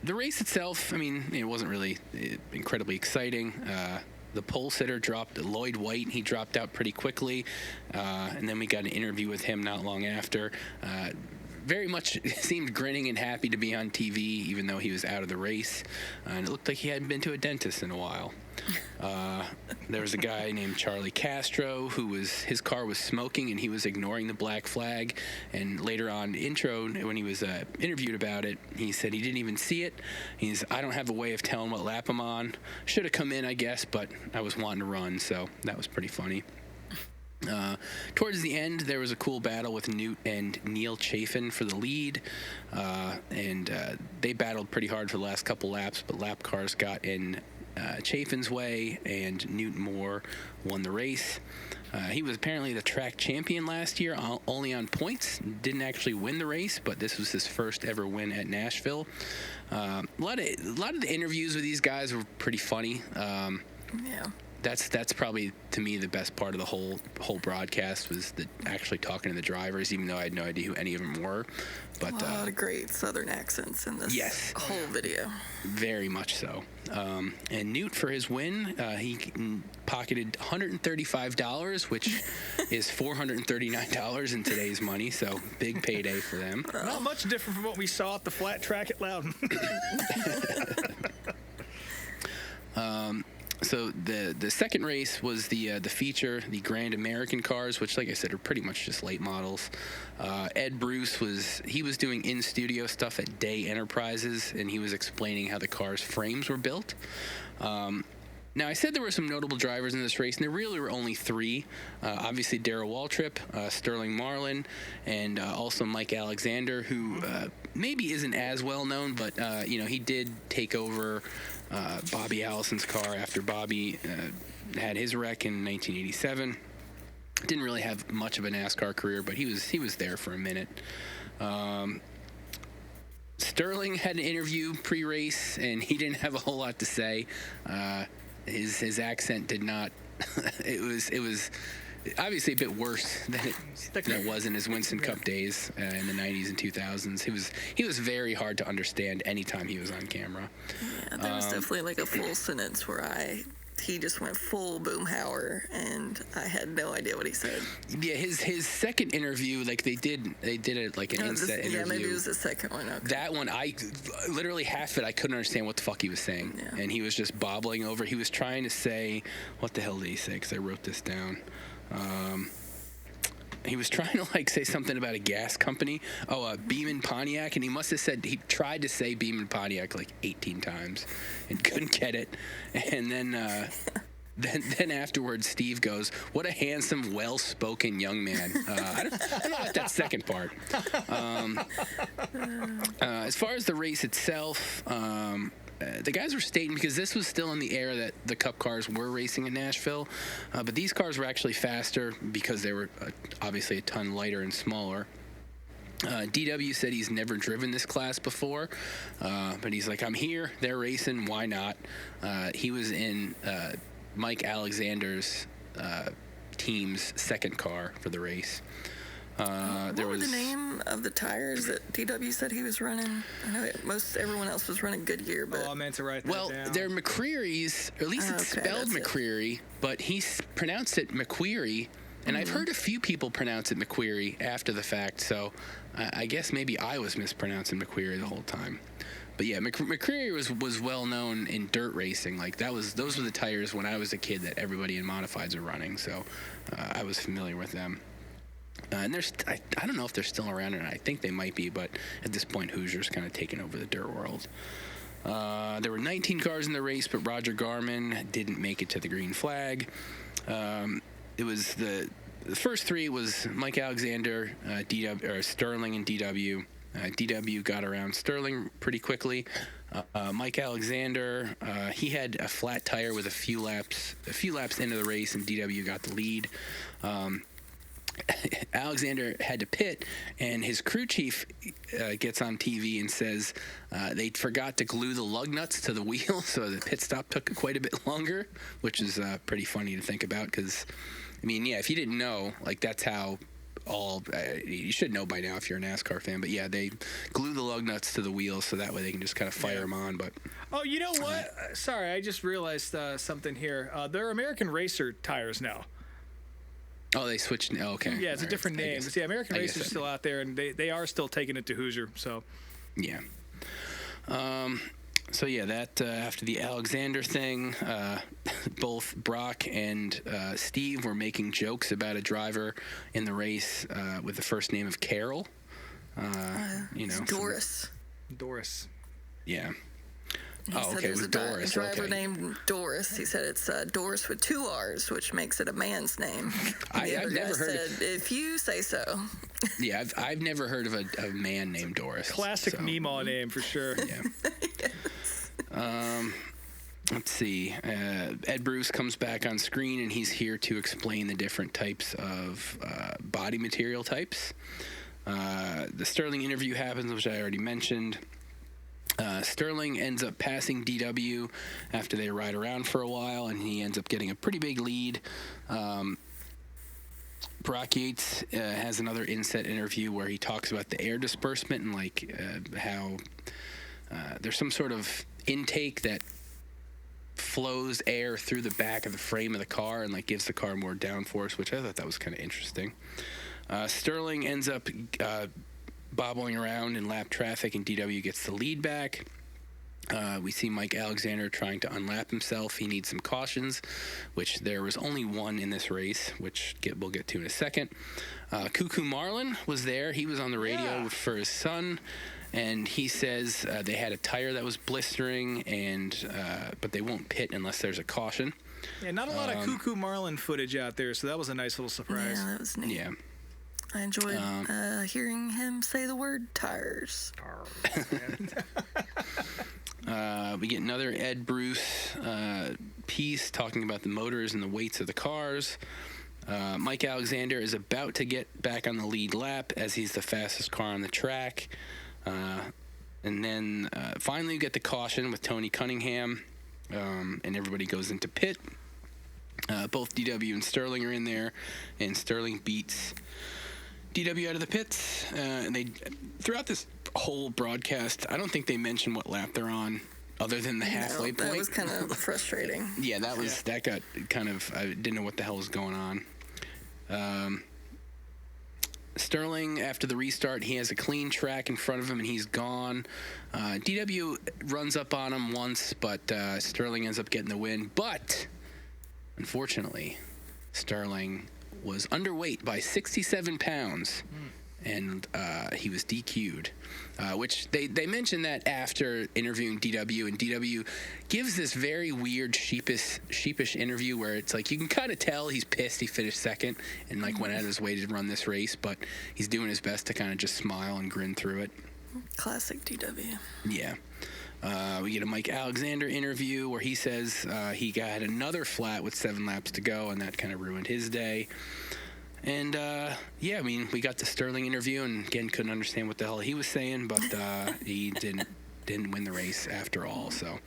The race itself, I mean, it wasn't really incredibly exciting. The pole sitter dropped, Lloyd White, he dropped out pretty quickly, and then we got an interview with him not long after. Very much seemed grinning and happy to be on TV, even though he was out of the race. And it looked like he hadn't been to a dentist in a while. There was a guy named Charlie Castro his car was smoking and he was ignoring the black flag. And later on, when he was interviewed about it, he said he didn't even see it. I don't have a way of telling what lap I'm on. Should have come in, I guess, but I was wanting to run, so that was pretty funny. Towards the end, there was a cool battle with Newt and Neil Chafin for the lead, and they battled pretty hard for the last couple laps, but lap cars got in Chafin's way, and Newt Moore won the race. He was apparently the track champion last year, only on points. Didn't actually win the race, but this was his first ever win at Nashville. A lot of the interviews with these guys were pretty funny. Yeah. That's probably, to me, the best part of the whole broadcast was actually talking to the drivers, even though I had no idea who any of them were. But a lot of great Southern accents in this whole video. Very much so. And Newt, for his win, he pocketed $135, which is $439 in today's money, so big payday for them. Not much different from what we saw at the flat track at Loudon. So the second race was the feature, the Grand American cars, which, like I said, are pretty much just late models. Ed Bruce was doing in-studio stuff at Day Enterprises, and he was explaining how the car's frames were built. Now, I said there were some notable drivers in this race, and there really were only three. Obviously, Darrell Waltrip, Sterling Marlin, and also Mike Alexander, who maybe isn't as well known, but, he did take over Bobby Allison's car after Bobby had his wreck in 1987. Didn't really have much of a NASCAR career, but he was there for a minute. Sterling had an interview pre-race, and he didn't have a whole lot to say. His accent did not. It was obviously a bit worse than it was in his Winston Cup days in the 90s and 2000s. He was very hard to understand anytime he was on camera. Yeah, there was definitely like a full sentence where he just went full Boomhauer, and I had no idea what he said. Yeah, his second interview, like they did it like an inset interview. Yeah, maybe it was the second one. Okay. That one, I literally half it, I couldn't understand what the fuck he was saying, and he was just bobbling over. He was trying to say, what the hell did he say? Because I wrote this down. He was trying to say something about a gas company. Beeman Pontiac, and he must have said, he tried to say Beeman Pontiac 18 times and couldn't get it. And then then afterwards, Steve goes, "What a handsome, well-spoken young man." I don't know about that second part. As far as the race itself, the guys were stating, because this was still in the era that the Cup cars were racing in Nashville, but these cars were actually faster because they were obviously a ton lighter and smaller. DW said he's never driven this class before, but he's like, I'm here, they're racing, why not? He was in Mike Alexander's team's second car for the race. What was the name of the tires that DW said he was running? I know everyone else was running Goodyear, but I meant to write that down. They're McCreary's, or at least it's spelled McCreary, but he pronounced it McQueary, and I've heard a few people pronounce it McQueary after the fact, so I guess maybe I was mispronouncing McQueary the whole time. But yeah, McCreary was well known in dirt racing. Those were the tires when I was a kid that everybody in modifieds were running, so I was familiar with them. And I don't know if they're still around or not. I think they might be, but at this point, Hoosier's kind of taken over the dirt world. There were 19 cars in the race, but Roger Garman didn't make it to the green flag. It was the first three was Mike Alexander, Sterling, and DW. DW got around Sterling pretty quickly. Mike Alexander, he had a flat tire with a few laps into the race, and DW got the lead. Alexander had to pit, and his crew chief gets on TV and says they forgot to glue the lug nuts to the wheel, so the pit stop took quite a bit longer, which is pretty funny to think about, because, if you didn't know, that's how you should know by now if you're a NASCAR fan, but yeah, they glue the lug nuts to the wheels so that way they can just kind of fire them on. But you know what? Sorry, I just realized something here. They're American Racer tires now. Oh, they switched. Oh, okay. Yeah, it's a different name. But American Racer's still out there, and they are still taking it to Hoosier. So. Yeah. So yeah, that after the Alexander thing, both Brock and Steve were making jokes about a driver in the race with the first name of Carol. Doris. Doris. Yeah. He said it was Doris. A driver named Doris. He said it's Doris with 2 R's, which makes it a man's name. I've never heard of if you say so. Yeah, I've never heard of a man named Doris. Classic Meemaw name for sure. Yeah. Yes. Let's see. Ed Bruce comes back on screen, and he's here to explain the different types of body material types. The Sterling interview happens, which I already mentioned. Sterling ends up passing DW after they ride around for a while, and he ends up getting a pretty big lead. Brock Yates has another inset interview where he talks about the air disbursement and how there's some sort of intake that flows air through the back of the frame of the car and gives the car more downforce, which I thought that was kind of interesting. Sterling ends up bobbling around in lap traffic, and DW gets the lead back. We see Mike Alexander trying to unlap himself. He needs some cautions, which there was only one in this race, which we'll get to in a second. Cuckoo Marlin was there. He was on the radio for his son, And he says they had a tire that was blistering, but they won't pit unless there's a caution. Yeah, not a lot of cuckoo marlin footage out there, so that was a nice little surprise. Yeah, that was neat. Yeah. I enjoyed hearing him say the word tires. We get another Ed Bruce piece talking about the motors and the weights of the cars. Mike Alexander is about to get back on the lead lap as he's the fastest car on the track. And then finally you get the caution with Tony Cunningham, and everybody goes into pit. Both DW and Sterling are in there, and Sterling beats DW out of the pits. And they, throughout this whole broadcast, I don't think they mentioned what lap they're on, other than the halfway point. That was kind of frustrating. Yeah, that got kind of, I didn't know what the hell was going on. Sterling, after the restart, he has a clean track in front of him, and he's gone. DW runs up on him once, but Sterling ends up getting the win. But, unfortunately, Sterling was underweight by 67 pounds, and he was DQ'd, which they mentioned that after interviewing DW, and DW gives this very weird sheepish interview where it's like you can kind of tell he's pissed he finished second and like went out of his way to run this race, but he's doing his best to kind of just smile and grin through it. Classic DW. Yeah. We get a Mike Alexander interview where he says he got another flat with 7 laps to go, and that kind of ruined his day. And, yeah, I mean, we got the Sterling interview, and again, couldn't understand what the hell he was saying, but he didn't win the race after all. So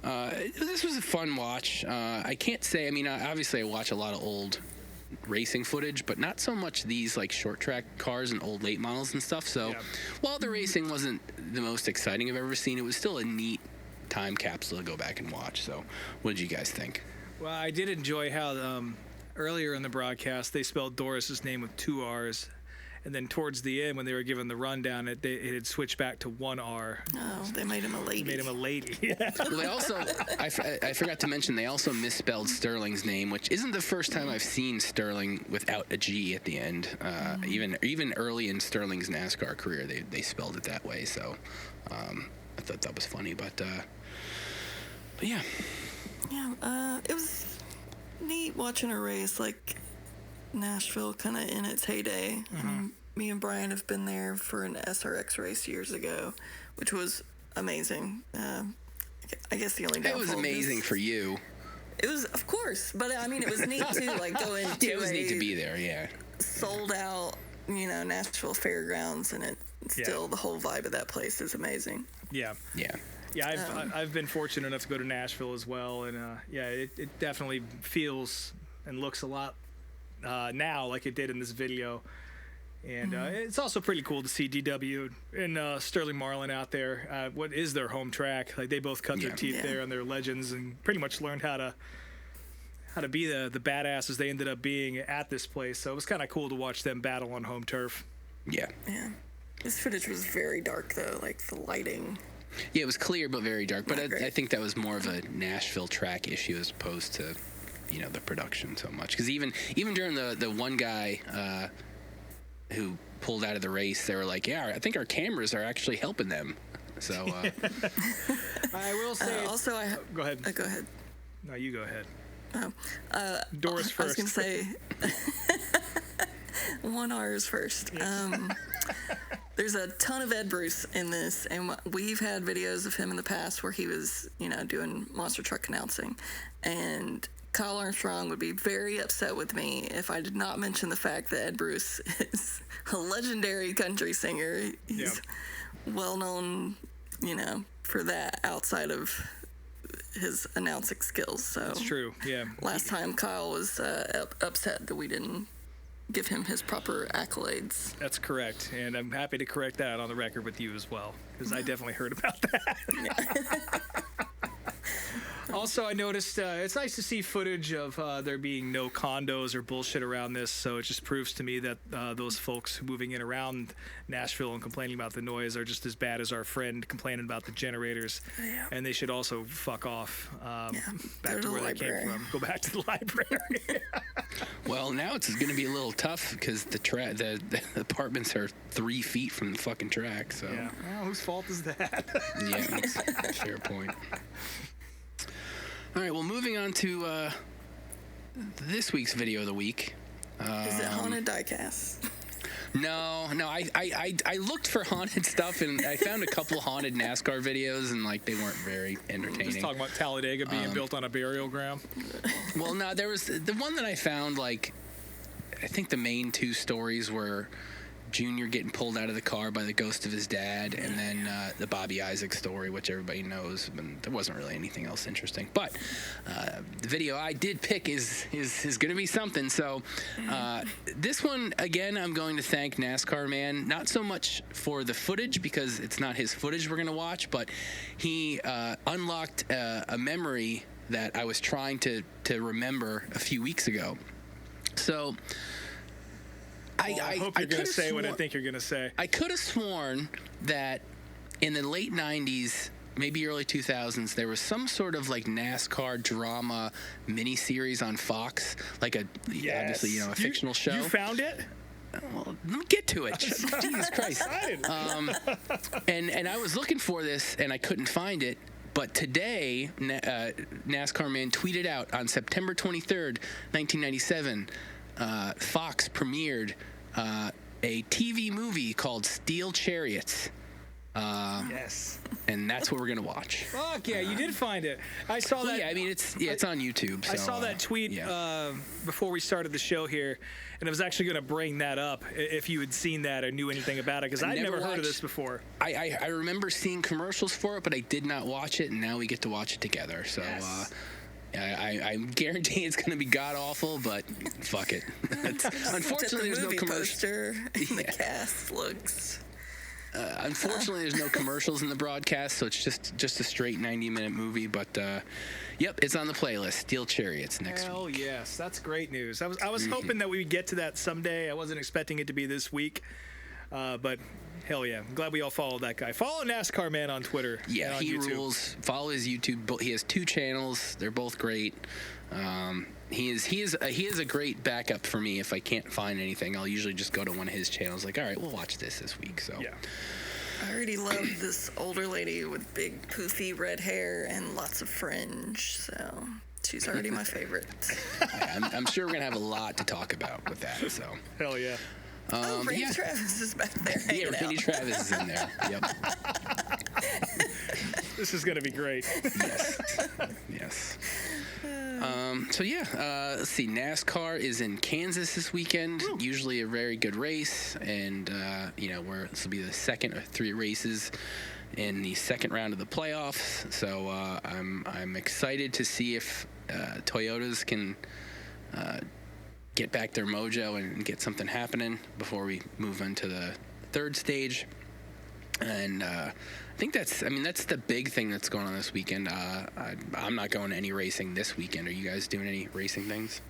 this was a fun watch. I can't say, I mean, obviously I watch a lot of old racing footage, but not so much these like short track cars and old late models and stuff. So while the racing wasn't the most exciting I've ever seen, it was still a neat time capsule to go back and watch. So what did you guys think? Well, I did enjoy how earlier in the broadcast they spelled Doris's name with 2 R's, and then towards the end when they were given the rundown, it had switched back to 1 R. Oh, they made him a lady. Made him a lady. Yeah. Well, they also, I forgot to mention, they also misspelled Sterling's name, which isn't the first time I've seen Sterling without a G at the end. Even early in Sterling's NASCAR career, they spelled it that way. So I thought that was funny, but yeah. Yeah, it was neat watching a race like Nashville kind of in its heyday. I mean, me and Brian have been there for an SRX race years ago, which was amazing. I guess the only downfall It was amazing for you. It was, of course, but I mean, it was neat too. Like going to it was neat to be there. Yeah. Sold out, Nashville Fairgrounds, and it still the whole vibe of that place is amazing. Yeah. Yeah. Yeah, I've been fortunate enough to go to Nashville as well, and it definitely feels and looks a lot now like it did in this video. And it's also pretty cool to see DW and Sterling Marlin out there. What is their home track? Like they both cut their teeth there, and they're legends, and pretty much learned how to be the badasses they ended up being at this place. So it was kind of cool to watch them battle on home turf. Yeah. Yeah. This footage was very dark though, like the lighting. Yeah, it was clear but very dark. But I think that was more of a Nashville track issue as opposed to, the production so much. Because even during the one guy who pulled out of the race, they were like, yeah, I think our cameras are actually helping them. So I will say. Also, go ahead. Go ahead. No, you go ahead. Doris first. I was going to say 1 R is first. There's a ton of Ed Bruce in this, and we've had videos of him in the past where he was, doing monster truck announcing. And Kyle Armstrong would be very upset with me if I did not mention the fact that Ed Bruce is a legendary country singer. He's well known, for that outside of his announcing skills. So that's true. Yeah. Last time Kyle was upset that we didn't give him his proper accolades. That's correct, and I'm happy to correct that on the record with you as well, because I definitely heard about that. Also, I noticed it's nice to see footage of there being no condos or bullshit around this. So it just proves to me that those folks moving in around Nashville and complaining about the noise are just as bad as our friend complaining about the generators. Yeah. And they should also fuck off back Go to where they library. came from. Go back to the library. Well, now it's going to be a little tough because the apartments are 3 feet from the fucking track. So Yeah. Well, whose fault is that? yeah, that's a fair point. All right, well, moving on to this week's video of the week. Is it haunted diecast? No, I looked for haunted stuff and I found a couple haunted NASCAR videos and like they weren't very entertaining. Just talking about Talladega being built on a burial ground. Well, no, there was the one that I found, like, I think the main 2 stories were Junior getting pulled out of the car by the ghost of his dad, and then the Bobby Isaac story, which everybody knows, but there wasn't really anything else interesting. But the video I did pick is going to be something. So this one, again, I'm going to thank NASCAR Man, not so much for the footage, because it's not his footage we're going to watch, but he unlocked a memory that I was trying to remember a few weeks ago. So I hope you're going to say what I think you're going to say. I could have sworn that in the late 90s, maybe early 2000s, there was some sort of like NASCAR drama miniseries on Fox, like obviously, a fictional show. You found it? Well, let me get to it. Jesus Christ. And I was looking for this and I couldn't find it. But today, NASCAR Man tweeted out on September 23rd, 1997, Fox premiered a TV movie called Steel Chariots. Yes. And that's what we're going to watch. Fuck yeah, you did find it. I saw that. Yeah, I mean, it's on YouTube. So, I saw that tweet before we started the show here, and I was actually going to bring that up if you had seen that or knew anything about it, because I'd never heard of this before. I remember seeing commercials for it, but I did not watch it, and now we get to watch it together. So Yes. I guarantee it's going to be god awful, but fuck it. Unfortunately, there's no commercials. The cast looks. Unfortunately, there's no commercials in the broadcast, so it's just a straight 90-minute movie. But yep, it's on the playlist. Steel Chariots next Hell week. yes, that's great news. I was hoping that we would get to that someday. I wasn't expecting it to be this week, but hell yeah, I'm glad we all followed that guy. Follow NASCAR Man on Twitter. Yeah, and on he YouTube. rules. Follow his YouTube. He has 2 channels. They're both great. He is a great backup for me if I can't find anything. I'll usually just go to one of his channels. Like, all right, we'll watch this week. So Yeah. I already love this older lady with big poofy red hair and lots of fringe, so she's already my favorite. yeah, I'm sure we're gonna have a lot to talk about with that. So Hell yeah. Randy yeah. Travis is back there yeah, hanging Randy out. Travis is in there. Yep. This is going to be great. Yes. So yeah, let's see. NASCAR is in Kansas this weekend. Usually a very good race, and this will be the second of 3 races in the second round of the playoffs. So I'm excited to see if Toyotas can get back their mojo and get something happening before we move into the 3rd stage. And I think that's the big thing that's going on this weekend. I'm not going to any racing this weekend. Are you guys doing any racing things?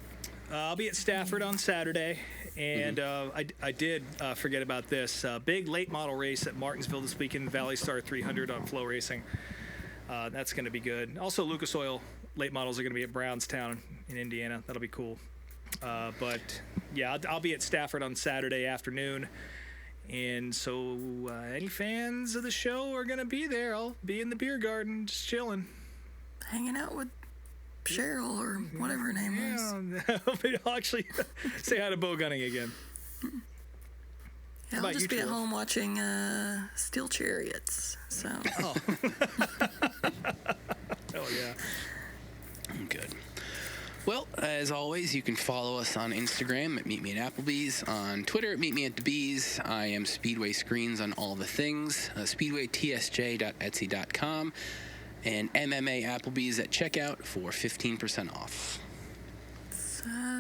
I'll be at Stafford on Saturday, and I did forget about this. Big late model race at Martinsville this weekend, Valley Star 300 on Flow Racing. That's going to be good. Also, Lucas Oil late models are going to be at Brownstown in Indiana. That'll be cool. But yeah, I'll be at Stafford on Saturday afternoon. And so any fans of the show are going to be there. I'll be in the beer garden just chilling. Hanging out with Cheryl or whatever her name is. Yeah, I'll actually say hi to Bo Gunning again. Yeah, I'll just be at home watching Steel Chariots. So. Oh. Oh, yeah. Good. Well, as always, you can follow us on Instagram at meetmeatapplebees, on Twitter at meetmeatapplebees. I am Speedway Screens on all the things, speedwaytsj.etsy.com, and MMA Applebees at checkout for 15% off.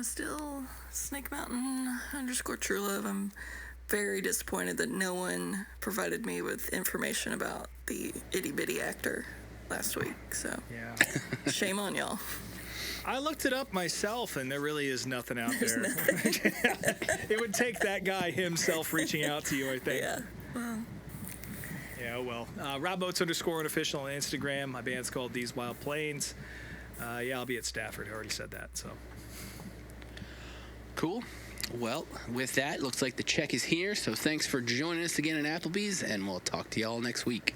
Still Snake Mountain _True Love. I'm very disappointed that no one provided me with information about the itty bitty actor. last week. So Yeah. shame on y'all. I looked it up myself, and there really is nothing out there. It would take that guy himself reaching out to you, I think. Yeah. Well, Yeah, well. Rob Oates _unofficial on Instagram. My band's called These Wild Plains. Yeah, I'll be at Stafford. I already said that, so. Cool. Well, with that, looks like the check is here. So thanks for joining us again at Applebee's, and we'll talk to y'all next week.